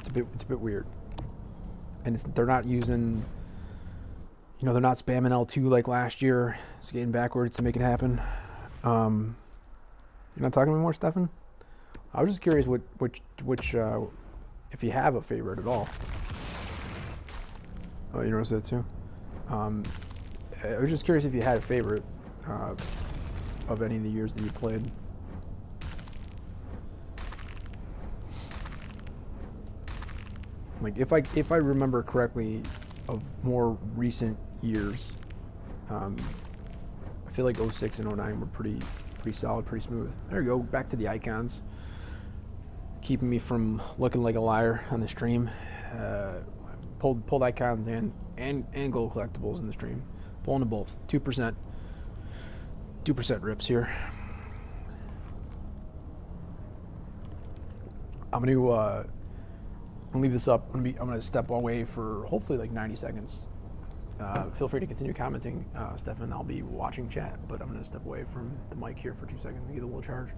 a bit weird, and they're not using, they're not spamming L2 like last year, skating backwards to make it happen. You're not talking anymore, Stefan? I was just curious which if you have a favorite at all. Oh, you noticed that too? I was just curious if you had a favorite of any of the years that you played. Like if I remember correctly, of more recent years, I feel like 06 and 09 were pretty solid, pretty smooth. There you go, back to the icons. Keeping me from looking like a liar on the stream. Pulled icons and gold collectibles in the stream. Pulling them both. 2%. 2% rips here. I'm gonna leave this up. I'm gonna step away for hopefully like 90 seconds. Feel free to continue commenting, Stefan. I'll be watching chat, but I'm gonna step away from the mic here for 2 seconds and get a little charge.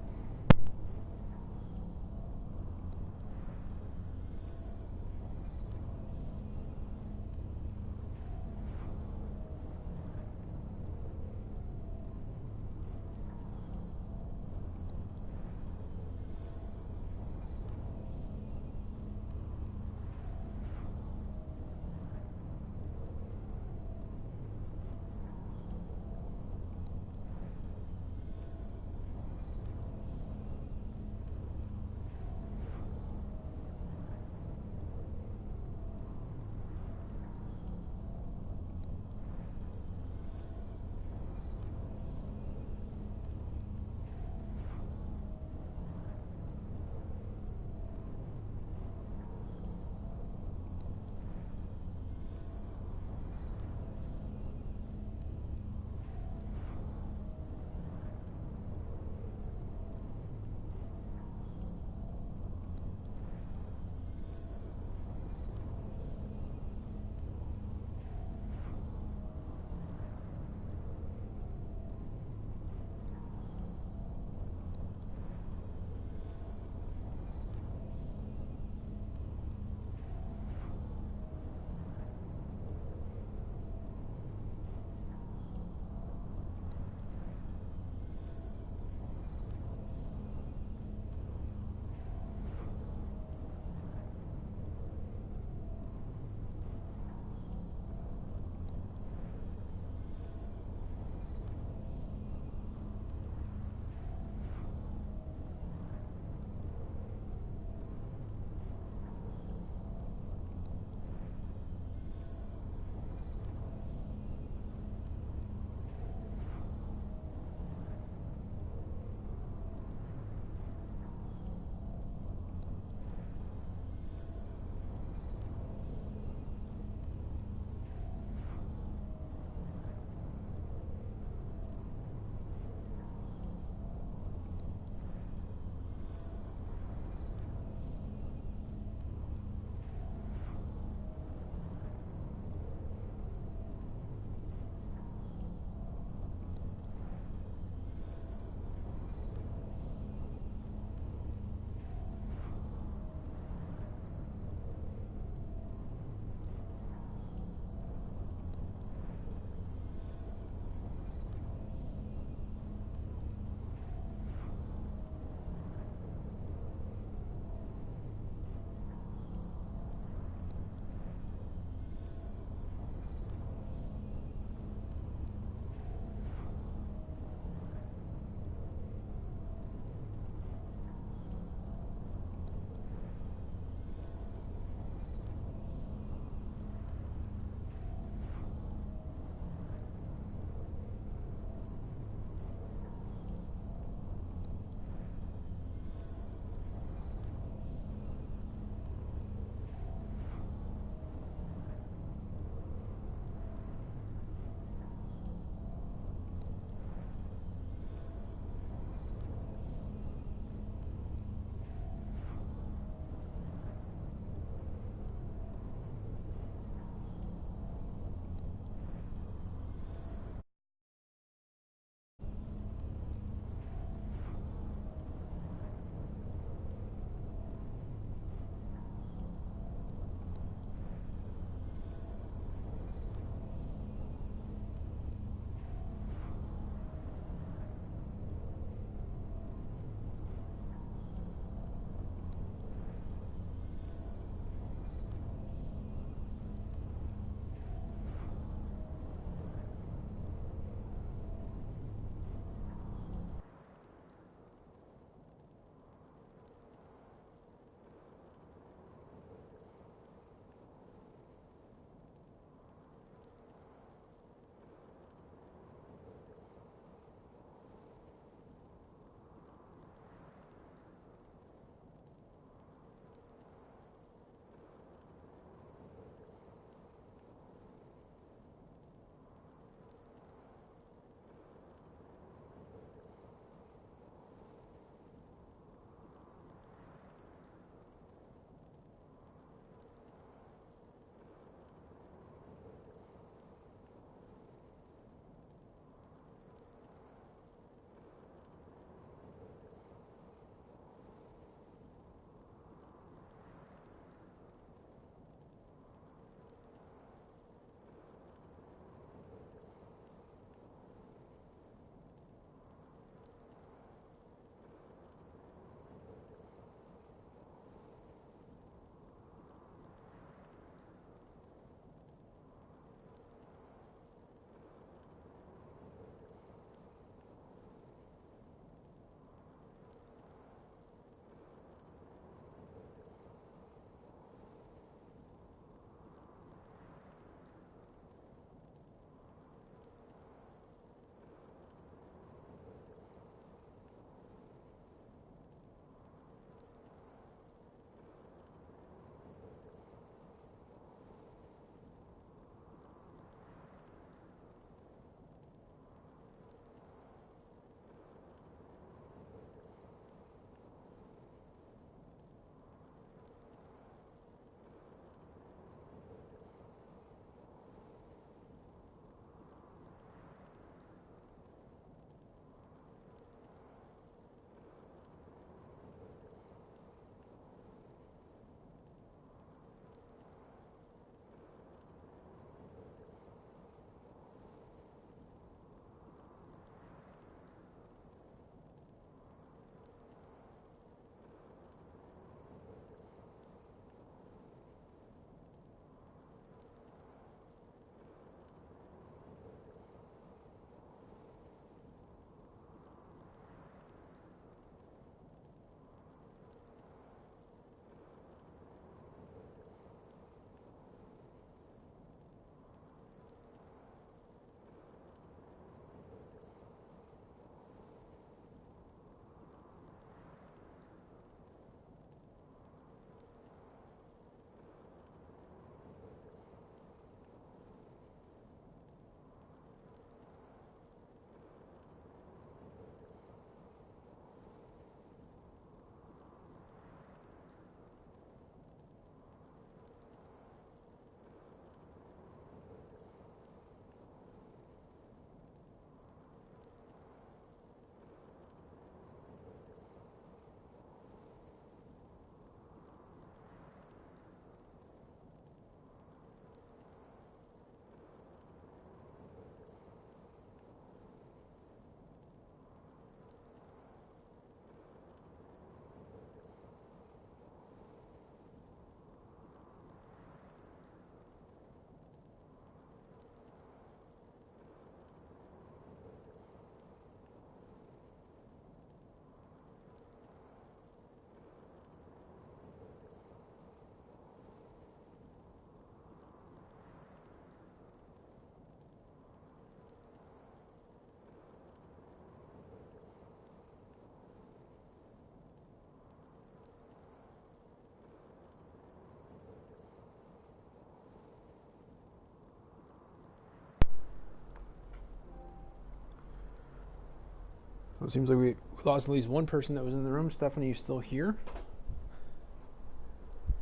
it seems like we lost at least one person that was in the room. Stephanie, you still here?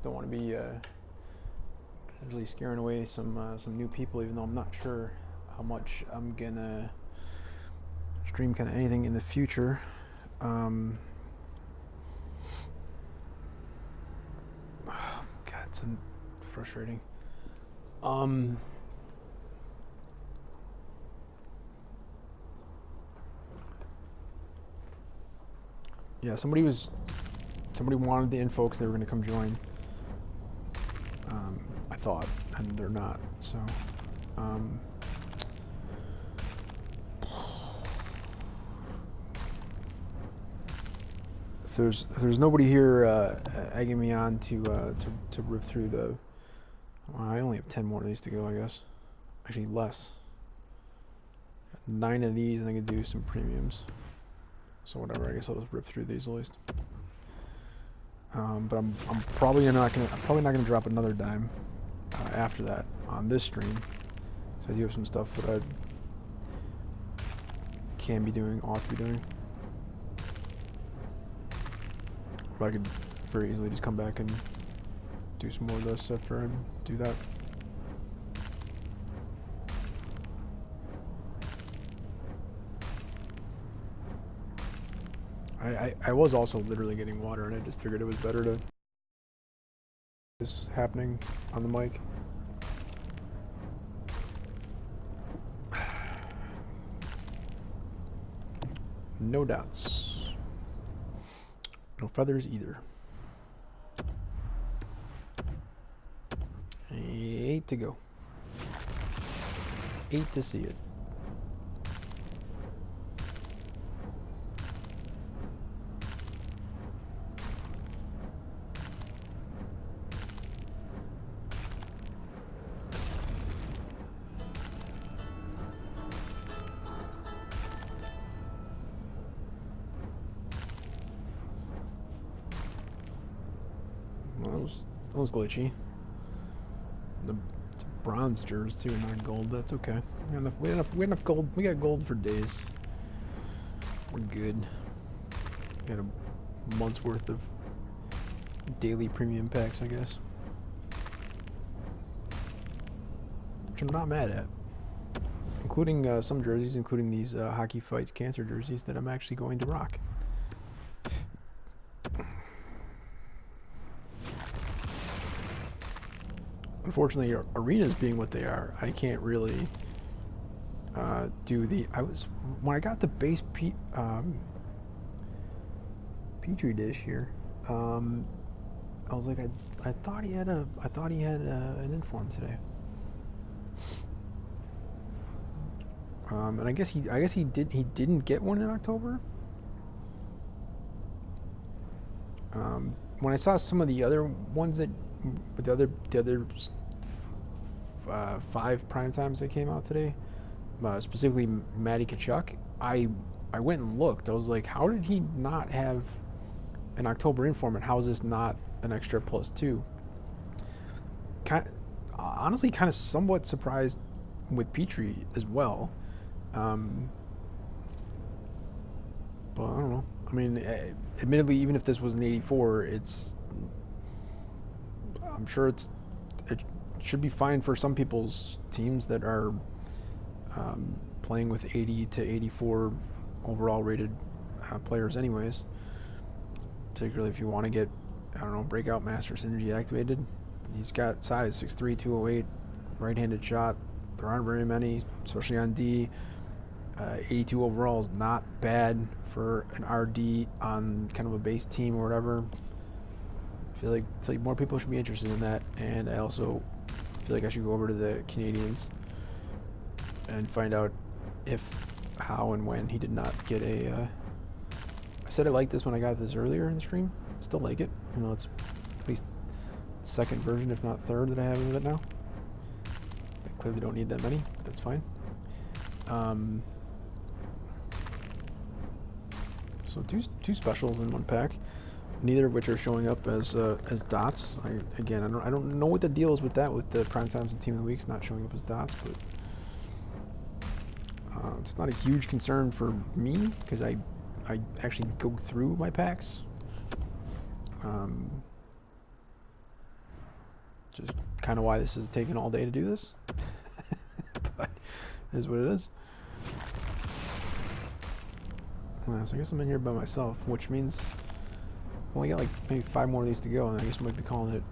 Don't want to be potentially scaring away some new people, even though I'm not sure how much I'm gonna stream kind of anything in the future. God, it's frustrating. Yeah, somebody wanted the info because they were going to come join. I thought, and they're not. So, if there's nobody here egging me on to rip through the. Well, I only have 10 more of these to go, I guess. Actually, less. 9 of these, and I can do some premiums. So whatever, I guess I'll just rip through these at least. But I'm probably not gonna drop another dime after that on this stream. So I do have some stuff that I can be doing, ought to be doing. But I could very easily just come back and do some more of this after I do that. I was also literally getting water, and I just figured it was better to this happening on the mic. No dots. No feathers either. 8 to go. 8 to see it. That was glitchy. The bronze jurors too, not gold. That's okay. We had enough gold. We got gold for days. We're good. We got a month's worth of daily premium packs, I guess. Which I'm not mad at. Including some jerseys, including these Hockey Fights Cancer jerseys that I'm actually going to rock. Unfortunately, arenas being what they are, I can't really do the. When I got the base petri dish here. I was like, I thought he had an inform today. And I guess he didn't get one in October. When I saw some of the other ones that the other 5 prime times that came out today, specifically Matty Tkachuk, I went and looked. I was like, how did he not have an October inform, and how is this not an extra +2? Honestly, kind of somewhat surprised with Petrie as well. But I don't know. I mean, admittedly, even if this was an 84, I'm sure it should be fine for some people's teams that are playing with 80 to 84 overall rated players anyways. Particularly if you want to get, I don't know, breakout master synergy activated. He's got size 6'3", 208, right-handed shot. There aren't very many, especially on D. 82 overall is not bad for an RD on kind of a base team or whatever. I feel like more people should be interested in that, and I also feel like I should go over to the Canadians and find out if, how, and when he did not get a. I said I liked this when I got this earlier in the stream. Still like it. You know, it's at least second version, if not third, that I have of it now. I clearly don't need that many, but that's fine. So two specials in one pack, neither of which are showing up as dots. I don't know what the deal is with that, with the prime times and team of the weeks not showing up as dots, but it's not a huge concern for me because I I actually go through my packs. Just kind of why this is taking all day to do this. But it is what it is. Well, so I guess I'm in here by myself, which means I only got like maybe 5 more of these to go, and I guess I might be calling it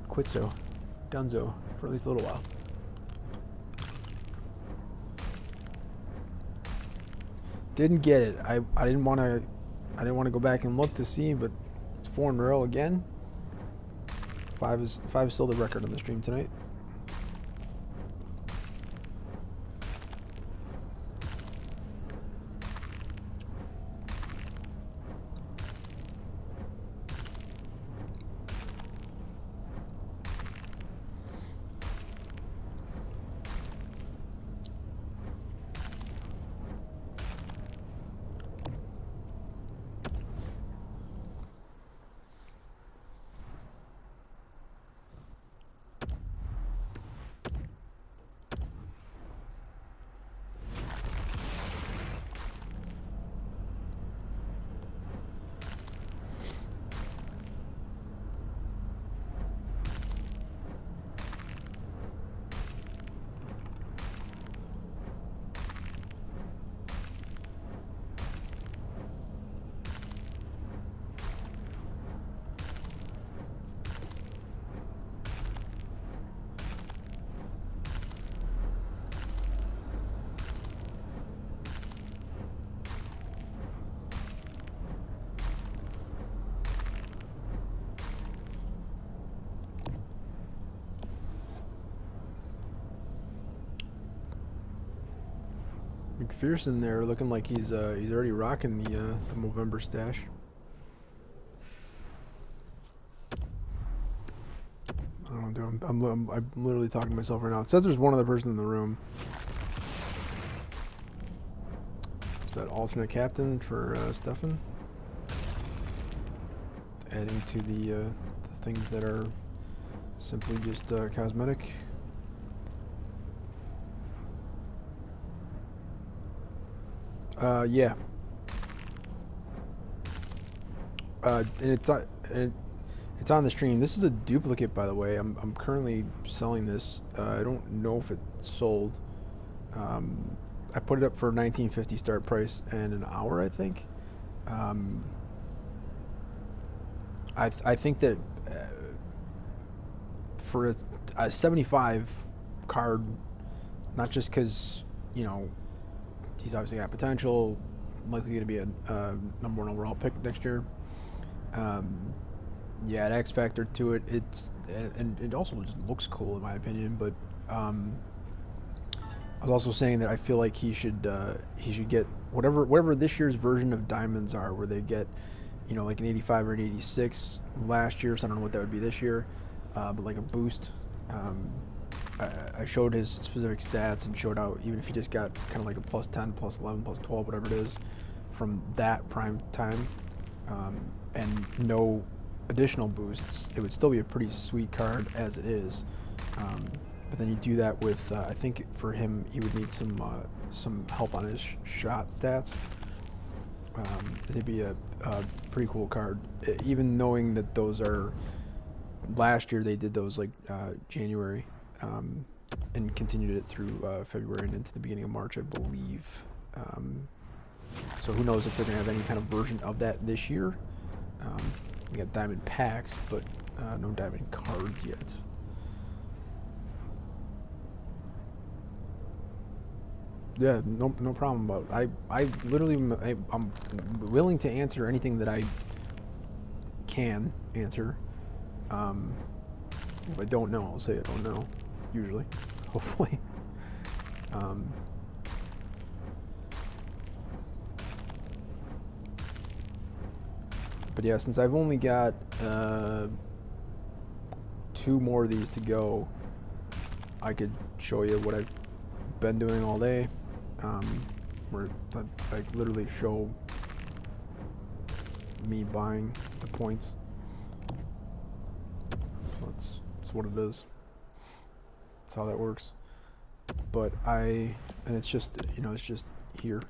quitzo, dunzo, for at least a little while. Didn't get it. I didn't want to go back and look to see, but it's 4 in a row again. 5 is still the record on the stream tonight. McPherson there, looking like he's already rocking the Movember stash. I don't know, dude. I'm literally talking to myself right now. It says there's one other person in the room. Is that alternate captain for Stefan? Adding to the things that are simply just cosmetic. Yeah. And it's on the stream. This is a duplicate, by the way. I'm currently selling this. I don't know if it's sold. I put it up for $19.50 start price and an hour, I think. I think that for a 75 card, not just because, you know, he's obviously got potential, likely going to be a number 1 overall pick next year. Yeah, an X factor to it. And it also just looks cool in my opinion. But I was also saying that I feel like he should get whatever this year's version of diamonds are, where they get, you know, like an 85 or an 86 last year. So I don't know what that would be this year, but like a boost. I showed his specific stats and showed out even if he just got kind of like a plus 10, plus 11, plus 12, whatever it is, from that prime time, and no additional boosts, it would still be a pretty sweet card as it is. But then you do that with, I think for him, he would need some help on his shot stats. It'd be a pretty cool card, even knowing that those are, last year they did those like January. And continued it through February and into the beginning of March, I believe. So who knows if they're going to have any kind of version of that this year. We got diamond packs, but no diamond cards yet. Yeah, no problem about it. I literally, I'm willing to answer anything that I can answer. If I don't know, I'll say I don't know. Usually, hopefully. But yeah, since I've only got 2 more of these to go, I could show you what I've been doing all day. Where I literally show me buying the points. So that's what it is. That's how that works. But and it's just, you know, it's just here.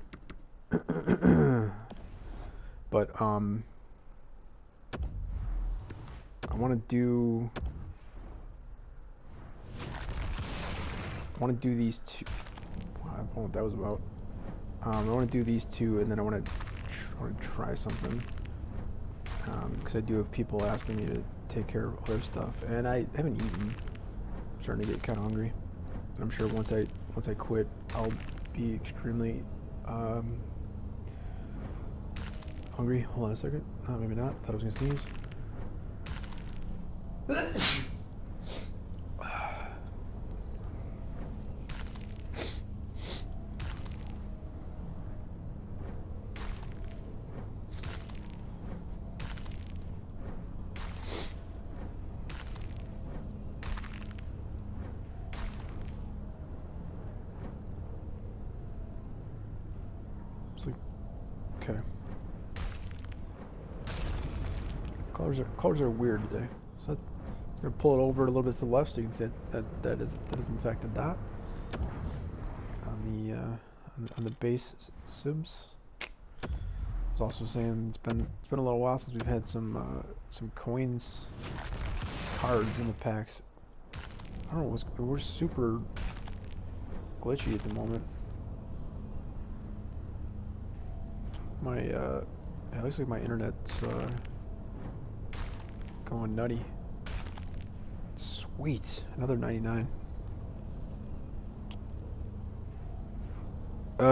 But I want to do these two. I don't know what that was about. I want to do these two, and then I want to try something. Because I do have people asking me to take care of other stuff, and I haven't eaten. I'm starting to get kind of hungry. And I'm sure once I quit, I'll be extremely hungry. Hold on a second. Maybe not. Thought I was gonna sneeze. Okay. Colors are weird today. So I'm gonna pull it over a little bit to the left so you can see that is in fact a dot on the base subs. I was also saying it's been a little while since we've had some coins cards in the packs. I don't know, we're super glitchy at the moment. It looks like my internet's going nutty. Sweet, another 99. You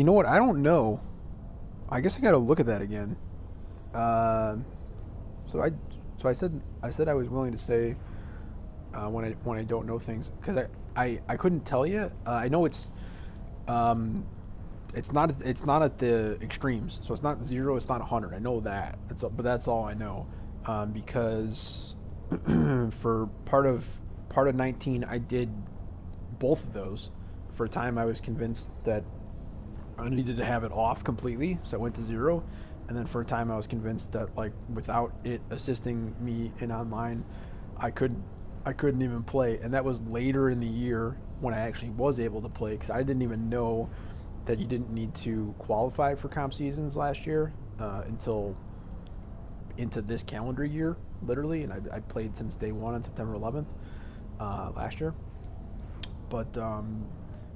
know what? I don't know. I guess I gotta look at that again. So I said I was willing to say when I don't know things, because I couldn't tell you. I know it's not at the extremes, so it's not 0, it's not 100. I know that. But that's all I know, because for part of 19, I did both of those. For a time, I was convinced that I needed to have it off completely, so I went to 0. And then for a time, I was convinced that, like, without it assisting me in online, I couldn't even play. And that was later in the year when I actually was able to play, because I didn't even know that you didn't need to qualify for comp seasons last year until into this calendar year, literally. And I played since day one on September 11th last year. But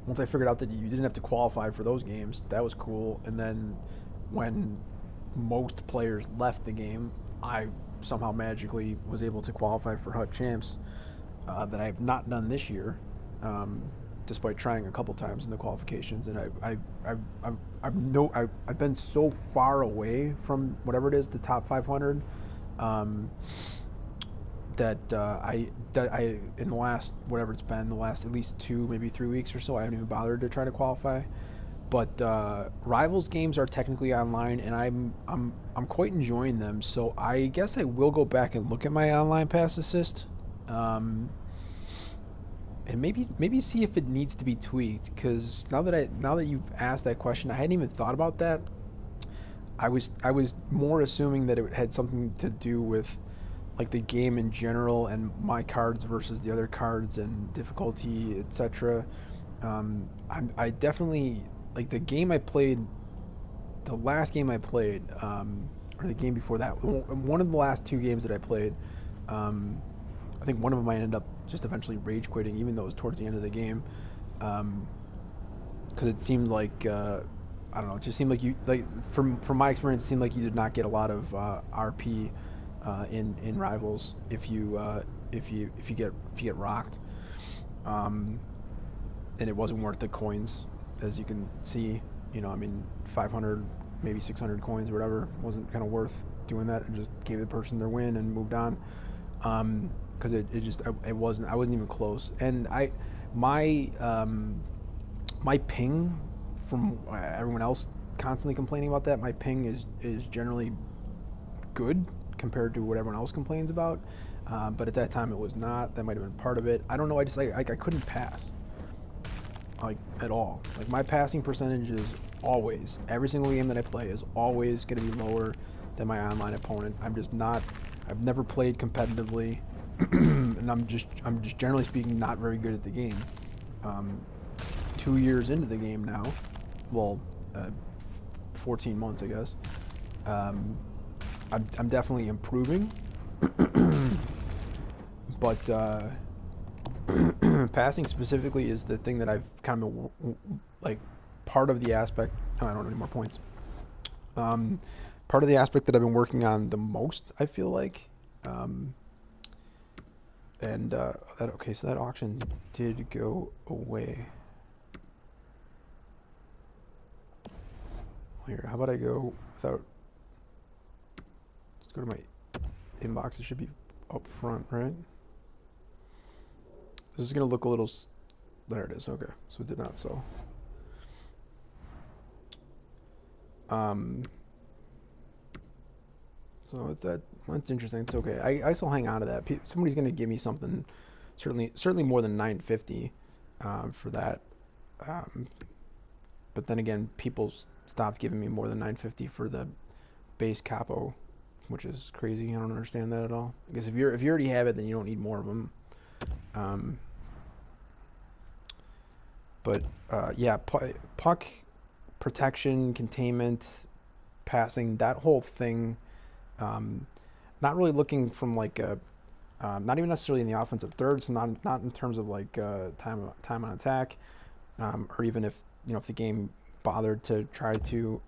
once I figured out that you didn't have to qualify for those games, that was cool. And then when most players left the game, I somehow magically was able to qualify for HUT Champs that I have not done this year, despite trying a couple times in the qualifications. And I've been so far away from whatever it is, the top 500, that I in the last, whatever it's been, the last at least 2, maybe 3 weeks or so, I haven't even bothered to try to qualify. But Rivals games are technically online, and I'm quite enjoying them. So I guess I will go back and look at my online pass assist, and maybe see if it needs to be tweaked. Because now that you've asked that question, I hadn't even thought about that. I was more assuming that it had something to do with, like, the game in general and my cards versus the other cards and difficulty, etc. I definitely, like, the game I played, the last game I played, or the game before that, one of the last 2 games that I played, I think one of them I ended up just eventually rage quitting, even though it was towards the end of the game, because it seemed like, I don't know, it just seemed like you, like, from my experience, it seemed like you did not get a lot of RP in Rivals if you get rocked, and it wasn't worth the coins. As you can see, I mean, 500, maybe 600 coins or whatever wasn't kind of worth doing that. And just gave the person their win and moved on, because I wasn't even close. And my ping, from everyone else constantly complaining about that, my ping is generally good compared to what everyone else complains about, but at that time it was not. That might have been part of it. I don't know. I just I couldn't pass, like, at all. Like, my passing percentage is always, every single game that I play is always going to be lower than my online opponent. I've never played competitively, and I'm just generally speaking not very good at the game. 2 years into the game now, well, 14 months, I guess. Um, I'm definitely improving, but passing specifically is the thing that I've kind of like part of the aspect. Oh, I don't have any more points. Um, Part of the aspect that I've been working on the most, I feel like. Um, and that okay, so that auction did go away. Here, how about I go without? Let's go to my inbox. It should be up front, right? This is gonna look a little. There it is. Okay, so it did not sell. Um, so that's interesting. It's okay. I still hang on to that. Somebody's gonna give me something, certainly more than 950, for that. Um, but then again, people stopped giving me more than 950 for the base capo, which is crazy. I don't understand that at all. I guess if you already have it, then you don't need more of them. Um, but yeah, puck protection, containment, passing, that whole thing. Um, Not really looking from like a, not even necessarily in the offensive third, so not in terms of like time on attack, or even if if the game bothered to try to.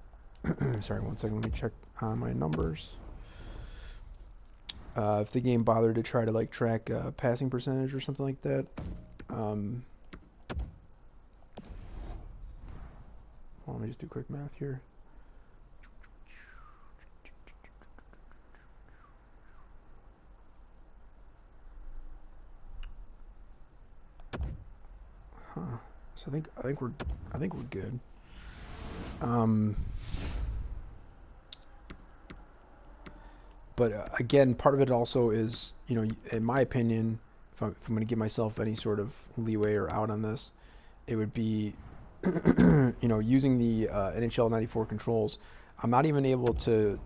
Sorry, one second. Let me check my numbers. If the game bothered to try to like track passing percentage or something like that. Um, Let me just do quick math here. Huh. So I think we're good. Um, but again, part of it also is, in my opinion, if I'm going to give myself any sort of leeway or out on this, it would be, using the NHL 94 controls. I'm not even able to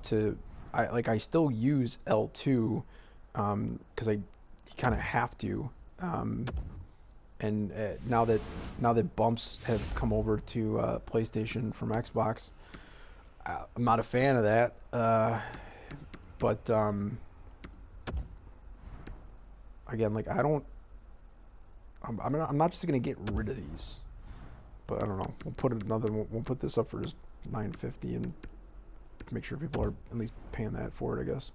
I still use L2, because I kind of have to. Um, and now that bumps have come over to PlayStation from Xbox, I'm not a fan of that. But again, like I don't. I'm not just gonna get rid of these. But I don't know. We'll put this up for just 950 and make sure people are at least paying that for it, I guess.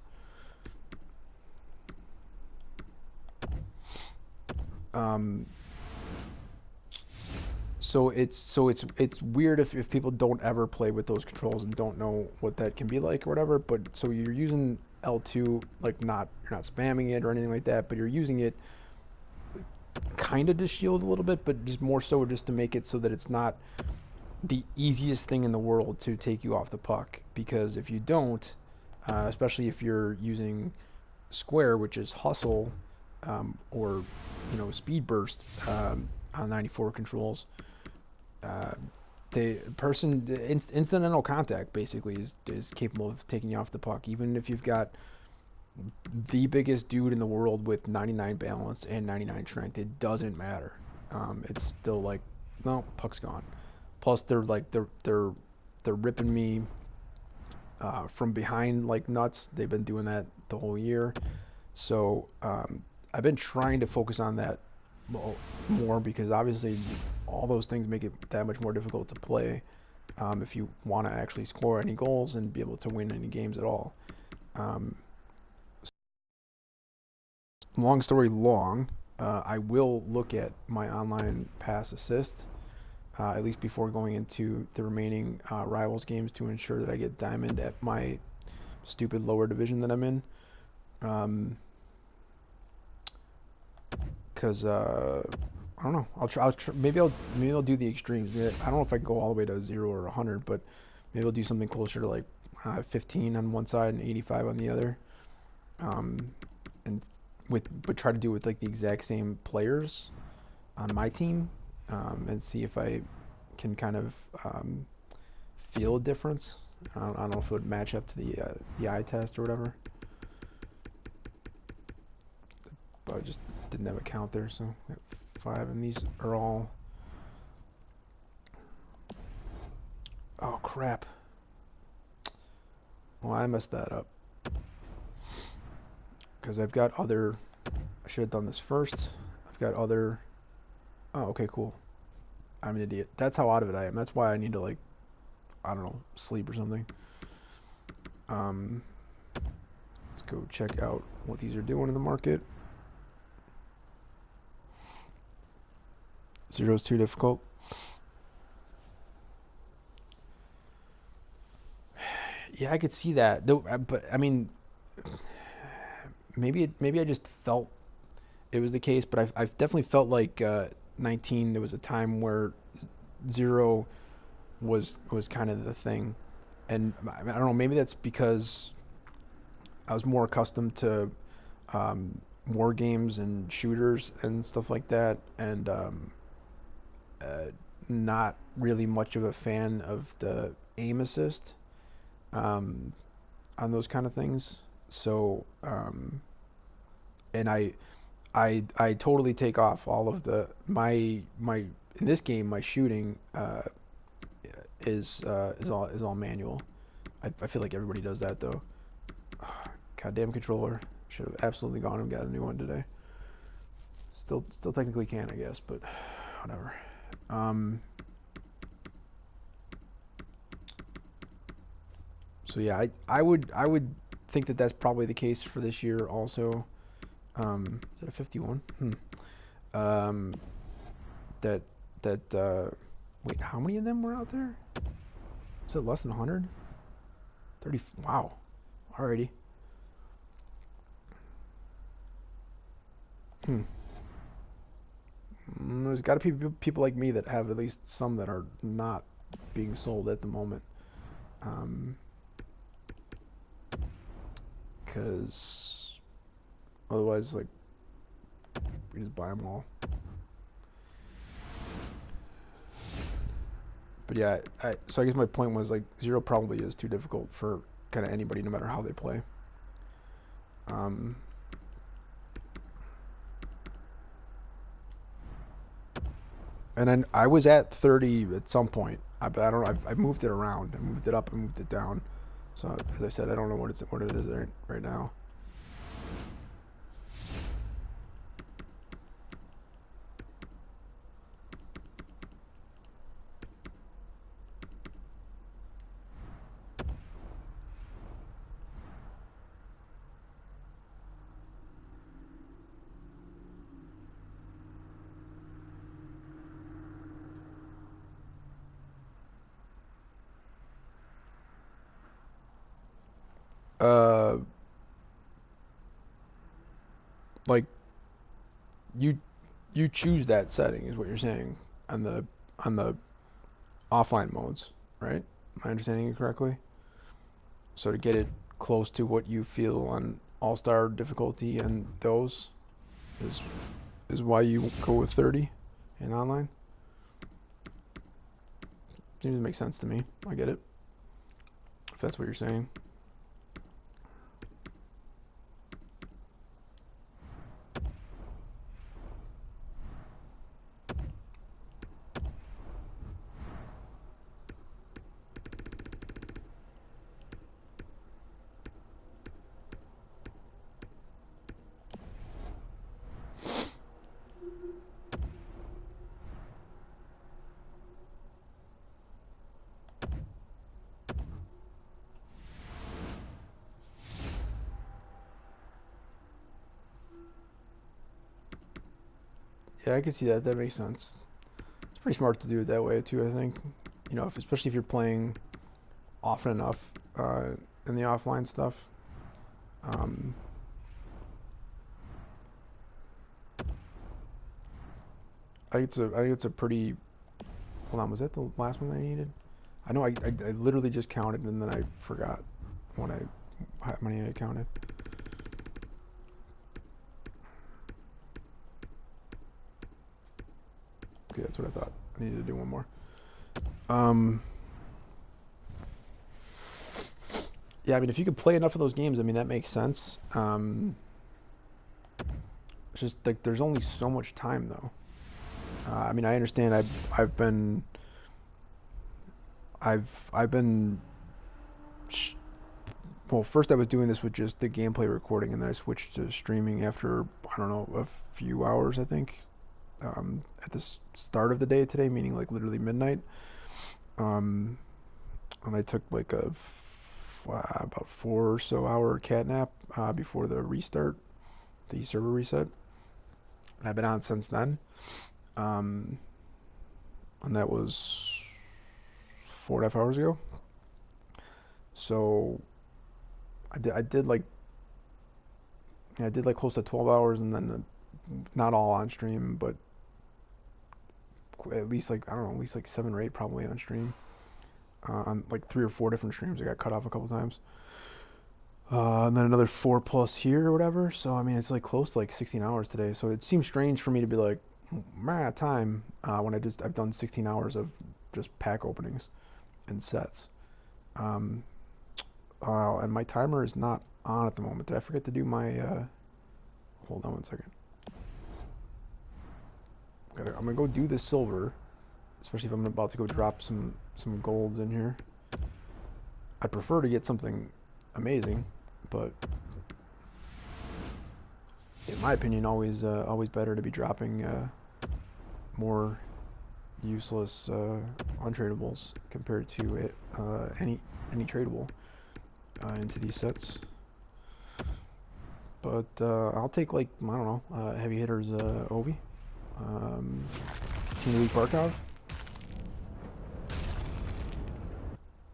Um, so it's weird if people don't ever play with those controls and don't know what that can be like or whatever. But so you're using L2, like you're not spamming it or anything like that, but you're using it kind of to shield a little bit, but just more so just to make it so that it's not the easiest thing in the world to take you off the puck. Because if you don't, especially if you're using square, which is hustle, or speed burst, on 94 controls, uh, the incidental contact basically is capable of taking you off the puck, even if you've got the biggest dude in the world with 99 balance and 99 strength. It doesn't matter. It's still like, no, puck's gone. Plus, they're ripping me from behind like nuts. They've been doing that the whole year. So I've been trying to focus on that more, because obviously all those things make it that much more difficult to play, if you want to actually score any goals and be able to win any games at all. Um, Long story long, I will look at my online pass assist, at least before going into the remaining Rivals games, to ensure that I get diamond at my stupid lower division that I'm in. Because I don't know. Maybe I'll do the extremes. I don't know if I go all the way to 0 or 100, but maybe I'll do something closer to like 15 on one side and 85 on the other. And but try to do it with like the exact same players on my team, and see if I can kind of feel a difference. I don't know if it would match up to the eye test or whatever. But I just didn't have a count there, so 5, and these are all. Oh crap! Well, I messed that up because I've got other. I should have done this first. I've got other. Oh, okay, cool. I'm an idiot. That's how out of it I am. That's why I need to like, I don't know, sleep or something. Let's go check out what these are doing in the market. Zero's too difficult. Yeah, I could see that. Though, but I mean, maybe I just felt it was the case, but I've definitely felt like 19. There was a time where zero was kind of the thing, and I don't know. Maybe that's because I was more accustomed to war games and shooters and stuff like that, and uh, not really much of a fan of the aim assist um, on those kind of things. So, and I totally take off all of the my in this game my shooting is all manual. I feel like everybody does that though. Goddamn controller. Should have absolutely gone and got a new one today. Still technically can, I guess, but whatever. Um, so yeah, I would think that that's probably the case for this year also. Is that a 51? Um, that that wait, how many of them were out there? Is it less than 100? 30. Wow. Alrighty. Hmm. There's got to be people like me that have at least some that are not being sold at the moment. Um, because otherwise, like, we just buy them all. But yeah, so I guess my point was like zero probably is too difficult for kind of anybody, no matter how they play. Um, and then I was at 30 at some point. But I don't know. I've moved it around. I moved it up. I moved it down. So as I said, I don't know what it is right now. Uh, like you you choose that setting is what you're saying on the offline modes, right? Am I understanding it correctly? So to get it close to what you feel on All Star difficulty and those is is why you go with 30 in online. Seems to make sense to me. I get it. If that's what you're saying. Yeah, I can see that. That makes sense. It's pretty smart to do it that way too. I think. You know, especially if you're playing often enough uh, in the offline stuff. Um, I think it's a pretty. Hold on, was that the last one I needed? I know I literally just counted and then I forgot what how many I counted. Okay, that's what I thought. I needed to do one more. Um, yeah, I mean, if you could play enough of those games, I mean, that makes sense. It's just like there's only so much time though. I mean, I understand. I've been I've been well, first I was doing this with just the gameplay recording, and then I switched to streaming after I don't know a few hours, I think, at the start of the day today, meaning like literally midnight. Um, and I took like about 4 or so hour cat nap before the restart, the server reset. And I've been on since then, um, and that was 4.5 hours ago. So I did like close to 12 hours, and then not all on stream, but at least like I don't know, at least like 7 or 8 probably on stream. On like 3 or 4 different streams, I got cut off a couple times. And then another 4 plus here or whatever. So I mean, it's like close to like 16 hours today. So it seems strange for me to be like, man, time when I've done 16 hours of just pack openings and sets. Um, and my timer is not on at the moment. Did I forget to do my? Hold on one second. I'm gonna go do this silver, especially if I'm about to go drop some golds in here. I'd prefer to get something amazing, but in my opinion, always better to be dropping more useless untradables compared to any tradable into these sets. But I'll take like I don't know heavy hitters Ovi, Team League Barkov.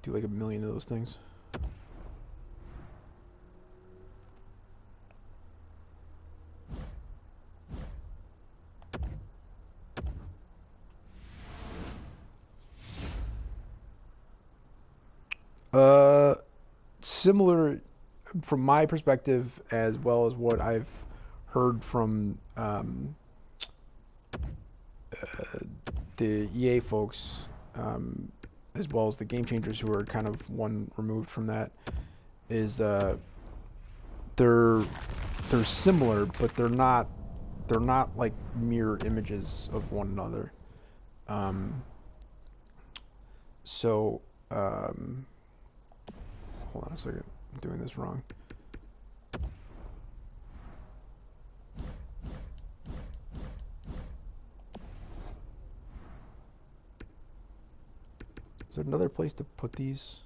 Do like a million of those things. Similar from my perspective, as well as what I've heard from the EA folks, as well as the game changers who are kind of one removed from that, is they're similar, but they're not like mirror images of one another. So hold on a second, I'm doing this wrong. Is there another place to put these?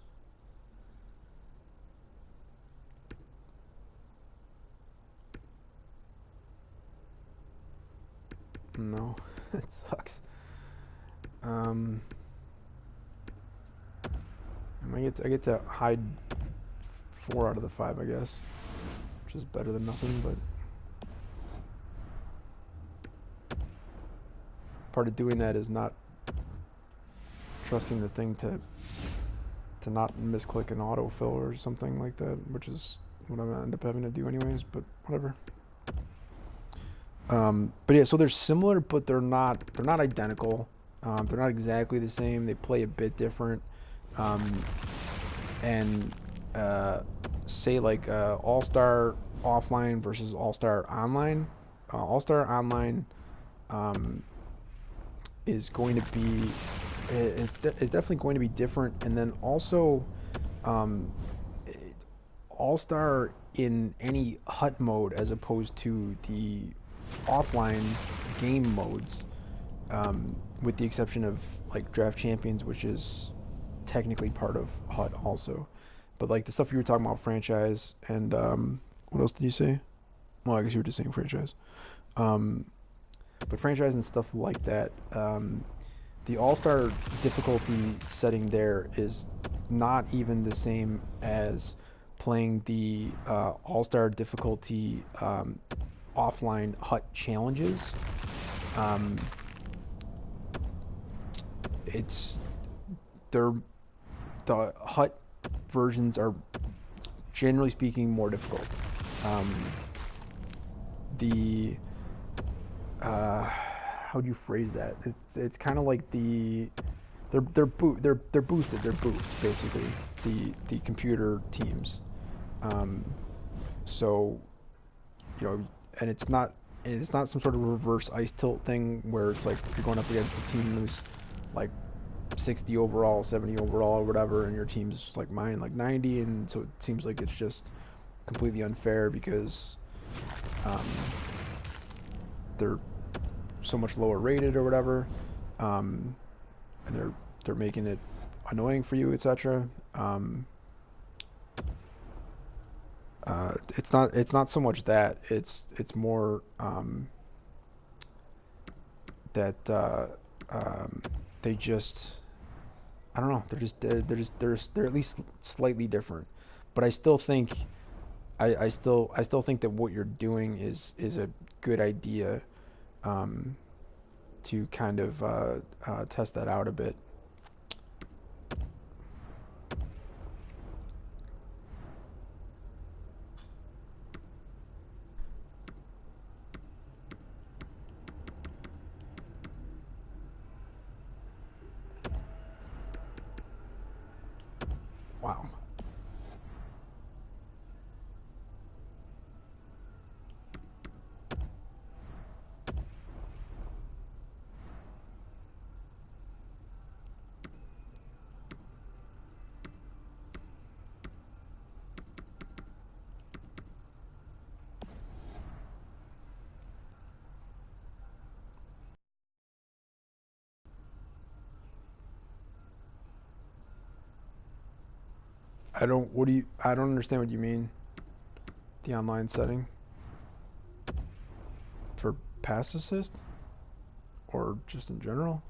No, it sucks. I get to hide 4 out of the 5, I guess, which is better than nothing. But part of doing that is not trusting the thing to not misclick an autofill or something like that, which is what I'm gonna end up having to do anyways. But whatever. But yeah, so they're similar, but they're not identical. They're not exactly the same. They play a bit different. And say like All-Star offline versus All-Star online. All-Star online is going to be is definitely going to be different, and then also All-Star in any hut mode as opposed to the offline game modes, with the exception of like Draft Champions, which is technically part of hut also. But like the stuff you were talking about, franchise, and what else did you say? Well, I guess you were just saying franchise. But franchise and stuff like that, the All-Star difficulty setting there is not even the same as playing the All-Star difficulty offline hut challenges. It's the hut versions are generally speaking more difficult. The how do you phrase that? It's kind of like they're boosted. They're boosted basically. The computer teams. So you know, and it's not some sort of reverse ice tilt thing where it's like you're going up against a team who's like 60 overall, 70 overall, or whatever, and your team's like mine, like 90, and so it seems like it's just completely unfair because um, they're so much lower rated or whatever, and they're making it annoying for you, etc. Um, it's not so much that it's more that they just I don't know, they're at least slightly different, but I still think that what you're doing is a good idea, um, to kind of test that out a bit. Wow. I don't understand what you mean. The online setting for pass assist or just in general?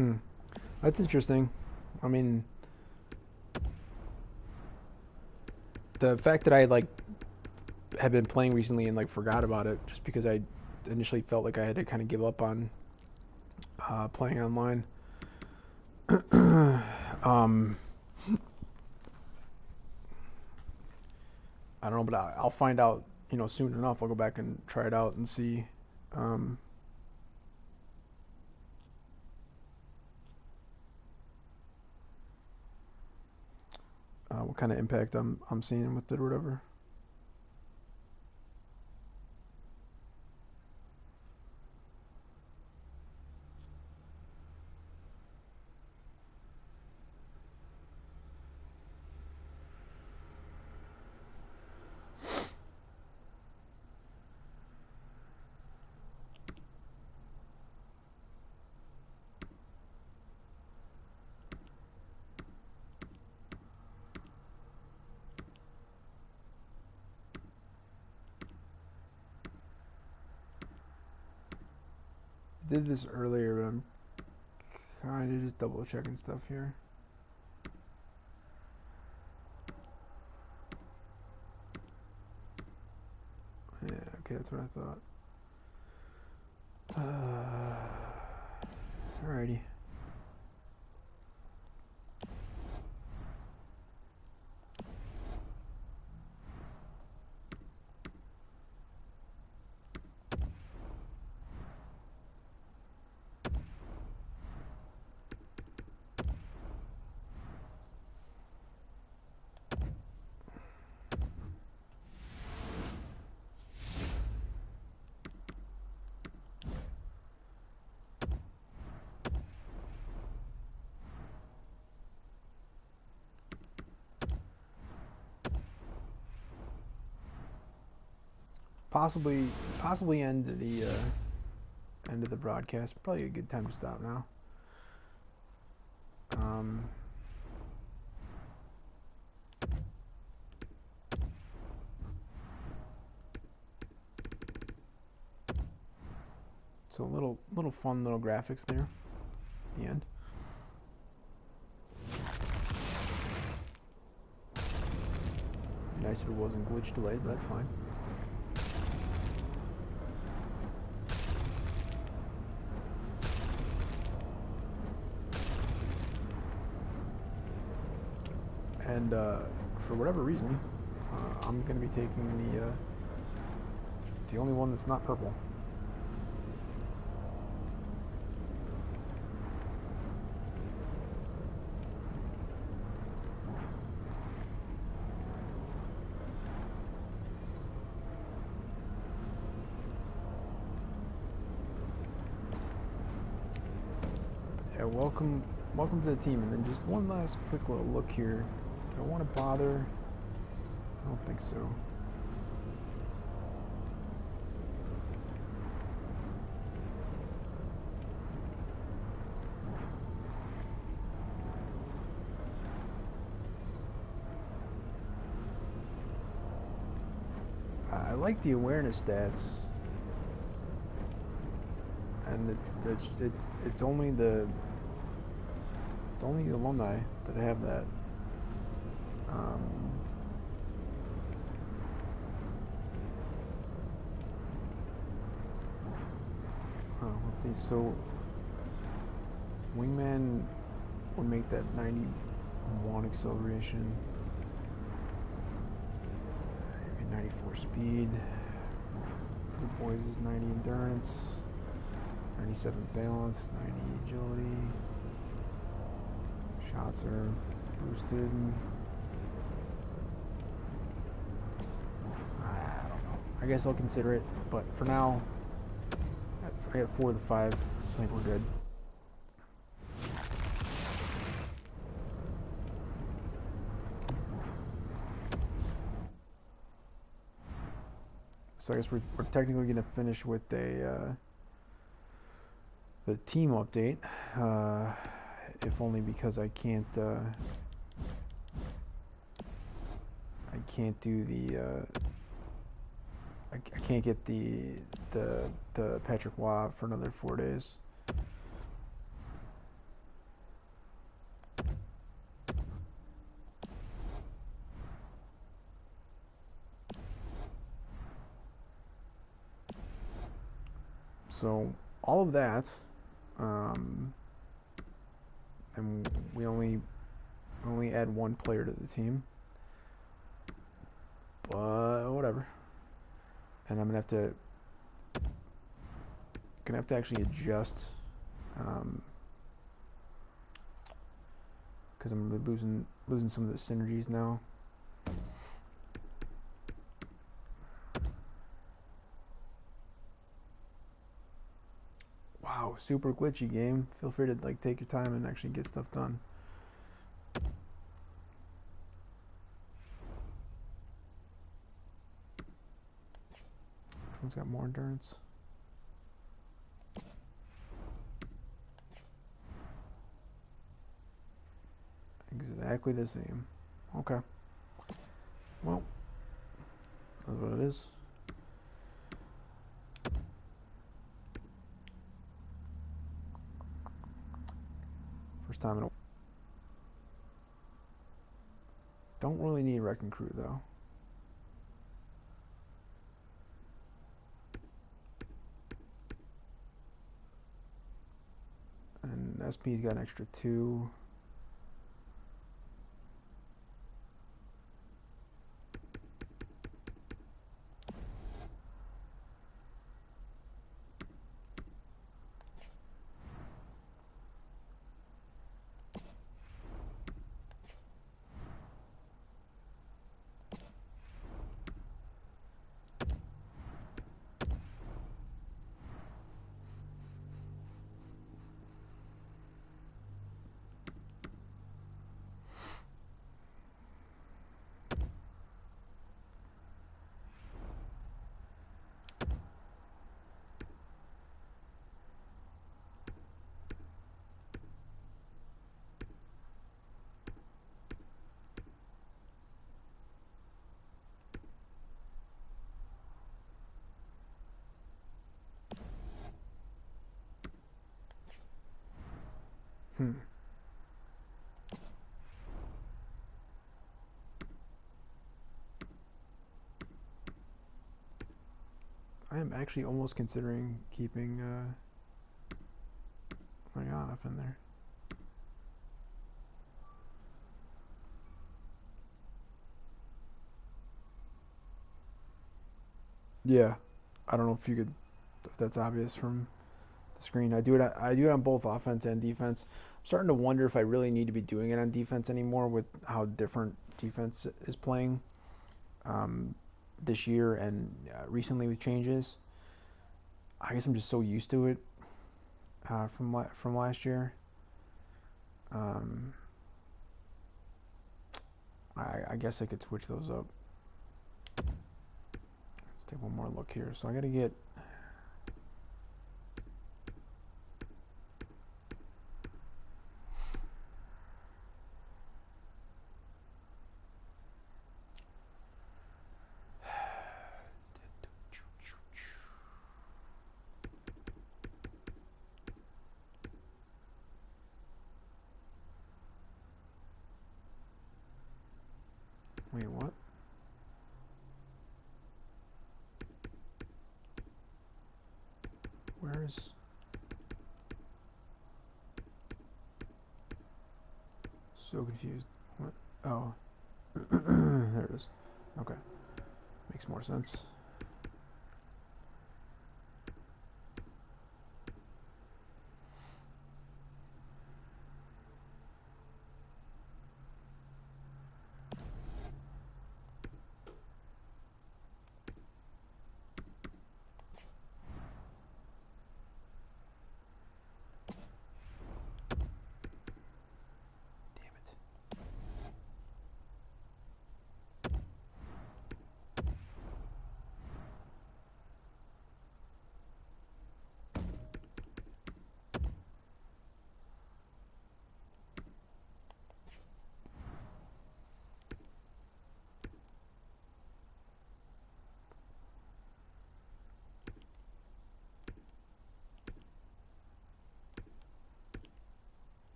Hmm. That's interesting. I mean, the fact that I like have been playing recently and like forgot about it just because I initially felt like I had to kind of give up on playing online. um, I don't know, but I'll find out, soon enough. I'll go back and try it out and see um, what kind of impact I'm seeing with it or whatever. I did this earlier, but I'm kind of just double checking stuff here. Yeah, okay, that's what I thought. Alrighty. possibly end of the broadcast. Probably a good time to stop now. So little fun little graphics there at the end. Nice if it wasn't glitch delayed, but that's fine. And for whatever reason, I'm going to be taking the only one that's not purple. Yeah, welcome to the team. And then just one last quick little look here. Do I want to bother? I don't think so. I like the awareness stats, and it's only the alumni that have that. Let's see. So wingman would make that 91 acceleration. 94 speed. For the boys is 90 endurance, 97 balance, 90 agility. Shots are boosted. I don't know. I guess I'll consider it, but for now, I got 4 of the 5. I think we're good. So I guess we're technically going to finish with the team update, if only because I can't do the I can't get the Patrick Waugh for another 4 days. So all of that, and we only add 1 player to the team, but whatever. And I'm gonna have to actually adjust, because I'm losing some of the synergies now. Wow, super glitchy game. Feel free to take your time and actually get stuff done. Which one's got more endurance? Exactly the same. Okay. Well, that's what it is. First time in a... Don't really need Wrecking Crew though. And SP's got an extra 2. Hmm. I am actually almost considering keeping Leonov in there. Yeah, I don't know if you could, if that's obvious from the screen. I do it on both offense and defense. I'm starting to wonder if I really need to be doing it on defense anymore with how different defense is playing um, this year and recently with changes. I guess I'm just so used to it from last year. Um, I guess I could switch those up. Let's take one more look here. So I got to get. Wait, what? Where's. So confused. What? Oh. There it is. Okay. Makes more sense. Damn it.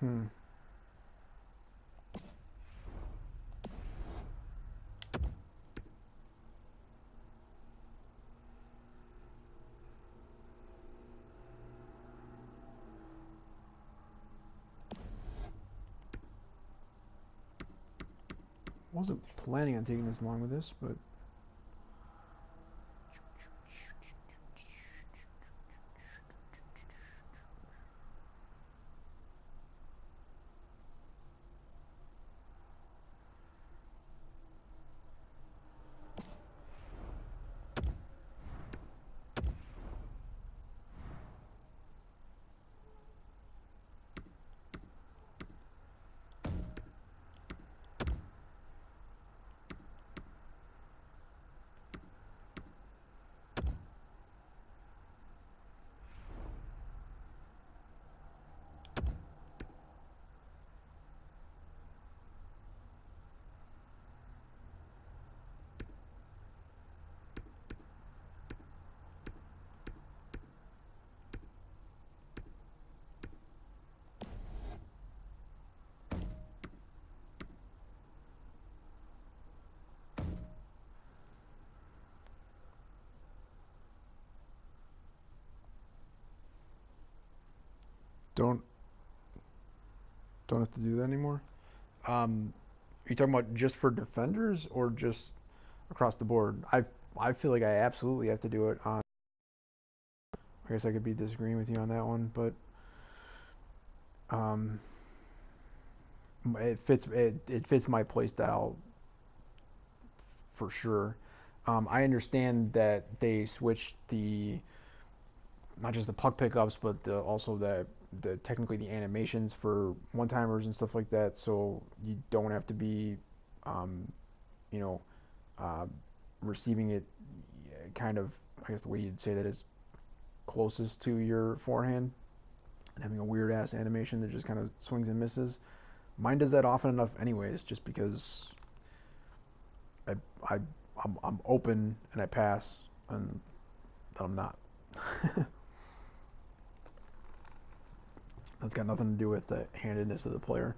Hmm. Wasn't planning on taking this long with this, but don't don't have to do that anymore. Are you talking about just for defenders or just across the board? I feel like I absolutely have to do it on. I guess I could be disagreeing with you on that one, but um, it fits my play style for sure. I understand that they switched the not just the puck pickups, but also the technically the animations for one timers and stuff like that. So you don't have to be, um, you know, uh, receiving it kind of. I guess the way you'd say that is closest to your forehand. and having a weird ass animation that just kind of swings and misses. Mine does that often enough, anyways, just because I, I I'm open and I pass, and I'm not. That's got nothing to do with the handedness of the player.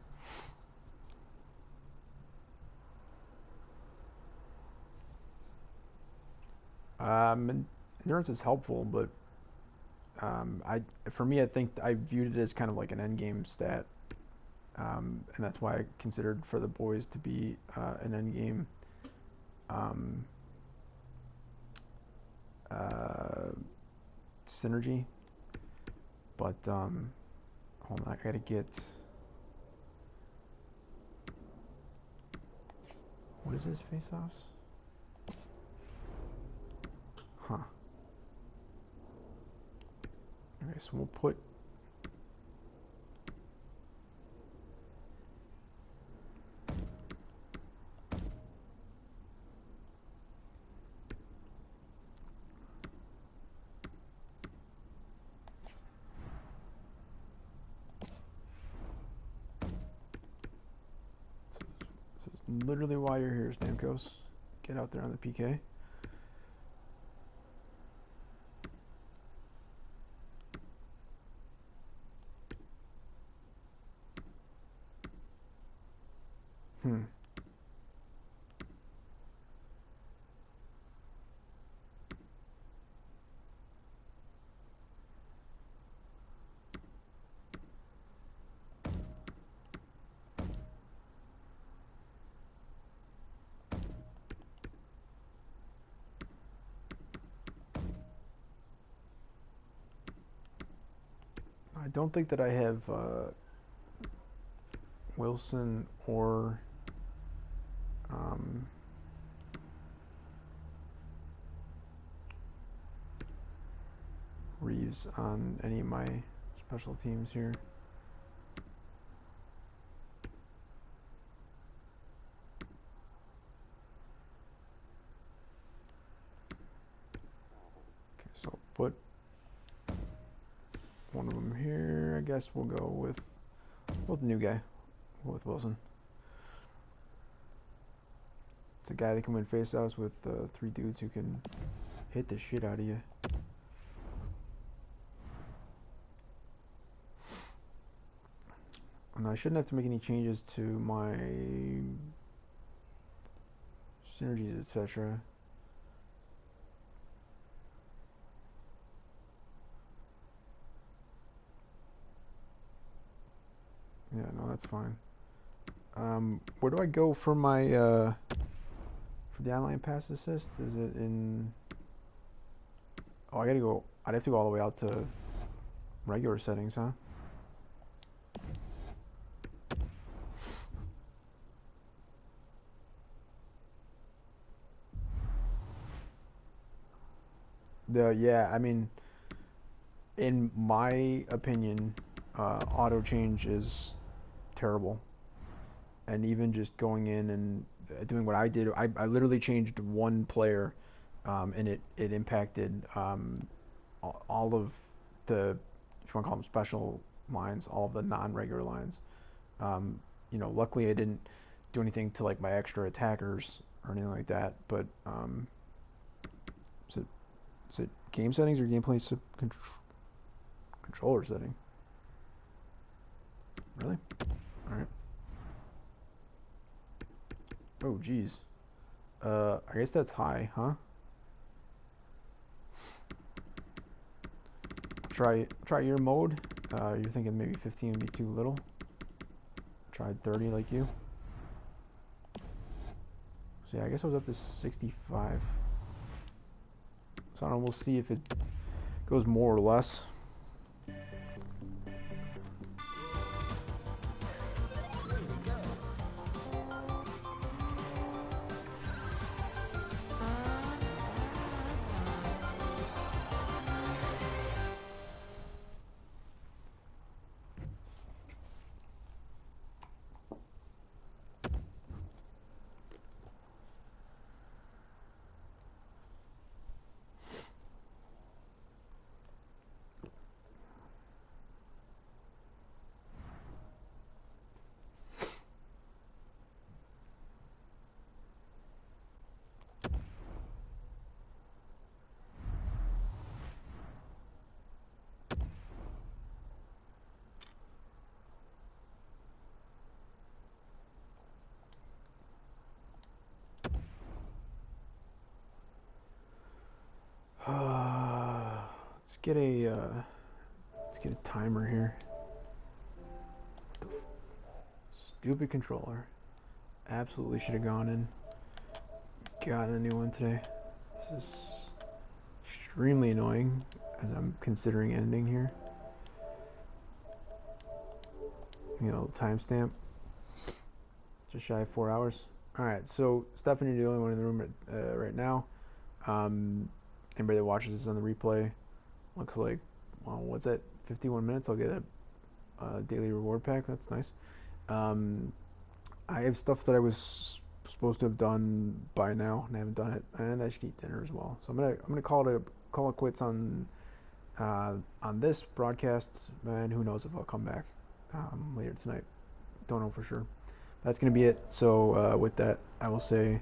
Endurance is helpful, but for me, I think I viewed it as kind of like an end game stat, and that's why I considered for the boys to be an end game um, uh, synergy. But hold on, I gotta get what is this face-offs? Huh. Okay, so we'll put this is literally why you're here, Stamkos. Get out there on the PK. I don't think that I have Wilson or Reeves on any of my special teams here. Okay, so put one of them here. I guess we'll go with the new guy. We'll go with Wilson. It's a guy that can win faceoffs with 3 dudes who can hit the shit out of you. And I shouldn't have to make any changes to my synergies, etc. Yeah, no, that's fine. Where do I go for my for the online pass assist? Is it in? Oh, I gotta go. I'd have to go all the way out to regular settings, huh? Yeah, I mean, in my opinion, auto change is terrible. And even just going in and doing what I did, I literally changed one player, and it impacted all of the, if you want to call them special lines, all of the non-regular lines. Luckily I didn't do anything to like my extra attackers or anything like that. But is it game settings or gameplay controller setting? Really? All right. Oh, geez. I guess that's high, huh? Try your mode. You're thinking maybe 15 would be too little. Tried 30 like you. So yeah, I guess I was up to 65. So I don't know, we'll see if it goes more or less. let's get a timer here. Stupid controller. Absolutely should have gone in. Gotten a new one today. This is extremely annoying as I'm considering ending here. Timestamp. Just shy of 4 hours. Alright, so Stephanie, the only one in the room right now. Anybody that watches this on the replay, looks like, well, what's that? 51 minutes. I'll get a daily reward pack. That's nice. I have stuff that I was supposed to have done by now, and I haven't done it. And I should eat dinner as well. So I'm gonna call it quits on this broadcast. And who knows if I'll come back later tonight. Don't know for sure. That's gonna be it. So with that, I will say